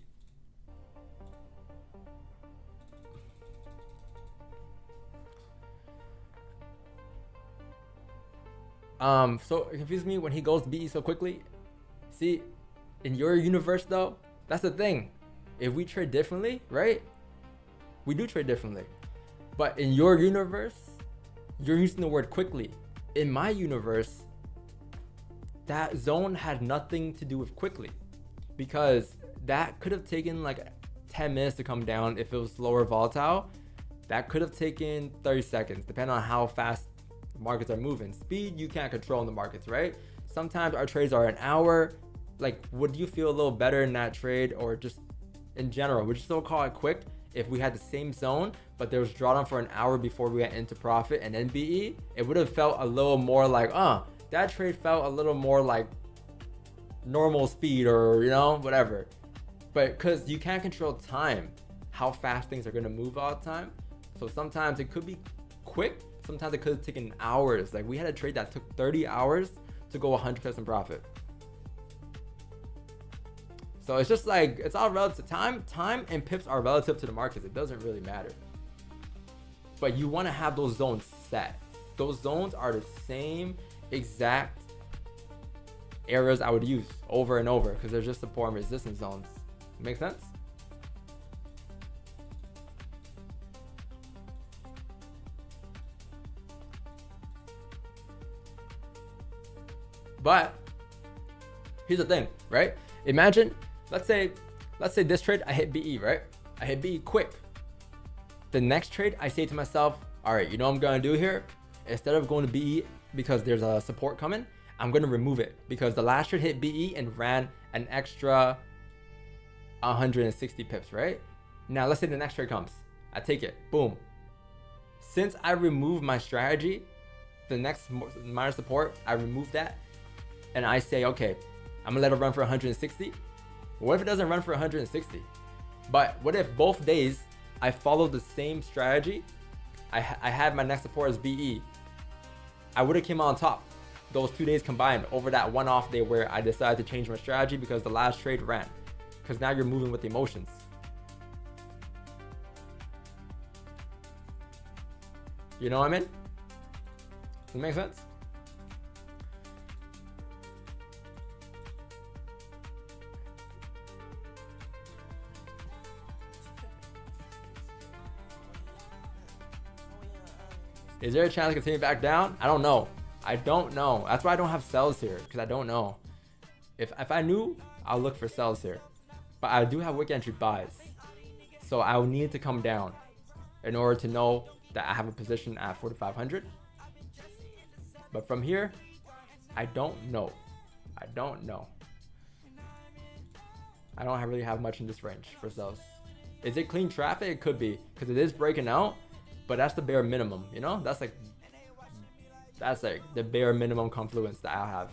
So it confuses me when he goes BE so quickly. See, in your universe though, that's the thing. If we trade differently, right? We do trade differently. But in your universe, you're using the word quickly. In my universe, that zone had nothing to do with quickly, because that could have taken like 10 minutes to come down if it was slower volatile. That could have taken 30 seconds, depending on how fast markets are moving. Speed, you can't control in the markets, right? Sometimes our trades are an hour. Like, would you feel a little better in that trade, or just in general, would you still call it quick if we had the same zone, but there was drawdown for an hour before we went into profit and then BE? It would have felt a little more like, that trade felt a little more like normal speed, or, you know, whatever. But because you can't control time, how fast things are going to move all the time. So sometimes it could be quick. Sometimes it could have taken hours. Like, we had a trade that took 30 hours to go 100% profit. So it's just like, it's all relative. Time and pips are relative to the markets. It doesn't really matter. But you want to have those zones set. Those zones are the same exact areas I would use over and over, because they're just support and resistance zones. Make sense? But here's the thing, right? Imagine, let's say this trade I hit BE, right? I hit BE quick. The next trade I say to myself, all right, you know what I'm gonna do here? Instead of going to BE because there's a support coming, I'm gonna remove it, because the last trade hit BE and ran an extra 160 pips, right? Now let's say the next trade comes, I take it, boom. Since I removed my strategy, the next minor support, I remove that, and I say, okay, I'm gonna let it run for 160. What if it doesn't run for 160? But what if both days I follow the same strategy? I had my next support as BE. I would have came on top those 2 days combined over that one off day where I decided to change my strategy because the last trade ran. Because now you're moving with emotions. You know what I mean? Does it make sense? Is there a chance to continue back down? I don't know. I don't know. That's why I don't have sells here, because I don't know. If I knew, I'll look for sells here. But I do have wick entry buys. So I will need to come down in order to know that I have a position at 4,500. But from here, I don't know. I don't know. I don't really have much in this range for sells. Is it clean traffic? It could be, because it is breaking out, but that's the bare minimum, you know? That's like the bare minimum confluence that I have.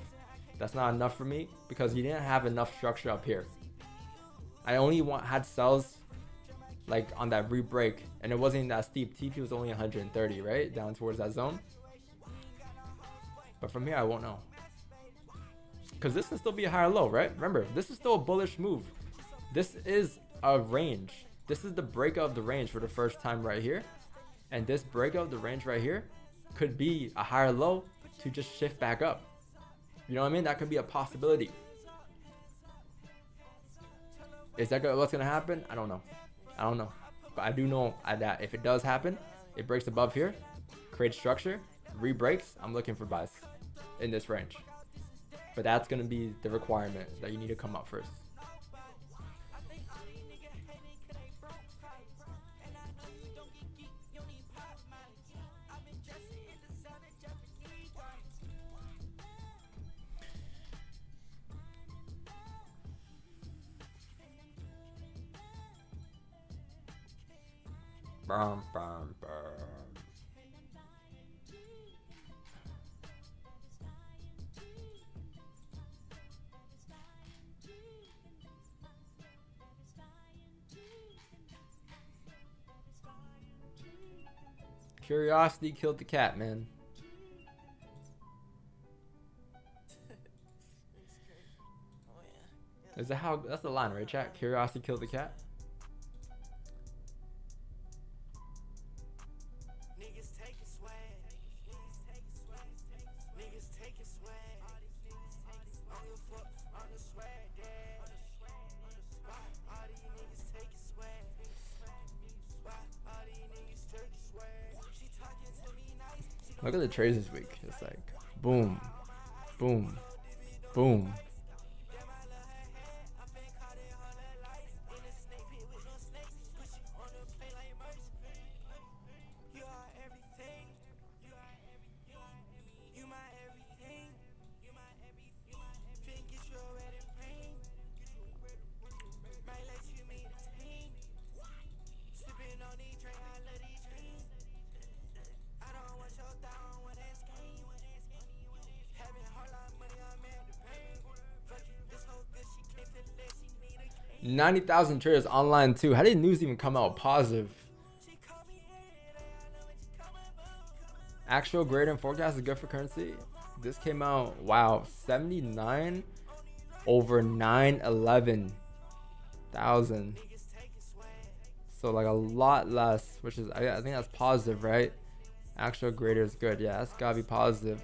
That's not enough for me because you didn't have enough structure up here. I only had sells like on that re-break, and it wasn't that steep. TP was only 130, right? Down towards that zone. But from here, I won't know. Because this can still be a higher low, right? Remember, this is still a bullish move. This is a range. This is the breakout of the range for the first time right here. And this breakout of the range right here could be a higher low to just shift back up. You know what I mean? That could be a possibility. Is that what's going to happen? I don't know. I don't know. But I do know that if it does happen, it breaks above here, creates structure, re-breaks, I'm looking for buys in this range. But that's going to be the requirement that you need to come up first. Bum, bum, bum. Curiosity killed the cat, man. Is that how? That's the line, right, chat? Curiosity killed the cat. Look at the trades this week. It's like boom, boom, boom. $90,000 traders online too. How did news even come out positive? Actual grade and forecast is good for currency. This came out, wow, 79 over 911,000. So like a lot less, which is I think that's positive, right? Actual grader is good. Yeah, that's gotta be positive.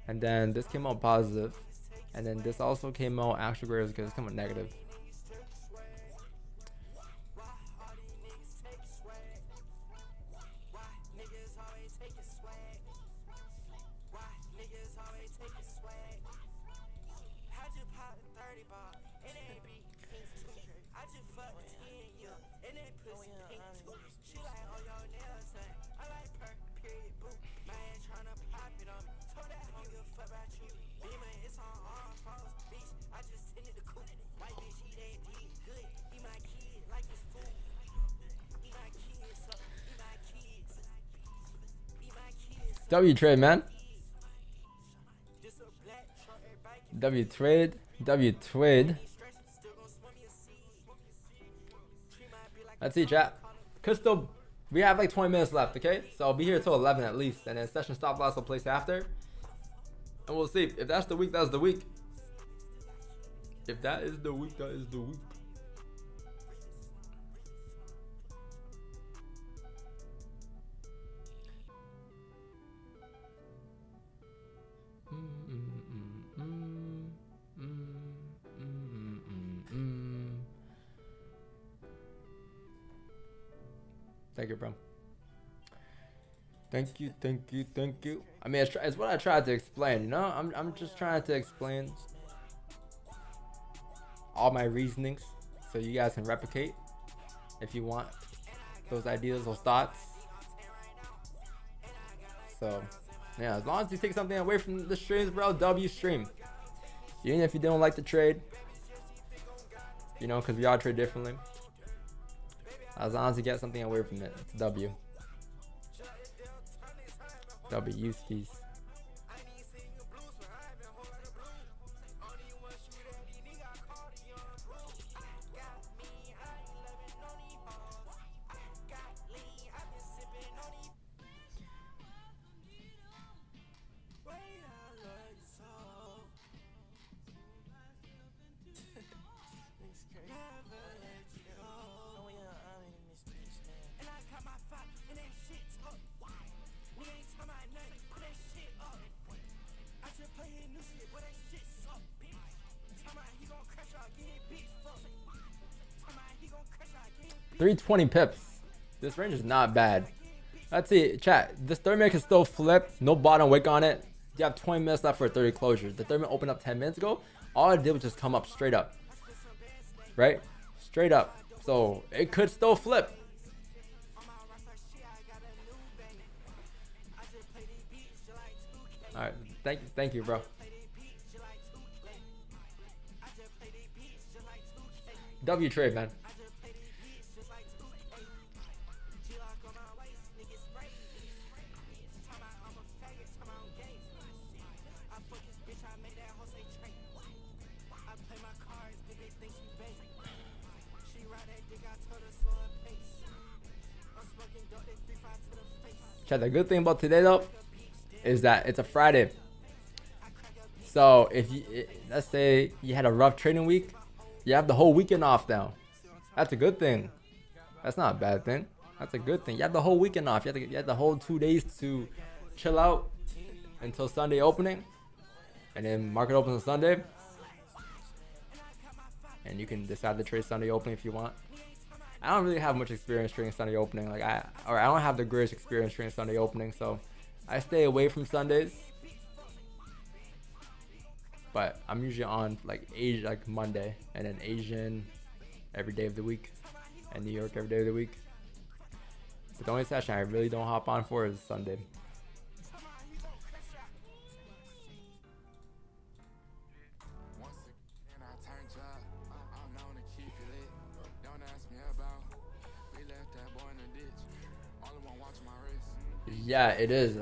And then this came out positive, and then this also came out actual grader is good. It's come out negative. W trade, man. W trade. W trade. Let's see, chat. Crystal, we have like 20 minutes left, okay? So I'll be here till 11 at least, and then session stop loss will place after. And we'll see. If that's the week, that's the week. If that is the week, that is the week. Thank you, bro. Thank you, thank you, thank you. I mean, it's what I tried to explain, you know? I'm just trying to explain all my reasonings so you guys can replicate if you want those ideas, those thoughts. So yeah, as long as you take something away from the streams, bro, W stream. Even if you don't like the trade, you know, because we all trade differently. As long as you get something away from it, it's W. W skis. $320 pips. This range is not bad. Let's see, chat. This 30 minute can still flip. No bottom wick on it. You have 20 minutes left for a 30 closure. The 30 minute opened up 10 minutes ago. All it did was just come up straight up. Right? Straight up. So it could still flip. All right. Thank you, bro. W trade, man. Chat, the good thing about today though is that it's a Friday. So if you, let's say you had a rough trading week, you have the whole weekend off now. That's a good thing. That's not a bad thing. That's a good thing. You have the whole weekend off. You have the whole 2 days to chill out until Sunday opening, and then market opens on Sunday, and you can decide to trade Sunday opening if you want. I don't really have much experience trading Sunday opening. I don't have the greatest experience trading Sunday opening, so I stay away from Sundays. But I'm usually on Asia Monday, and then Asian every day of the week, and New York every day of the week. But the only session I really don't hop on for is Sunday. Yeah, it is.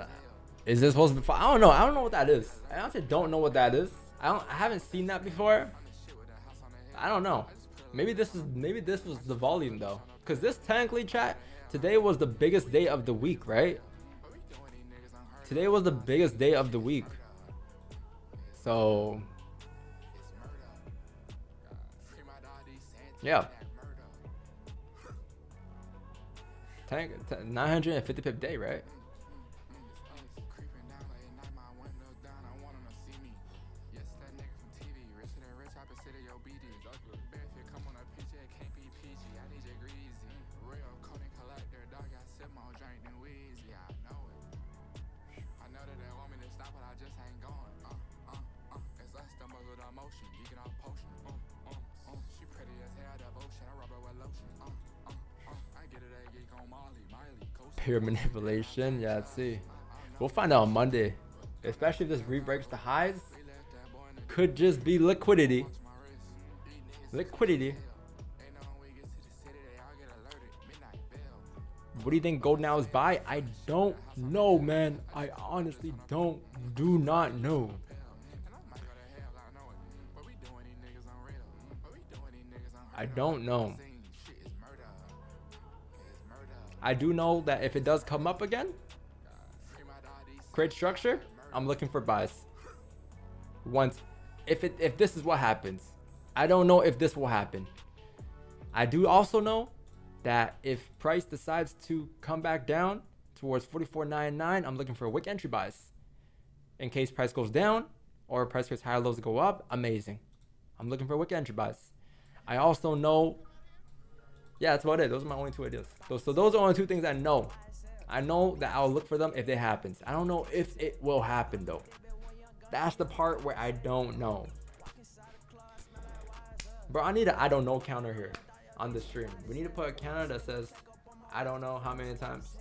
Is this supposed to be? I don't know. I don't know what that is. I honestly don't know what that is. I haven't seen that before. I don't know. Maybe this was the volume though, because this technically, chat, today was the biggest day of the week, right? Today was the biggest day of the week. So yeah. 950 pip day, right? Pure manipulation. Yeah, let's see. We'll find out on Monday. Especially if this re-breaks the highs. Could just be liquidity. Liquidity. What do you think gold now is buy? I don't know, man. I honestly do not know. I don't know. I do know that if it does come up again, create structure, I'm looking for buys. If this is what happens, I don't know if this will happen. I do also know that if price decides to come back down towards 44.99, I'm looking for wick entry buys. In case price goes down or price goes higher, lows go up, amazing. I'm looking for wick entry buys. I also know. Yeah, that's about it. Those are my only two ideas. So those are only two things I know. I know that I'll look for them if it happens. I don't know if it will happen though. That's the part where I don't know. Bro, I need a I don't know counter here on the stream. We need to put a counter that says I don't know how many times.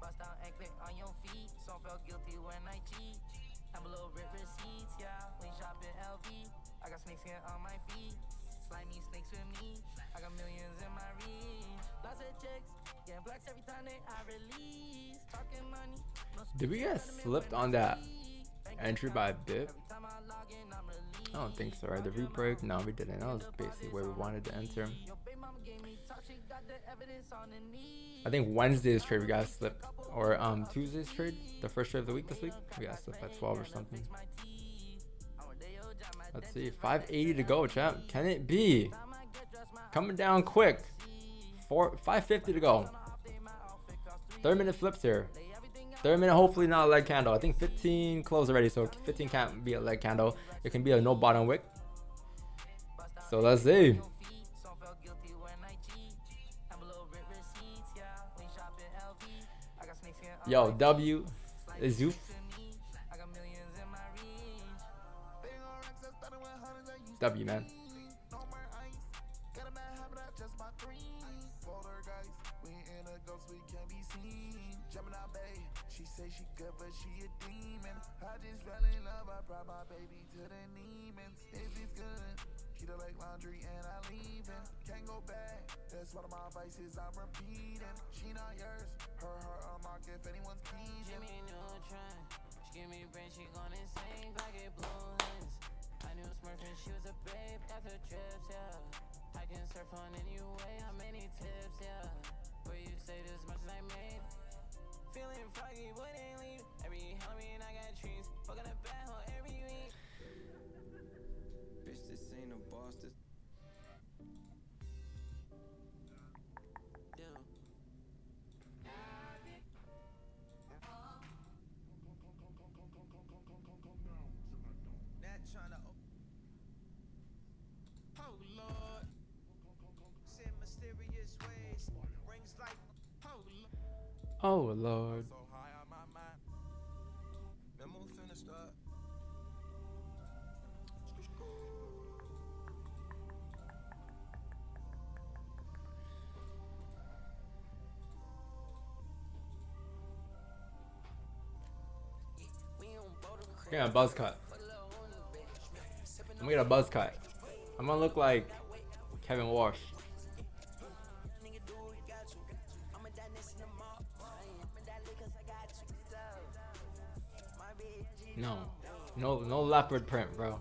Bust down anklet on your feet, so felt guilty when I cheat. I'm a little rip receipts, yeah. We shop in LV. I got snakeskin on my feet. Slimy snakes with me. I got millions in my reach. Lots of checks, getting blacks every time that I release. Talking money. No Did we get slipped on that entry by a bit? I don't think so, right? The re-break? No, we didn't. That was basically where we wanted to enter. I think Wednesday's trade we got slipped, or Tuesday's trade, the first trade of the week this week, we got slipped at 12 or something. Let's see, 580 to go, champ. Can it be? Coming down quick. 550 to go. 30-minute flips here. 30-minute, hopefully not a leg candle. I think 15 closed already, so 15 can't be a leg candle. It can be a no bottom wick. So let's see. Yo, W is you. W, man. She say she good, but she a demon. I just fell in love. I brought my baby to the Neiman's. If it's good, keep it like laundry and I leave it. Can't go back. That's one of my vices I'm repeating. She not yours. Her heart unmarked if anyone's keys. Give me new trend. She give me brain, she gone insane. I get blue hands. I knew Smurf when she was a babe. After trips, yeah. I can surf on any way. How many tips, yeah. Where you say this much as I made. Feeling foggy, but ain't leave. Every Halloween I got trees. Fucking a bad hole every week. Bitch, this ain't a boss. This Not tryna. Oh Lord, send mysterious ways. Rings like Oh Lord. so high on my mind. Memo finna start. We're gonna buzz cut. I'm gonna get a buzz cut. I'm gonna look like Kevin Walsh. No leopard print, bro.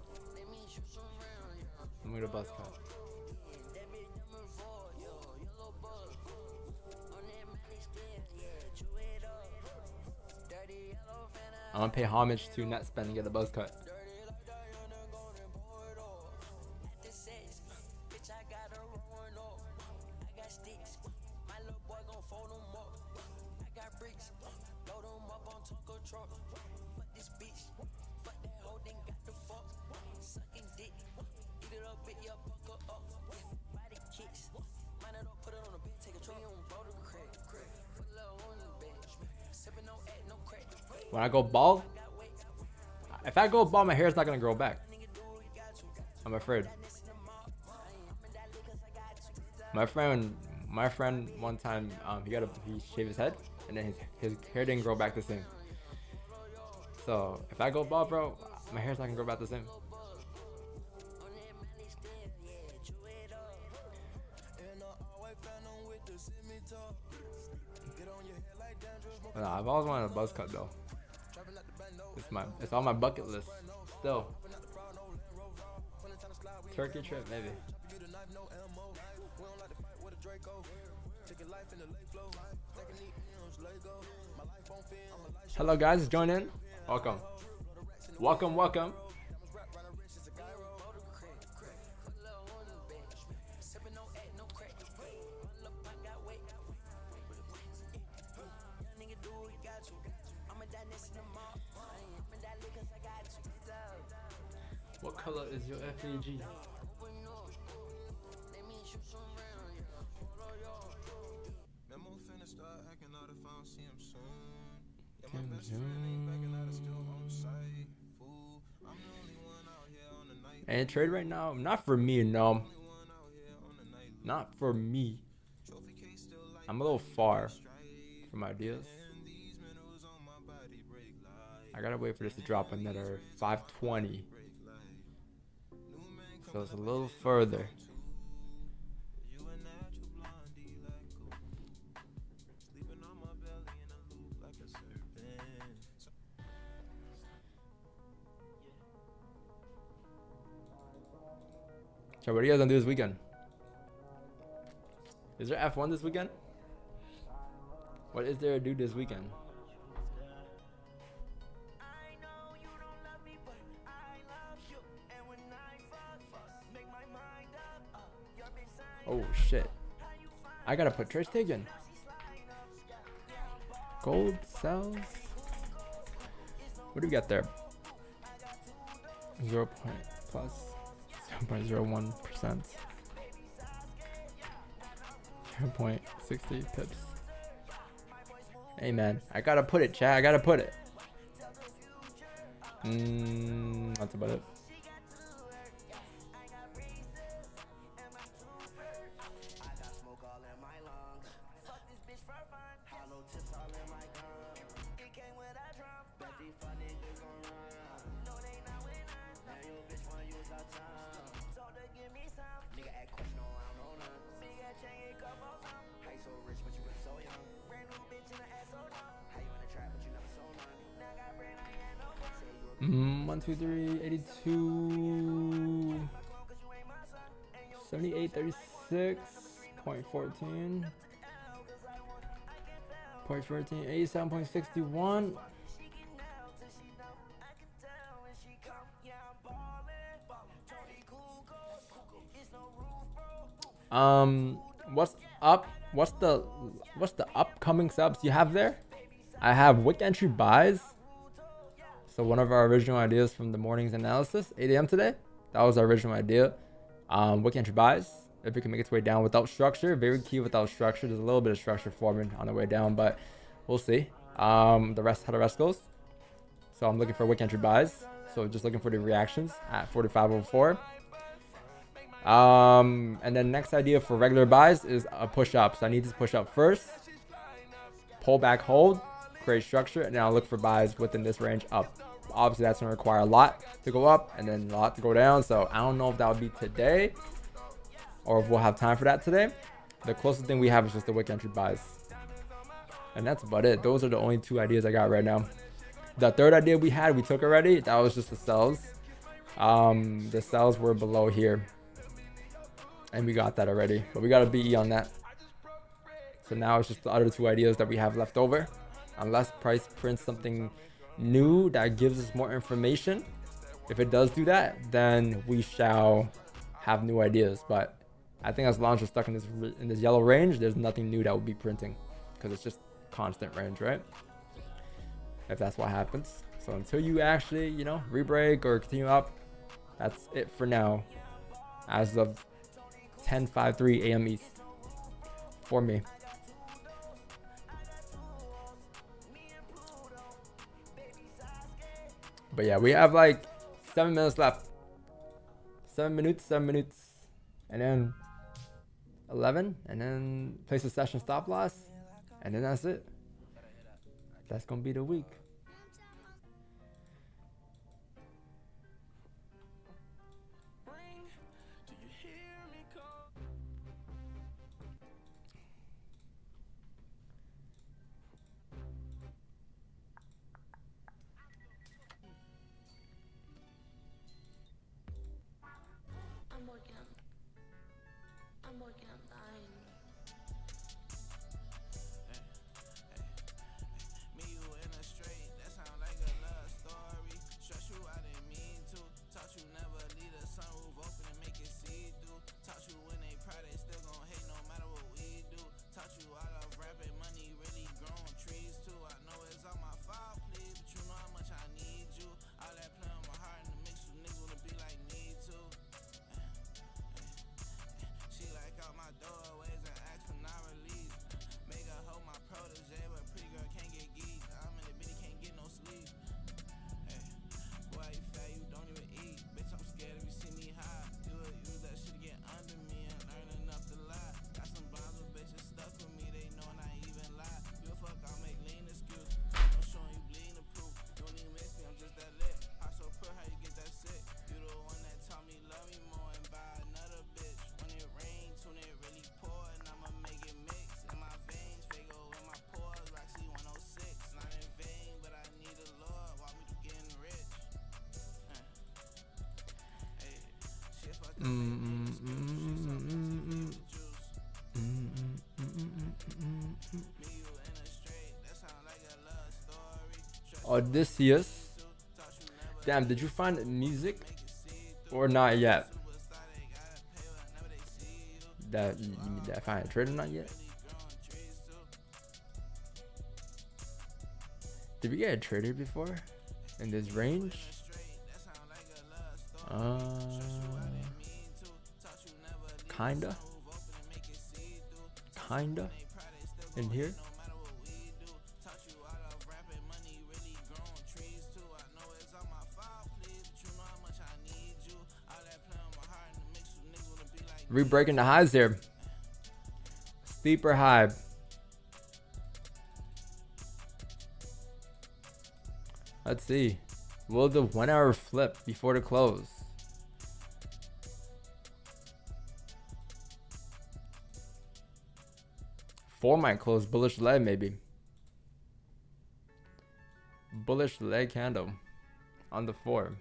I'm gonna buzz cut. I'm gonna pay homage to Netspend and get a buzz cut. When I go bald, if I go bald, my hair's not gonna grow back. I'm afraid. My friend one time, he shaved his head, and then his hair didn't grow back the same. So if I go bald, bro, my hair's not gonna grow back the same. Nah, I've always wanted a buzz cut though. It's on my bucket list. Still. Turkey trip, maybe. Hello guys, join in. Welcome. Welcome, welcome. What color is your FAG? And trade right now? Not for me, no. Not for me. I'm a little far from ideas. I gotta wait for this to drop another 520. So it's a little further. So what are you guys gonna do this weekend? Is there F1 this weekend? What is there to do this weekend? Oh shit. I gotta put trace taken. Gold sells. What do we got there? 0 point plus 0.01%. 0.60 pips. Hey man, I gotta put it, chat. I gotta put it. That's about it. One, two, three, 82, 78, 36, 0.14, 87.61. What's up? What's the upcoming subs you have there? I have wick entry buys. So one of our original ideas from the morning's analysis, 8 a.m. today, that was our original idea. Wick entry buys, if it can make its way down without structure, very key without structure. There's a little bit of structure forming on the way down, but we'll see. How the rest goes. So I'm looking for wick entry buys. So just looking for the reactions at 45.04. And then next idea for regular buys is a push up. So I need this push up first, pull back, hold, create structure, and then I'll look for buys within this range up. Obviously that's going to require a lot to go up and then a lot to go down, so I don't know if that would be today or if we'll have time for that today. The closest thing we have is just the wick entry buys, and that's about it. Those are the only two ideas I got right now. The third idea we took already. That was just the sells. The sells were below here and we got that already, but we got a BE on that. So now it's just the other two ideas that we have left over. Unless price prints something new that gives us more information. If it does do that, then we shall have new ideas. But I think as long as we're stuck in this yellow range, there's nothing new that will be printing, because it's just constant range, right? If that's what happens. So until you actually, re-break or continue up, that's it for now. As of 10:53 a.m. East for me. But yeah, we have like 7 minutes left. 7 minutes, and then 11, and then place a session stop loss, and then that's it. That's gonna be the week. I'm working on dying. Odysseus. Damn, did you find music or not yet? That you mean that I find a trade or not yet? Did we get a trade here before in this range? Kinda in here. Re-breaking the highs there. Steeper high. Let's see. Will the 1 hour flip before the close? Four might close bullish leg maybe. Bullish leg candle on the 4.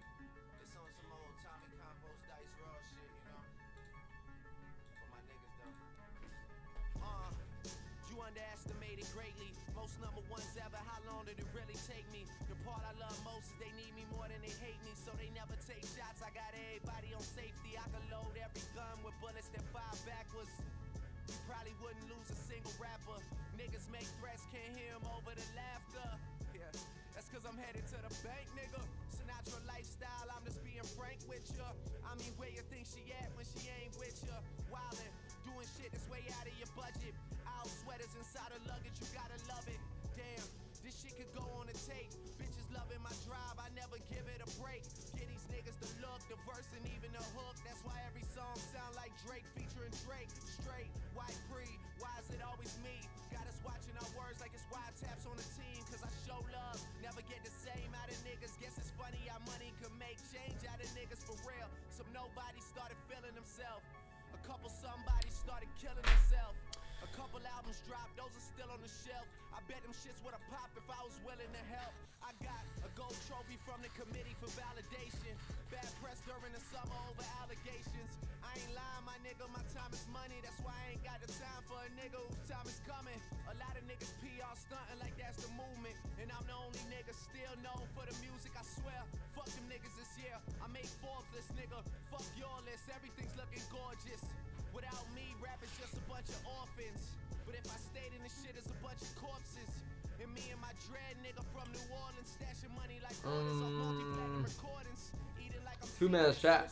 Two minutes chat.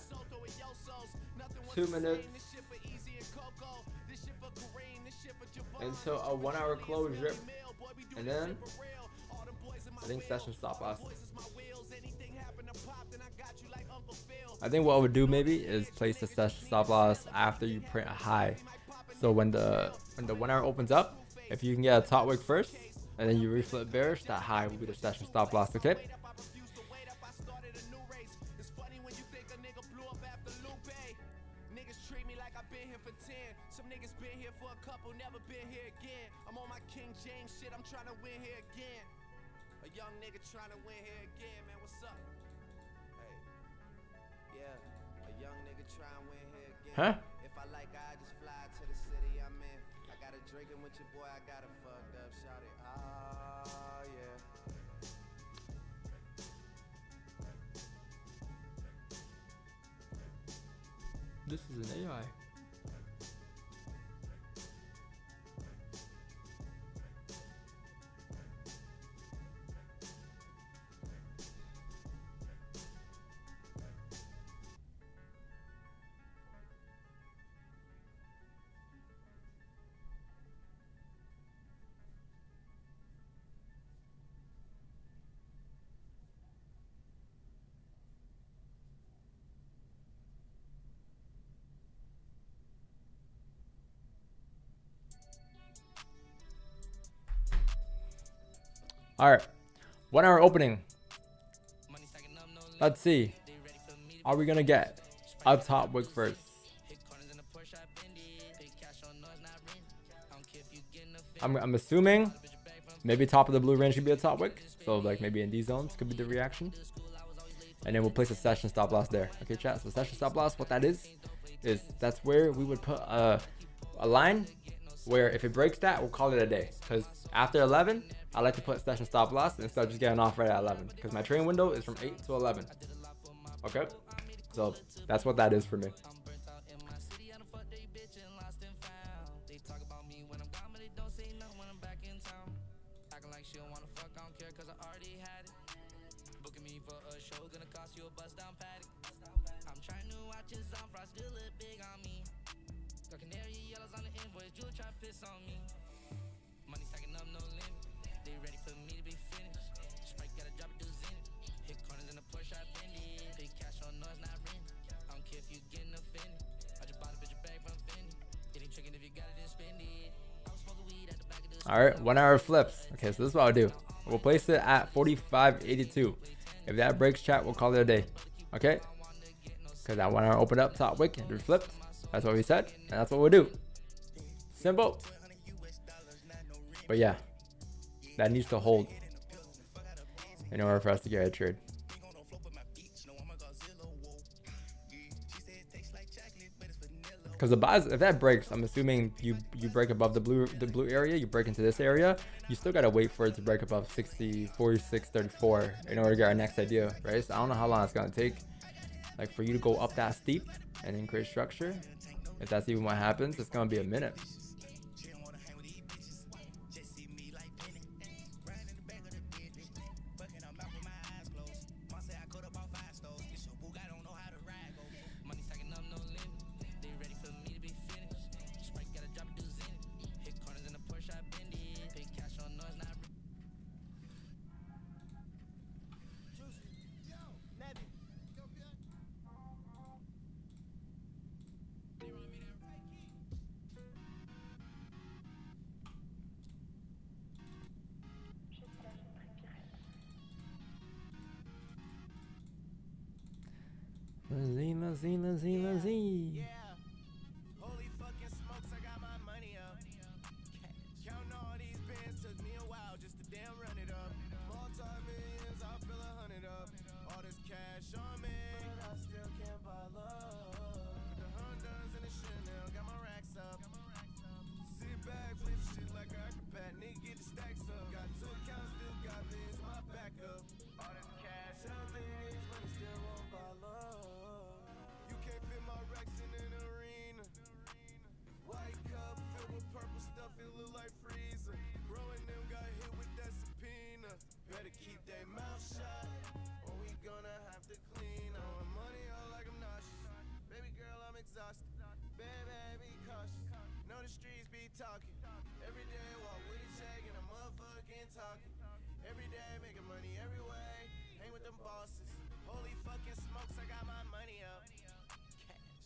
2 minutes until a 1 hour closure, and then I think session stop loss. I think what I would do maybe is place the session stop loss after you print a high. So when the 1 hour opens up, if you can get a top wick first and then you reflip bearish, that high will be the session stop loss. Okay. Huh? If I like, I just fly to the city I'm in. I got a drinking with your boy, I got a fucked up shot it. Ah, yeah. This is an AI. All right, 1 hour opening. Let's see. Are we gonna get a top wick first? I'm assuming maybe top of the blue range should be a top wick. So like maybe in these zones could be the reaction. And then we'll place a session stop loss there. Okay, chat. So session stop loss, what that is that's where we would put a line where if it breaks that, we'll call it a day. Because after 11, I like to put session stop loss instead of just getting off right at 11. Because my trading window is from 8 to 11. Okay? So that's what that is for me. All right, 1 hour flips. Okay, so this is what I'll do. We'll place it at 45.82. If that breaks, chat, we'll call it a day. Okay? Because that 1 hour opened up, top wick, and flipped. That's what we said, and that's what we'll do. Simple. But yeah, that needs to hold in order for us to get a trade. Because the buys, if that breaks, I'm assuming you break above the blue area, you break into this area, you still gotta wait for it to break above 46.34 in order to get our next idea, right? So I don't know how long it's gonna take, like for you to go up that steep and then create structure. If that's even what happens, it's gonna be a minute. Z. Holy fucking smokes, I got my money up. Counting all these bands took me a while just to damn run it up. Multi-millions, I feel 100 up. All this cash on me, but I still can't buy love. The Hondas and the Chanel, got my racks up. Sit back, flip shit like an acrobat, nigga get the stacks up. Got 2 accounts, still got this, my backup. All this cash on me, but I still won't buy love. Can't fit my racks in an arena. White cup filled with purple stuff, it look like freezer. Growing them got hit with that subpoena. Better keep their mouth shut, or we gonna have to clean. I want money all like I'm nauseous. Baby girl, I'm exhausted. Baby, cautious. Know the streets be talking. Every day walk with a check and I'm motherfucking talking. Every day making money every way. Hang with them bosses. Holy fucking smokes, I got my money up.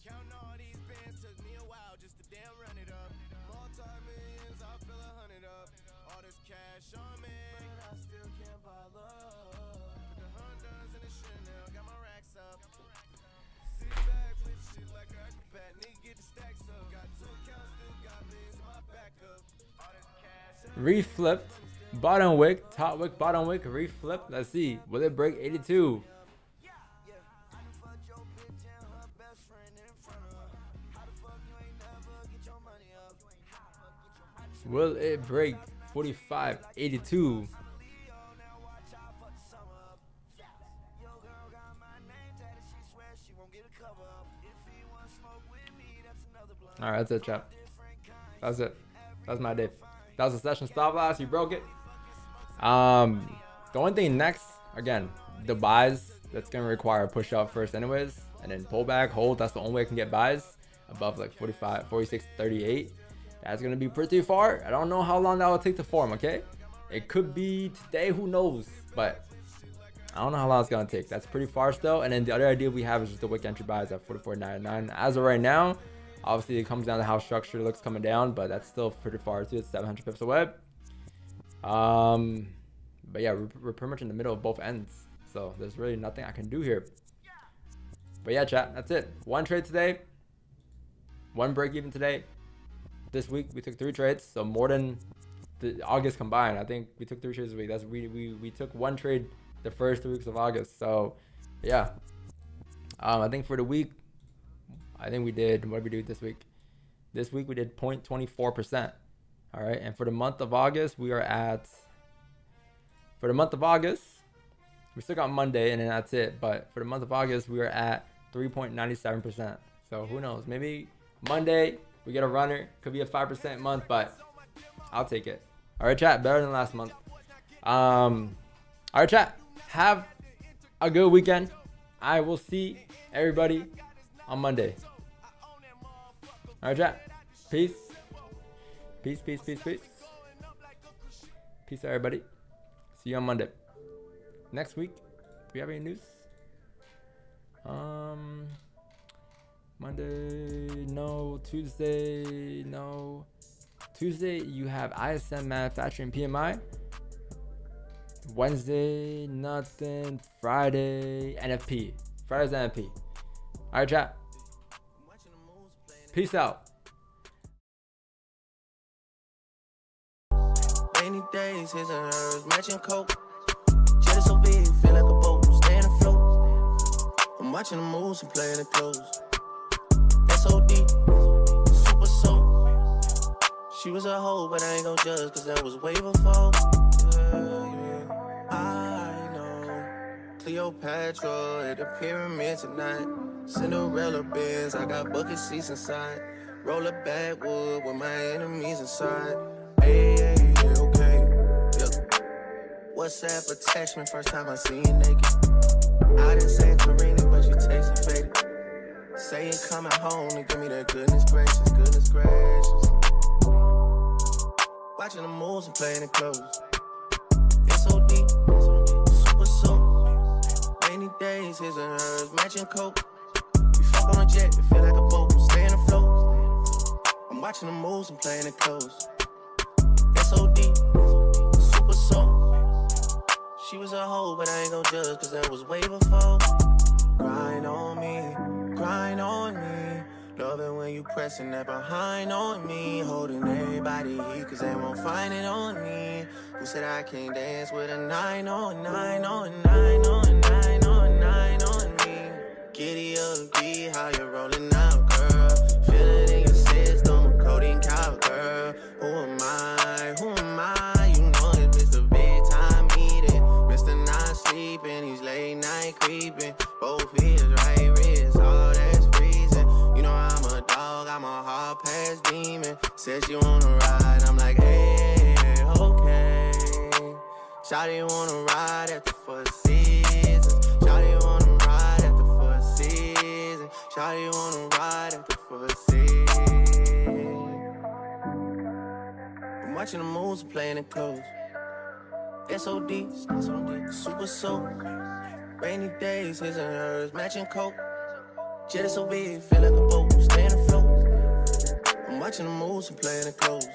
Counting all these bands took me a while just to damn run it up. Multi-millions, I feel 100 up. All this cash on me, but I still can't buy love. The Hondas and the Chanel, got my racks up. Sit back, flip shit like an acrobat, nigga get the stacks up. Got 2 accounts, still got this, my backup. All this cash. Reflipped, bottom wick, top wick, bottom wick, reflip. Let's see, will it break 82? Will it break 45.82? All right, that's it, chat. That's it. That's my day. That was a session stop loss. You broke it. The only thing next, again, the buys. That's gonna require a push up first, anyways, and then pull back, hold. That's the only way I can get buys above like 45, 46.38. That's gonna be pretty far. I don't know how long that will take to form. Okay, it could be today. Who knows? But I don't know how long it's gonna take. That's pretty far still. And then the other idea we have is just the wick entry buys at 44.99. As of right now, obviously it comes down to how structure looks coming down, but that's still pretty far too. It's 700 pips away. But yeah, we're pretty much in the middle of both ends, so there's really nothing I can do here. But yeah, chat, that's it. 1 trade today, 1 break even today. This week we took 3 trades, so more than the August combined. I think we took 3 trades this week. That's we took 1 trade the first 3 weeks of August. So yeah, I think for the week, I think we did, what did we do this week? This week we did 0.24%. All right, and for the month of August, we are at. For the month of August, we still got Monday, and then that's it. But for the month of August, we are at 3.97%. So who knows? Maybe Monday we get a runner. Could be a 5% month, but I'll take it. All right, chat. Better than last month. All right, chat. Have a good weekend. I will see everybody on Monday. All right, chat. Peace. Peace, peace, peace, peace. Peace, everybody. See you on Monday. Next week, do we have any news? Monday, no. Tuesday, no. Tuesday, you have ISM manufacturing PMI. Wednesday, nothing. Friday, NFP. Friday's NFP. All right, chat. Peace out. Rainy days, his and hers, matching coat. Jet so big, feel like a boat, staying afloat. I'm watching the moves and playing it close. SOD, super soul. She was a hoe, but I ain't gon' judge, cause that was way before. Yeah. I know. Cleopatra at the pyramid tonight. Cinderella Benz, I got bucket seats inside. Roll a backwood with my enemies inside. Hey, okay. Yeah. WhatsApp attachment, first time I seen you naked. I didn't say Santorini, but you tasting faded. Say you coming home and give me that goodness gracious, goodness gracious. Watching the moves and playing it close. SOD, super soul. Rainy days, his and hers, matching coat. We fuck on a jet, it feel like a boat, staying afloat. I'm watching the moves and playing it close. SOD, super soul. She was a hoe, but I ain't gon' judge, cause that was way before. Grind on me, grind on me. Love it when you pressing that behind on me. Holding everybody heat, cause they won't find it on me. Who said I can't dance with a 9 on 9 on 9 on 9 on 9 on me? Giddy up, be how you rolling out, girl. Feel it in your system, codeine cow, girl. Who am I? Who am I? You know it's Mr. Big Time Eating, Mr. Not Sleeping, he's late night creeping. Both his right wrists, all that's freezing. You know I'm a dog, I'm a hard pass demon. Says you wanna ride, I'm like, hey, okay. Shawty wanna ride at the first season. Shawty wanna ride at the first season. Shawty wanna ride at the first season. I'm watching the moves and playing it close. SOD, super soul. Rainy days, his and hers, matching coat. Jet so big, feel like a boat, staying afloat. I'm watching the moves and playing it close.